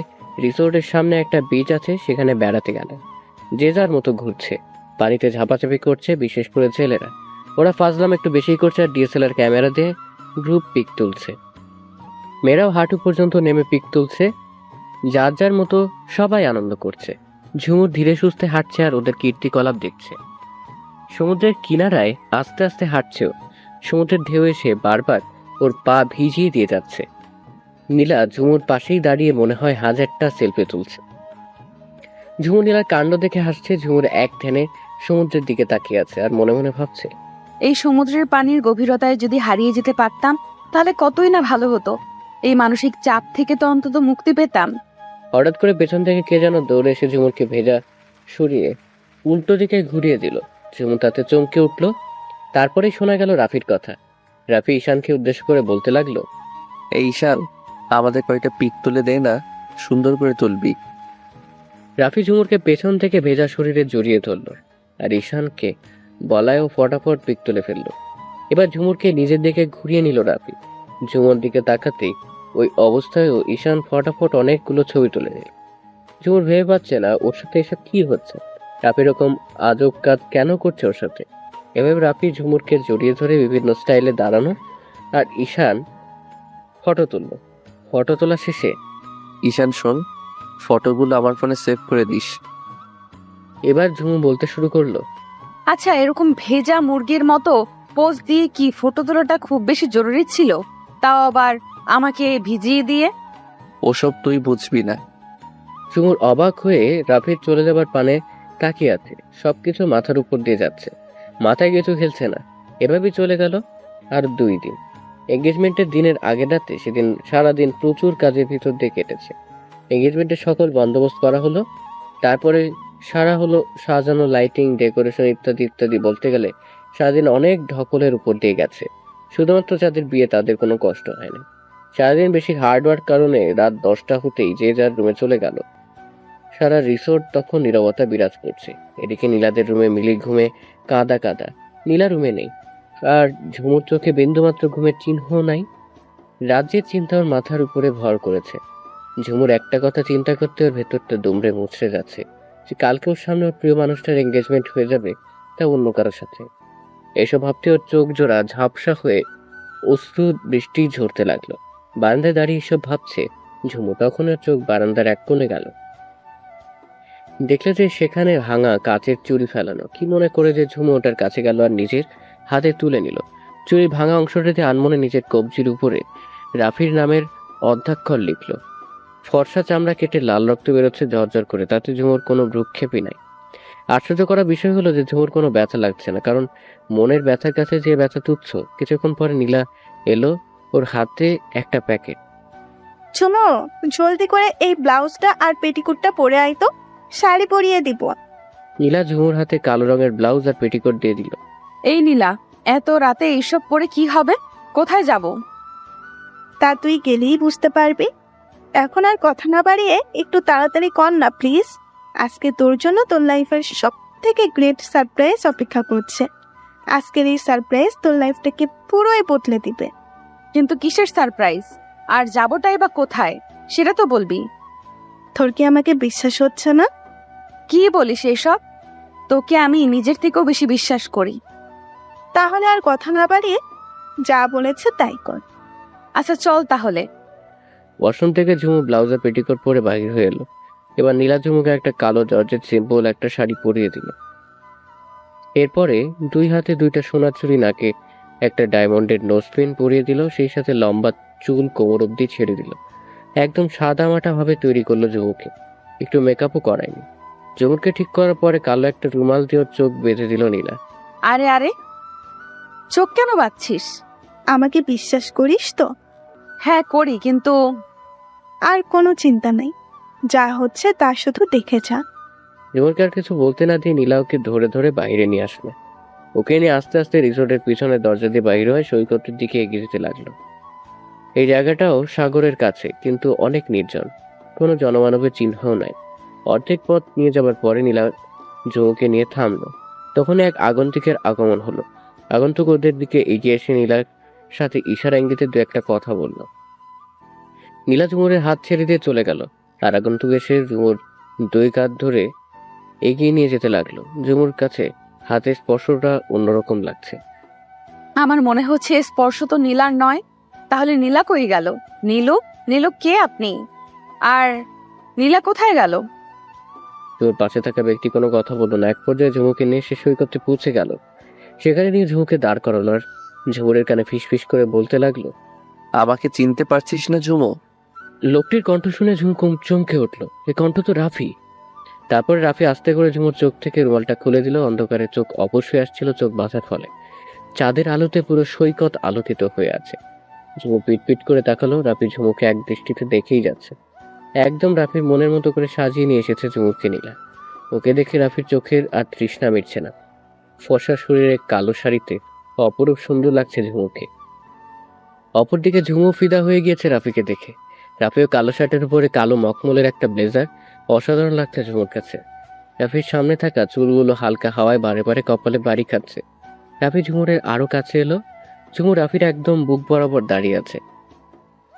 রিসোর্টের সামনে একটা বিচ আছে, সেখানে বেড়াতে গেল। যে যার মতো ঘুরছে, পানিতে ঝাপাঝাপি করছে, বিশেষ করে ছেলেরা। ওরা ফাজলাম একটু বেশি করছে আর ডিএসএলআর ক্যামেরা দিয়ে গ্রুপ পিক তুলছে। মেয়েরাও হাঁটু পর্যন্ত নেমে পিক তুলছে। যার যার মতো সবাই আনন্দ করছে। ঝুমুর ধীরে সুস্থে হাঁটছে আর ওদের কীর্তিকলাপ দেখছে। সমুদ্রের কিনারায় আস্তে আস্তে হাঁটছেও। সমুদ্রের ঢেউ এসে বারবার ওর পা ভিজিয়ে দিয়ে যাচ্ছে। নীলা ঝুমুর পাশেই দাঁড়িয়ে মনে হয় হাজারটা সেলফি তুলছে। ঝুমুর নীলার কাণ্ড দেখে হাসছে। ঝুমুর এক ধ্যানে সমুদ্রের দিকে তাকিয়ে আছে আর মনে মনে ভাবছে, এই সমুদ্রের পানির গভীরতায় যদি হারিয়ে যেতে পারতাম তাহলে কতই না ভালো হতো। এই মানসিক চাপ থেকে তো অন্তত মুক্তি পেতাম। হঠাৎ করে পেছন থেকে কে যেন দৌড়ে এসে ঝুমুরকে ভেজা সরিয়ে উল্টো দিকে ঘুরিয়ে দিল। ঝুমুর তাতে চমকে উঠল। তারপরেই শোনা গেল রাফির কথা। রাফি ঈশানকে উদ্দেশ্য করে বলতে লাগলো, এই ঈশান, আমাদের কয়েকটা পিক তুলে দে না, সুন্দর করে তুলবি। রাফি ঝুমুরকে পেছন থেকে ভেজা শরীরে জড়িয়ে ধরল আর ঈশানকে বলায়ও ফটাফট পিক তুলে ফেলল। এবার ঝুমুরকে নিজের দিকে ঘুরিয়ে নিল রাফি। ঝুমুর দিকে তাকাতেই ওই অবস্থায়ও ঈশান ফটাফট অনেকগুলো ছবি তুলে নিল। ঝুমুর ভেবে পাচ্ছে না ওর সাথে এসব কি হচ্ছে। রাফি এরকম আজব কাজ কেন করছে ওর সাথে। এভাবে রাফি ঝুমুরকে জড়িয়ে ধরে বিভিন্ন স্টাইলে দাঁড়ানো আর ঈশান ফটো তুলল। ফটো তোলা শেষে, ঈশান শোন, ফটোগুলো আমার ফোনে সেভ করে দিস। এবার ঝুমু বলতে শুরু করলো, আচ্ছা, এরকম ভেজা মুরগির মতো পোজ দিয়ে কি ফটো তোলাটা খুব বেশি জরুরি ছিল? তাও আবার আমাকে ভিজিয়ে দিয়ে। ওসব তুই বুঝবি না। ঝুমুর অবাক হয়ে রাফির চলে যাবার পানে তাকিয়ে আছে। সবকিছু মাথার উপর দিয়ে যাচ্ছে, মাথায় কিছু খেলছে না। এভাবেই চলে গেল আর 2 দিন। এঙ্গেজমেন্টের দিনের আগের রাতে সেদিন সারাদিন প্রচুর কাজের ভিতর দিয়ে কেটেছে। এঙ্গেজমেন্টের সকল বন্দোবস্ত করা হলো। তারপরে সারা হলো সাজানো, লাইটিং, ডেকোরেশন ইত্যাদি ইত্যাদি। বলতে গেলে সারাদিন অনেক ঢকলের উপর দিয়ে গেছে। শুধুমাত্র যাদের বিয়ে তাদের কোনো কষ্ট হয় না। সারাদিন বেশি হার্ডওয়ার্ক কারণে রাত 10টা হতেই যে যার রুমে চলে গেল। সারা রিসোর্ট তখন নীরবতা বিরাজ করছে। এদিকে নীলাদের রুমে মিলি ঘুমে কাদা কাদা। নীলা রুমে নেই আর ঝুমুর চোখে বিন্দুমাত্র ঘুমের চিহ্ন নাই। রাজ্যের চিন্তা ওর মাথার উপরে ভর করেছে। ঝুমুর একটা কথা চিন্তা করতে ওর ভেতরটা দুমড়ে মুচড়ে যাচ্ছে যে কালকে ওর সামনে ওর প্রিয় মানুষটার এঙ্গেজমেন্ট হয়ে যাবে, তা অন্য কারোর সাথে। এসব ভাবতে ওর চোখ জোড়া ঝাপসা হয়ে অশ্রু বৃষ্টি ঝরতে লাগলো। বারান্দায় দাঁড়িয়ে এসব ভাবছে ঝুমু। তখন ওর চোখ বারান্দার এক কোণে গেল। দেখলে যে সেখানে ভাঙা কাচের চুড়ি ফেলানো। কি মনে করে যে ঝুমু ওটার কাছে গেল আর নিজের হাতে তুলে নিল। চুরির ভাঙা অংশটাতে আনমনে নিজের কবজির উপরে রাফির নামের অধ্যাক্ষর লিখল। ফর্সা চামড়া কেটে লাল রক্ত বেরোচ্ছে ঝরঝর করে, তাতে ঝুমুর কোনো ভ্রুক্ষেপই নাই। আশ্চর্য করা বিষয় হলো যে ঝুমুর কোনো ব্যথা লাগছে না, কারণ মনের ব্যথার কাছে যে ব্যথা তুচ্ছ। কিছুক্ষণ পরে নীলা এলো, ওর হাতে একটা প্যাকেট। ঝুমু, জলদি করে এই ব্লাউজটা আর পেটিকুটটা পরে আয় তো, শাড়ি পরিয়ে দিব। নীলা ঝুমুর হাতে কালো রঙের ব্লাউজ আর পেটিকোট দিয়ে দিল। এই নীলা, এত রাতে এইসব পরে কি হবে? কোথায় যাব? তা তুই গেলেই বুঝতে পারবি। এখন আর কথা না বাড়িয়ে একটু তাড়াতাড়ি কর না প্লিজ। আজকে তোর জন্য তোর লাইফের সব থেকে গ্রেট সারপ্রাইজ অপেক্ষা করছে। আজকের এই সারপ্রাইজ তোর লাইফটাকে পুরোই বদলে দিবে। কিন্তু কিসের সারপ্রাইজ? আর যাবোটাই বা কোথায় সেটা তো বলবি। তোর কি আমাকে বিশ্বাস হচ্ছে না? কি বলিস এসব? তোকে আমি নিজের থেকেও বেশি বিশ্বাস করি। তাহলে আর কথা না বাড়িয়ে যা বলেছে তাই কর। আচ্ছা চল তাহলে। ওয়াশরুম থেকে ঝুমু ব্লাউজ আর পেটিকোট পরে বাহির হয়ে এলো। এবার নীলা ঝুমুকে একটা কালো জর্জেট সিম্পল একটা শাড়ি পরিয়ে দিল। এরপরে 2 হাতে 2টা সোনার চুড়ি, নাকে একটা ডায়মন্ডের নোজপিন পরিয়ে দিল। সেই সাথে লম্বা চুল কোমর অব্দি ছেড়ে দিল। একদম সাদা মাটা ভাবে তৈরি করলো ঝুমুকে। একটু মেকআপও করায়নি। ঝুমুরকে ঠিক করার পরে কালো একটা রুমাল দিয়ে ওর চোখ বেঁধে দিল নীলা। আরে আরে, চোখ কেন বাঁধছিস? আমাকে বিশ্বাস করিস তো? হ্যাঁ করি, কিন্তু আর কোনো চিন্তা নাই, যা হচ্ছে তা শুধু দেখে যা। ঝুমুরকে আর কিছু বলতে না দিয়ে নীলা ওকে ধরে ধরে বাইরে নিয়ে আসলো। ওকে নিয়ে আস্তে আস্তে রিসোর্টের পিছনে দরজা দিয়ে বাইরে হয়ে সৈকতের দিকে এগিয়ে যেতে লাগলো। এই জায়গাটাও সাগরের কাছে, কিন্তু অনেক নির্জন, কোনো জনমানবের চিহ্নও নাই। অর্ধেক পথ নিয়ে যাবার পরে নীলা ঝুমুকে নিয়ে থামলো। তখন এক আগন্তুকের আগমন হলো। আগন্তুক ওদের দিকে এগিয়ে এসে নীলার সাথে ইশারা ইঙ্গিতে দু একটা কথা বলল। নীলা ঝুমুরের হাত ছেড়ে দিয়ে চলে গেল, আর আগন্তুক এসে ঝুমুর দুই কাঁধ ধরে এগিয়ে নিয়ে যেতে লাগলো। ঝুমুর কাছে হাতের স্পর্শটা অন্যরকম লাগছে। আমার মনে হচ্ছে স্পর্শ তো নীলার নয়। তাহলে নীলা কই গেল? নীলু, নীলু কে আপনি? আর নীলা কোথায় গেল? ঝুমুর পাশে থাকা ব্যক্তি কোনো কথা বলল না। এক পর্যায়ে ঝুমুকে নিয়ে সে সৈকতে পৌঁছে গেল। সেখানে নিয়ে ঝুমুকে দাঁড় করালো আর ঝুমুরের কানে ফিস করে বলতে লাগলো, আমাকে চিনতে পারছিস না ঝুমু? লোকটির কণ্ঠ শুনে ঝুমু চমকে উঠলো। এ কণ্ঠ তো রাফি। তারপরে রাফি আস্তে করে ঝুমুর চোখ থেকে রুমালটা খুলে দিল। অন্ধকারে চোখ অবশ্যই আসছিল চোখ বাঁধার ফলে। চাঁদের আলোতে পুরো সৈকত আলোকিত হয়ে আছে। ঝুমু পিট করে তাকালো। রাফি ঝুমুকে এক দৃষ্টিতে দেখেই যাচ্ছে। একদম রাফির মনের মতো করে সাজিয়ে নিয়ে এসেছে ঝুমুরকে নীলা। ওকে দেখে রাফির চোখের আর তৃষ্ণা মিটছে না। ফর্সা শরীরে কালো শাড়িতে অপরূপ সুন্দর লাগছে ঝুমুকে। অপরদিকে ঝুমু ফিদা হয়ে গিয়েছে রাফিকে দেখে। রাফিও কালো শার্টের উপরে কালো মখমলের একটা ব্লেজার, অসাধারণ লাগছে ঝুমুর কাছে। রাফির সামনে থাকা চুলগুলো হালকা হাওয়ায় বারে কপালে বাড়ি খাচ্ছে। রাফি ঝুমুরের আরো কাছে এলো। ঝুমুর রাফির একদম বুক বরাবর দাঁড়িয়ে আছে।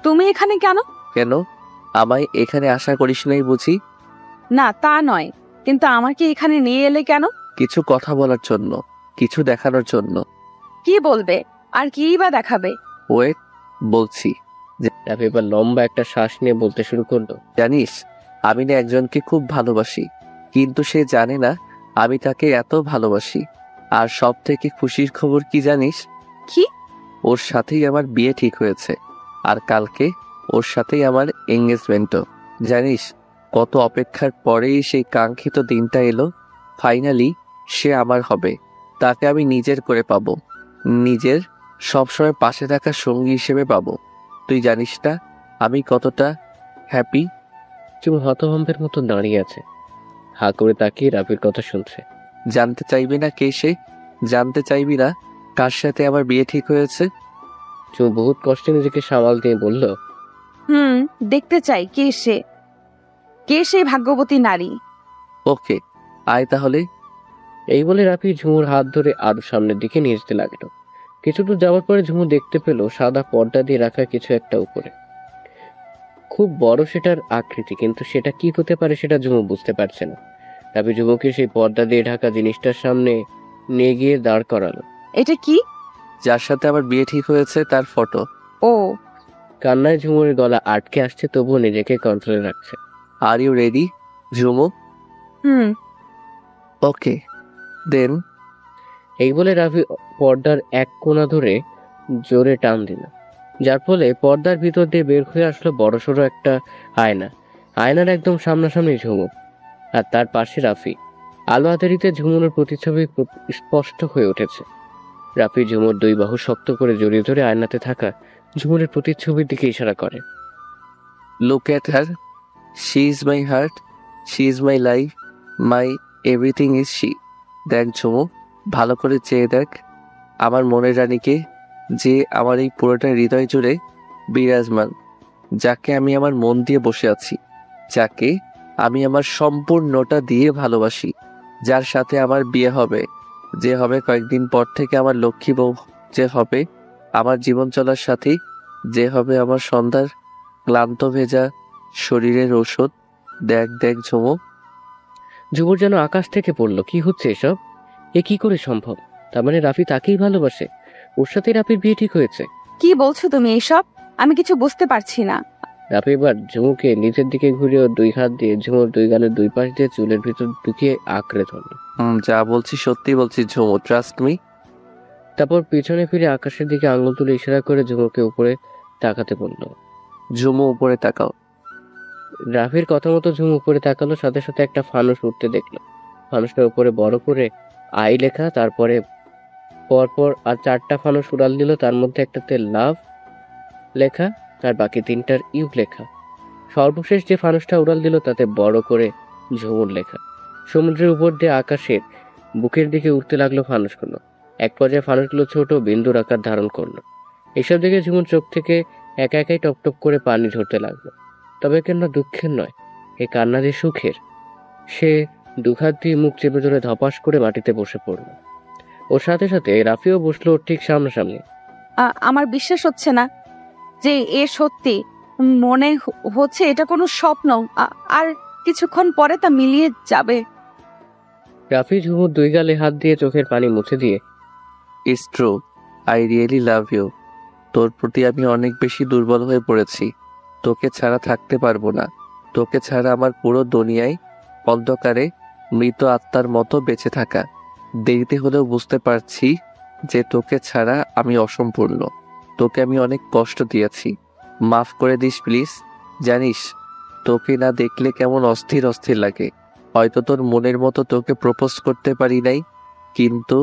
তুমি এখানে কেন? কেন? আমায় এখানে আশা করিস নাই বুঝি? না তা নয়, কিন্তু আমাকে এখানে নিয়ে এলে কেন? কিছু কথা বলার জন্য, কিছু দেখানোর জন্য। কি বলবে আর কি বা দেখাবে? ওয়েট, বলছি। রাফি এবার লম্বা একটা শ্বাস নিয়ে বলতে শুরু করলো, জানিস, আমি না একজনকে খুব ভালোবাসি, কিন্তু সে জানে না আমি তাকে এত ভালোবাসি। আর সব থেকে খুশির খবর কি জানিস? কি? ওর সাথেই আমার বিয়ে ঠিক হয়েছে, আর কালকে ওর সাথেই আমার এঙ্গেজমেন্টও। জানিস, কত অপেক্ষার পরেই সেই কাঙ্ক্ষিত দিনটা এলো। ফাইনালি সে আমার হবে। তাকে আমি নিজের করে পাবো, নিজের সবসময় পাশে থাকা সঙ্গী হিসেবে পাবো। তুই জানিস না আমি কতটা হ্যাপি। ঝুমু হতভম্বের মতো দাঁড়িয়ে আছে, হা করে তাকিয়ে রাফির কথা শুনছে। জানতে চাইবি না কে সে? জানতে চাইবি না কার সাথে আমার বিয়ে ঠিক হয়েছে? ঝুমু বহুত কষ্টে নিজেকে সামাল দিয়ে বলল, দেখতে চাই কে সে, কে সেই ভাগ্যবতী নারী। ওকে, আয় তাহলে। এই বলে রাফি ঝুমুর হাত ধরে আরো সামনের দিকে নিয়ে যেতে লাগলো। কিছু দূর যাওয়ার পরে ঝুমু দেখতে পেল সাদা পর্দা দিয়ে রাখা কিছু একটা উপরে। খুব বড় সেটার আকৃতি, কিন্তু সেটা কি হতে পারে সেটা ঝুমু বুঝতে পারছে না। রাফি ঝুমুকে সেই পর্দা দিয়ে ঢাকা জিনিসটার সামনে নিয়ে গিয়ে দাঁড় করালো। এটা কি? যার সাথে আমার বিয়ে ঠিক হয়েছে তার ফটো। ও। কান্নায় ঝুমুরের গলা আটকে আসছে, তবুও নিজেকে কন্ট্রোলে রাখছে। Are you ready Jhumu? Okay then. এই বলে রাফি পর্দার এক কোণা ধরে জোরে টান দিল, যার ফলে পর্দার ভিতর দিয়ে বের হয়ে আসলো বড়সড় একটা আয়না। আয়নার একদম সামনাসামনি ঝুমু, আর তার পাশে রাফি। আলো আধারিতে ঝুমুরের প্রতিচ্ছবি স্পষ্ট হয়ে উঠেছে। রাফি ঝুমুর দুই বাহু শক্ত করে জড়িয়ে ধরে আয়নাতে থাকা ঝুমুরের প্রতিচ্ছবির দিকে ইশারা করে। Look at her, she is my heart, she is my life, my everything is she. দেখ ঝুমু, ভালো করে চেয়ে দেখ আমার মনের রানীকে, যে আমার এই পুরোটা হৃদয় জুড়ে বিরাজমান, যাকে আমি আমার মন দিয়ে বসে আছি, যাকে আমি আমার সম্পূর্ণটা দিয়ে ভালোবাসি, যার সাথে আমার বিয়ে হবে, যে হবে কয়েকদিন পর থেকে আমার লক্ষ্মী বউ, যে হবে আমার জীবন চলার সাথী, যে হবে আমার সন্ধ্যার ক্লান্ত ভেজা শরীরের ঔষধ। দেখ দেখ ঝুমু। ঝুমুর যেন আকাশ থেকে পড়লো। কি হচ্ছে এসব? এ কি করে সম্ভব? তার মানে রাফি তাকেই ভালোবাসে, ওর সাথে রাফির বিয়ে ঠিক হয়েছে। কি বলছো তুমি এইসব? আমি কিছু বুঝতে পারছি না। রাফি এবার ঝুমুকে নিজের দিকে ঘুরিয়ে দুই হাত দিয়ে ঝুমুর দুই গালের দুই পাশ দিয়ে চুলের ভিতর ঢুকিয়ে আঁকড়ে ধরল। যা বলছি সত্যি বলছি ঝুমু, ট্রাস্ট মি। তারপর পিছনে ফিরে আকাশের দিকে আঙুল তুলে ইশারা করে ঝুমুকে উপরে তাকাতে বলল। ঝুমু উপরে তাকাও। রাফির কথা মতো ঝুমু উপরে তাকালো, সাথে সাথে একটা ফানুস উঠতে দেখলো। ফানুসটার উপরে বড় করে আই লেখা, তারপরে পরপর আর 4টা ফানুস উড়াল দিল। তার মধ্যে একটাতে লাভ লেখা, আর বাকি 3টার ইউ লেখা। সর্বশেষ যে ফানুসটা উড়াল দিল তাতে বড় করে ঝুমুর লেখা। সমুদ্রের উপর দিয়ে আকাশের বুকের দিকে উঠতে লাগলো ফানুসগুলো। এক পর্যায়ে ফানুসগুলো ছোট বিন্দুর আকার ধারণ করলো। এসব দেখে ঝুমুর চোখ থেকে একা একাই টপ টপ করে পানি ঝরতে লাগলো। তবে কান্না দুঃখের নয়, এই কান্না যে সুখের। সে দুহাত দিয়ে মুখ চেপে ধরে ধপাস করে মাটিতে বসে পড়ল। ওর সাথে সাথে রাফিও বসলো ওর ঠিক সামনাসামনি। আমার বিশ্বাস হচ্ছে না যে এ সত্যি। মনে হচ্ছে এটা কোনো স্বপ্ন, আর কিছুক্ষণ পরে তা মিলিয়ে যাবে। রাফি ঝুমুর দুই গালে হাত দিয়ে চোখের পানি মুছে দিয়ে, it's true, I really love you. তোর প্রতি আমি অনেক বেশি দুর্বল হয়ে পড়েছি। তোকে ছাড়া থাকতে পারবো না। তোকে ছাড়া আমার পুরো দুনিয়ায় অন্ধকারে মৃত আত্মার মতো বেঁচে থাকা। দেরিতে হলেও বুঝতে পারছি যে তোকে ছাড়া আমি অসম্পূর্ণ। তোকে আমি অনেক কষ্ট দিয়েছি, মাফ করে দিস প্লিজ। জানিস, তোকে না দেখলে কেমন অস্থির অস্থির লাগে। হয়তো তোর মনের মতো তোকে প্রপোজ করতে পারি নাই, কিন্তু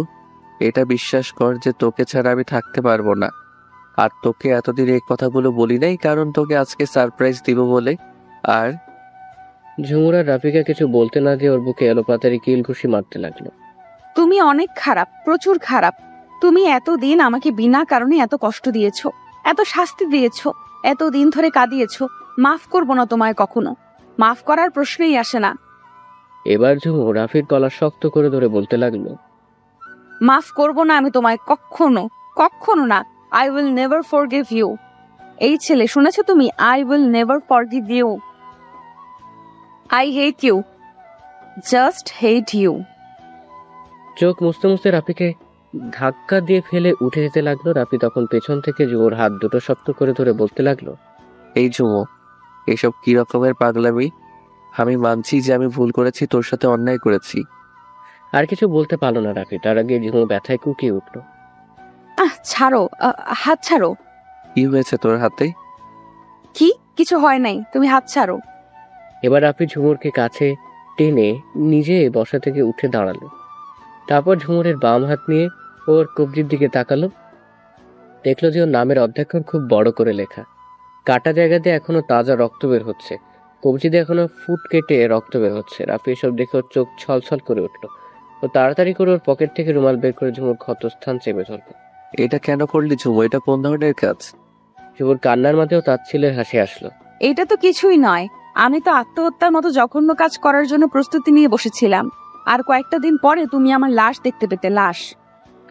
এটা বিশ্বাস কর যে তোকে ছাড়া আমি থাকতে পারবো না। আর তোকে এতদিন এই কথাগুলো বলি নাই, কারণ তোকে আজকে সারপ্রাইজ দিব বলে। আর ঝুমুর আর রাফিকে কিছু বলতে না দিয়ে ওর বুকে এলোপাতারি কিল ঘুষি মারতে লাগলো। তুমি অনেক খারাপ, প্রচুর খারাপ। তুমি এতদিন আমাকে বিনা কারণে এত কষ্ট দিয়েছো, এত শাস্তি দিয়েছো, এতদিন ধরে কাঁদিয়েছো। মাফ করবো না তোমায় কখনো, মাফ করার প্রশ্নই আসে না। এবার ঝুমুর রাফির গলা শক্ত করে ধরে বলতে লাগলো, মাফ করবো না আমি তোমায় কখনো, কখনো না। I will never forgive you. এই ছেলে, শুনেছো তুমি? I will never forgive you. I hate you, just hate you. চোখ মুছতে মুছতে রাফিকে ধাক্কা দিয়ে ফেলে উঠে যেতে লাগলো। রাফি তখন পেছন থেকে ঝুমুর হাত দুটো শক্ত করে ধরে বলতে লাগলো, এই ঝুমো, এসব কি রকমের পাগলামি? আমি মানছি যে আমি ভুল করেছি, তোর সাথে অন্যায় করেছি। আর কিছু বলতে পারলো না রাফি, তার আগে ঝুমু ব্যথায় কুকিয়ে উঠলো। ছাড়ো, হাত ছাড়ো। কি হয়েছে তোর হাতে? কি? কিছু হয় নাই, তুমি হাত ছাড়ো। এবার রাফি ঝুমুরকে কাছে টেনে নিজে বসা থেকে উঠে দাঁড়ালো। তারপর ঝুমুরের বাম হাত নিয়ে ওর কবজির দিকে তাকালো। দেখলো যে ওর নামের অধ্যক্ষর খুব বড় করে লেখা। কাটা জায়গা দিয়ে এখনো তাজা রক্ত বের হচ্ছে, কবজি দিয়ে এখনো ফুট কেটে রক্ত বের হচ্ছে। রাফি এসব দেখে ওর চোখ ছলছল করে উঠলো। ও তাড়াতাড়ি করে ওর পকেট থেকে রুমাল বের করে ঝুমুর ক্ষতস্থান চেপে ধরলো। এটা কেন করলি ঝুমো? এটা কোন ধরনের কাজ? ঝুমুর কান্নার মাঝেও তাচ্ছিলের হাসি আসলো। এটা তো কিছুই নয়, আমি তো আত্মহত্যার মতো জঘন্য কাজ করার জন্য প্রস্তুতি নিয়ে বসেছিলাম। আর কয়েকটা দিন পরে তুমি আমার লাশ দেখতে পেতে, লাশ।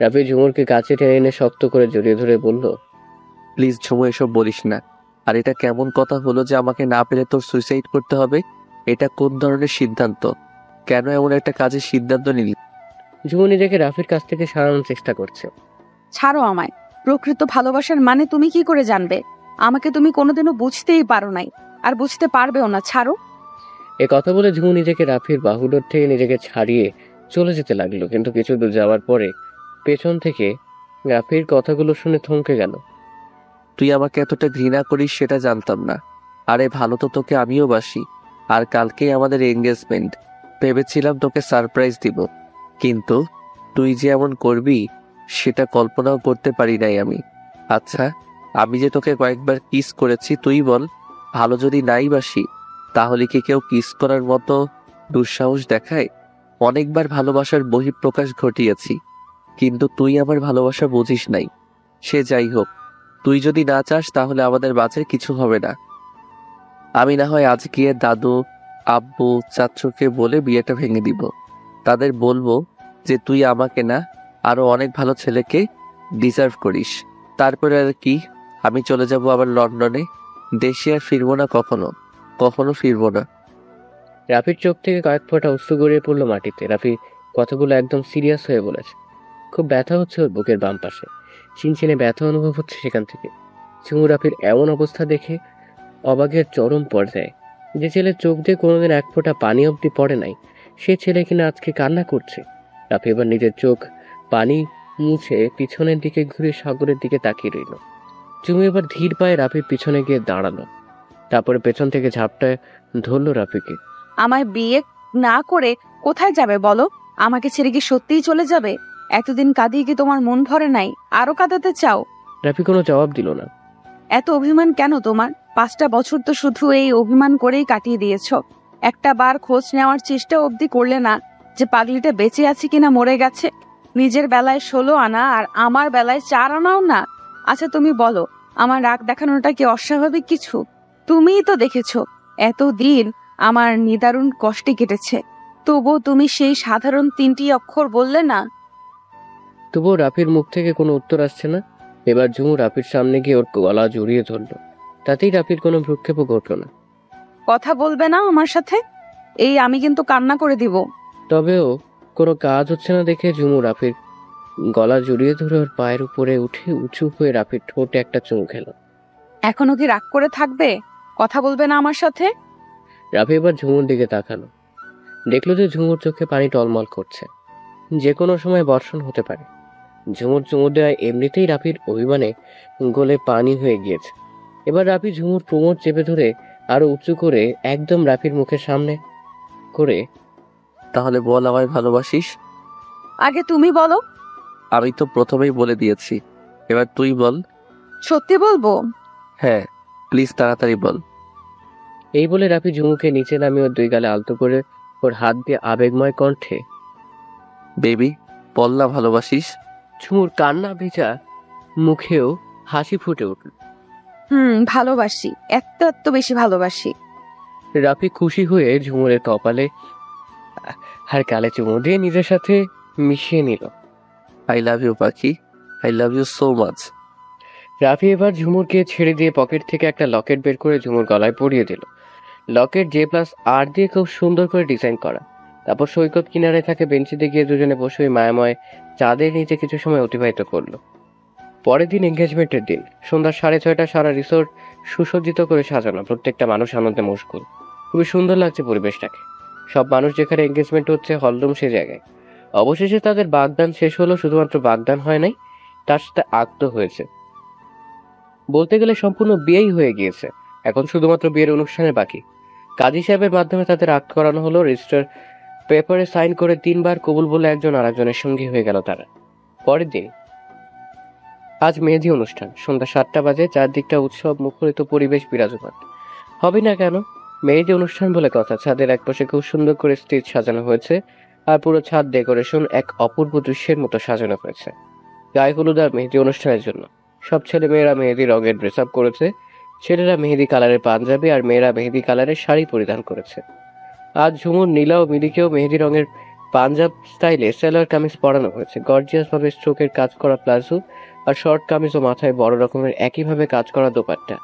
রাফি ঝুমুরকে কাছে টেনে এনে শক্ত করে জড়িয়ে ধরে বলল, প্লিজ ঝুমো, এসব বলিস না। আর এটা কেমন কথা হলো যে আমাকে না পেলে তোর সুইসাইড করতে হবে? এটা কোন ধরনের সিদ্ধান্ত? কেন এমন একটা কাজের সিদ্ধান্ত নিলি? ঝুমু নিজেকে রাফির কাছ থেকে সারানোর চেষ্টা করছে। ছাড়ো আমায়। প্রকৃত ভালোবাসার মানে তুমি কি করে জানবে? আমাকে তুমি কোনোদিনও বুঝতেই পারো নাই, আর বুঝতে পারবেও না। ছাড়ো। এ কথা বলে ঝুমু নিজেকে রাফির বাহুডোর থেকে নিজেকে ছাড়িয়ে চলে যেতে লাগলো। কিন্তু কিছু দূর যাওয়ার পরে পেছন থেকে রাফির কথাগুলো শুনে থমকে গেল। তুই আমাকে এতটা ঘৃণা করিস সেটা জানতাম না। আরে ভালো তো তোকে আমিও বাসি। আর কালকেই আমাদের এঙ্গেজমেন্ট। ভেবেছিলাম তোকে সারপ্রাইজ দিব, কিন্তু তুই যে এমন করবি সেটা কল্পনাও করতে পারি নাই আমি। আচ্ছা, আমি যে তোকে কয়েকবার কিস করেছি, তুই বল, ভালো যদি নাই বাসি তাহলে কি কেউ কিস করার মতো দুঃসাহস দেখায়? অনেকবার ভালোবাসার বহিঃপ্রকাশ ঘটিয়েছি, কিন্তু তুই আমার ভালোবাসা বুঝিস নাই। সে যাই হোক, তুই যদি না চাস তাহলে আমাদের বাঁচার কিছু হবে না। আমি না হয় আজ গিয়ে দাদু, আব্বু, চাচুকে বলে বিয়েটা ভেঙে দিব। তাদের বলবো যে তুই আমাকে না, আরো অনেক ভালো ছেলেকে ডিজার্ভ করিস। তারপরে আর কি, আমি চলে যাব আবার লন্ডনে। দেশে আর ফিরবো না, কখনো কখনো ফিরবো না। রাফির চোখ থেকে কয়েক ফোঁটা অশ্রু গড়িয়ে পড়লো মাটিতে। রাফি কথাগুলো একদম সিরিয়াস হয়ে বলেছে। খুব ব্যথা হচ্ছে ওর বুকের বাম পাশে, চিনচিনে ব্যথা অনুভব হচ্ছে সেখান থেকে। ঝুমু রাফির এমন অবস্থা দেখে অবাকের চরম পর্যায়ে। যে ছেলে চোখ দিয়ে কোনোদিন এক ফোঁটা পানি অবধি পড়ে নাই, সে ছেলে কিনা আজকে কান্না করছে। রাফি এবার নিজের চোখ পানি মুছে পিছনের দিকে ঘুরে সাগরের দিকে তাকিয়ে রইল। ঝুমু এবার ধীর পায়ে রাফির পিছনে গিয়ে দাঁড়ালো। তারপরে পেছন থেকে ঝাপটায় ধরলো রাফিকে। আমায় বিয়ে না করে কোথায় যাবে বলো? আমাকে ছেড়ে কি সত্যিই চলে যাবে? এতদিন কাঁদিয়ে কি তোমার মন ভরে নাই? আরো কাঁদাতে চাও? রাফি কোনো জবাব দিল না। এত অভিমান কেন তোমার? 5টা বছর তো শুধু এই অভিমান করেই কাটিয়ে দিয়েছো। একটা বার খোঁজ নেওয়ার চেষ্টা অবধি করলে না যে পাগলিটা বেঁচে আছে কিনা মরে গেছে। নিজের বেলায় 16 আনা আর আমার বেলায় 4 আনাও না। আচ্ছা তুমি বলো, আমার রাগ দেখানোটা কি অস্বাভাবিক কিছু? তুমিই তো দেখেছো এতদিন আমার নিদারুণ কষ্টে কেটেছে, তবুও তুমি সেই সাধারণ 3টি অক্ষর বললে না। তবুও রাফির মুখ থেকে কোনো উত্তর আসছে না। এবার ঝুমু রাফির সামনে গিয়ে ওর গলা জড়িয়ে ধরল। তাতেই রাফির কোনো ভ্রুক্ষেপও ঘটল না। কথা বলবে না আমার সাথে? এই আমি কিন্তু কান্না করে দিব। তবেও কোনো কাজ হচ্ছে না দেখে ঝুমু রাফির গলা জড়িয়ে ধরে ওর পায়ের উপরে উঠে উঁচু হয়ে রাফির ঠোঁটে একটা চুমু খেল। এখনো কি রাগ করে থাকবে? কথা বলবে না আমার সাথে? রাফি এবার ঝুমুর দিকে তাকালো, দেখলো যে ঝুমুর চোখে পানি টলমল করছে। যে কোনো সময় বর্ষণ হতে পারে। ঝুমুর চুমু দেওয়ায় এমনিতেই রাফির অভিমানে গলে পানি হয়ে গিয়েছে। এবার রাফি ঝুমুর কোমর চেপে ধরে আরো উঁচু করে একদম রাফির মুখের সামনে করে, তাহলে বল আমায় ভালোবাসিস? আগে তুমি বলো। আমি তো প্রথমেই বলে দিয়েছি, এবার তুই বল। সত্যি বলবো? হ্যাঁ, প্লিজ তাড়াতাড়ি বল। এই বলে রাফি ঝুমুকে নিচে নামিয়ে ওর 2 গালে আলতো করে ওর হাত দিয়ে আবেগময় কণ্ঠে, বেবি বল না ভালোবাসিস? ঝুমুর কান্না ভেজা মুখেও হাসি ফুটে উঠল। ভালোবাসি, এত বেশি ভালোবাসি। রাফি খুশি হয়ে ঝুমুরের কপালে আর গালে চুমু দিয়ে নিজের সাথে মিশিয়ে নিল। I love you Pakhi, I love you so much. Rafi এবার ঝুমুরকে ছেড়ে দিয়ে পকেট থেকে একটা লকেট বের করে ঝুমুর গলায় পরিয়ে দিল। লকেট J+R দিয়ে খুব সুন্দর করে ডিজাইন করা। তারপর সৈকত কিনারে থাকে বেঞ্চিতে গিয়ে দুজনে বসে ওই মায়াময় চাঁদের নিচে কিছু সময় অতিবাহিত করলো। পরের দিন এঙ্গেজমেন্টের দিন। সন্ধ্যা 6:30 সারা রিসোর্ট সুসজ্জিত করে সাজানো, প্রত্যেকটা মানুষ আনন্দে মশগুল। খুবই সুন্দর লাগছে পরিবেশটাকে। সব মানুষ যেখানে এঙ্গেজমেন্ট হচ্ছে হলরুম সে জায়গায়। অবশেষে তাদের বাগদান শেষ হলো। শুধুমাত্র বাগদান হয় নাই, তার সাথে আক্ত হয়েছে। বলতে গেলে সম্পূর্ণ বিয়েই হয়ে গিয়েছে। এখন শুধুমাত্র বিয়ের অনুষ্ঠানের বাকি। কাজী সাহেবের মাধ্যমে তাদের আক্ত করানো হলো। রেজিস্টার পেপারে সাইন করে 3 বার কবুল বলে একজন আরেকজনের সঙ্গী হয়ে গেল তারা। পরের দিন আজ মেহেদি অনুষ্ঠান। সন্ধ্যা 7টা বাজে। চারদিকটা উৎসব মুখরিত পরিবেশ বিরাজমান। হবে না কেন? মেহেদি অনুষ্ঠান বলে কথা। ছাদের এক পাশে খুব সুন্দর করে স্টেজ সাজানো হয়েছে, আর পুরো ছাদ ডেকোরেশন এক অপূর্ব দৃশ্যের মতো সাজানো হয়েছে গায়ে হলুদ আর মেহেদি অনুষ্ঠানের জন্য। সব ছেলে মেয়েরা মেহেদি রঙের ড্রেস আপ করেছে। ছেলেরা মেহেদি কালারের পাঞ্জাবি আর মেয়েরা মেহেদি কালারের শাড়ি পরিধান করেছে। আজ ঝুমুর, নীলা ও মিলিকেও মেহেদি রঙের পাঞ্জাব স্টাইলে সেলোয়ার কামিজ পরানো হয়েছে। গর্জিয়াস ভাবে স্ট্রোকের কাজ করা প্লাজো আর শর্ট কামিজ ও মাথায় বড় রকমের একইভাবে কাজ করা দোপাট্টা।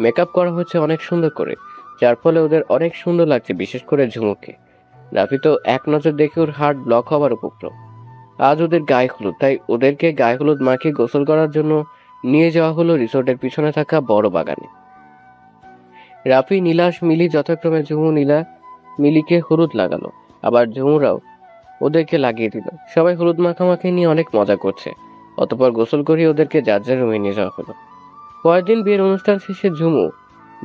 মেকআপ করা হচ্ছে অনেক সুন্দর করে, যার ফলে ওদের অনেক সুন্দর লাগছে, বিশেষ করে ঝুমুকে। রাফি তো এক নজর দেখে ওর হার্ট ব্লক হওয়ার উপক্রম। আজ ওদের গায়ে হলুদ, তাই ওদেরকে গায়ে হলুদ মাখিয়ে গোসল করার জন্য নিয়ে যাওয়া হলো রিসোর্টের পিছনে থাকা বড় বাগানে। রাফি, নীলাশ, মিলি যথাক্রমে ঝুমু, নীলা, মিলিকে হলুদ লাগালো, আবার ঝুমুরাও ওদেরকে লাগিয়ে দিল। সবাই হলুদ মাখামাখি নিয়ে অনেক মজা করছে। অতঃপর গোসল করিয়ে ওদেরকে যার যার রুমে নিয়ে যাওয়া হলো। পরের দিন বিয়ের অনুষ্ঠান শেষে ঝুমু,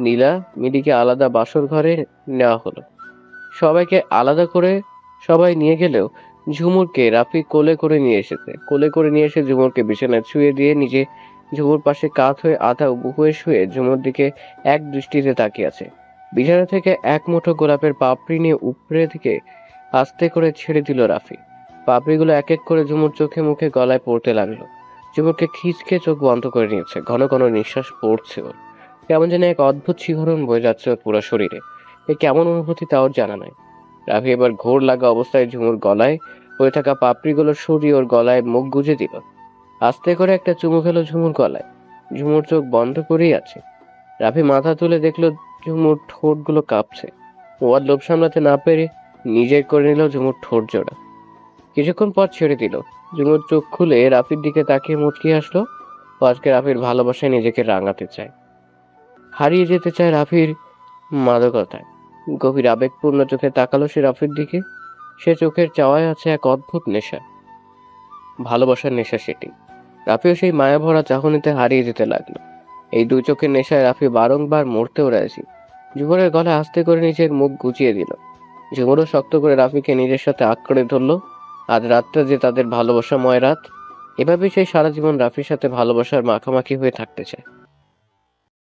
নীলা, মিলিকে আলাদা বাসর ঘরে নেওয়া হলো। সবাইকে আলাদা করে সবাই নিয়ে গেলেও ঝুমুরকে রাফি কোলে করে নিয়ে এসেছে। কোলে করে নিয়ে এসে ঝুমুরকে বিছানায় শুয়ে দিয়ে নিজে ঝুমুর পাশে কাত হয়ে আধা উবু হয়ে শুয়ে ঝুমুর দিকে এক দৃষ্টিতে তাকিয়ে আছে। বিছানা থেকে এক মুঠো গোলাপের পাপড়ি নিয়ে উপরে দিকে আস্তে করে ছেড়ে দিল রাফি। পাপড়িগুলো এক এক করে ঝুমুর চোখে মুখে গলায় পড়তে লাগলো। ঝুমুরকে খিচকে চোখ বন্ধ করে নিয়েছে। ঘন ঘন নিঃশ্বাস পড়ছে ওর। কেমন যেন এক অদ্ভুত শিহরণ বয়ে যাচ্ছে ওর পুরো শরীরে। এ কেমন অনুভূতি তা ওর জানা নাই। রাফি এবার ঘোর লাগা অবস্থায় ঝুমুর গলায় হয়ে থাকা পাপড়িগুলো সরিয়ে ওর গলায় মুখ গুজে দিল। আস্তে করে একটা চুমু খেলো ঝুমুর গলায়। ঝুমুর চোখ বন্ধ করেই আছে। রাফি মাথা তুলে দেখলো ঝুমুর ঠোঁটগুলো কাঁপছে। ও আর লোভ সামলাতে না পেরে নিজের করে নিল ঝুমুর ঠোঁট জোড়া। কিছুক্ষণ পর ছেড়ে দিল। ঝুমুর চোখ খুলে রাফির দিকে তাকিয়ে মুচকি হাসলো। ও আজকে রাফির ভালোবাসায় নিজেকে রাঙাতে চায়, হারিয়ে যেতে চায় রাফির মাদকতায়। গভীর আবেগপূর্ণ চোখে তাকালো সে রাফির দিকে। সে চোখের চাওয়ায় আছে এক অদ্ভুত নেশা, ভালোবাসার নেশা সেটি। রাফিও সেই মায়া ভরা চাহনিতে হারিয়ে যেতে লাগলো। এই 2 চোখের নেশায় রাফি বারংবার মরতেও রাজি। ঝুমুরের গলা আস্তে করে নিজের মুখ গুছিয়ে দিল। ঝুমুরও শক্ত করে রাফিকে নিজের সাথে আঁকড়ে ধরলো। আজ রাতটা যে তাদের ভালোবাসাময় রাত। এভাবেই সেই সারা জীবন রাফির সাথে ভালোবাসার মাখামাখি হয়ে থাকতে চায়।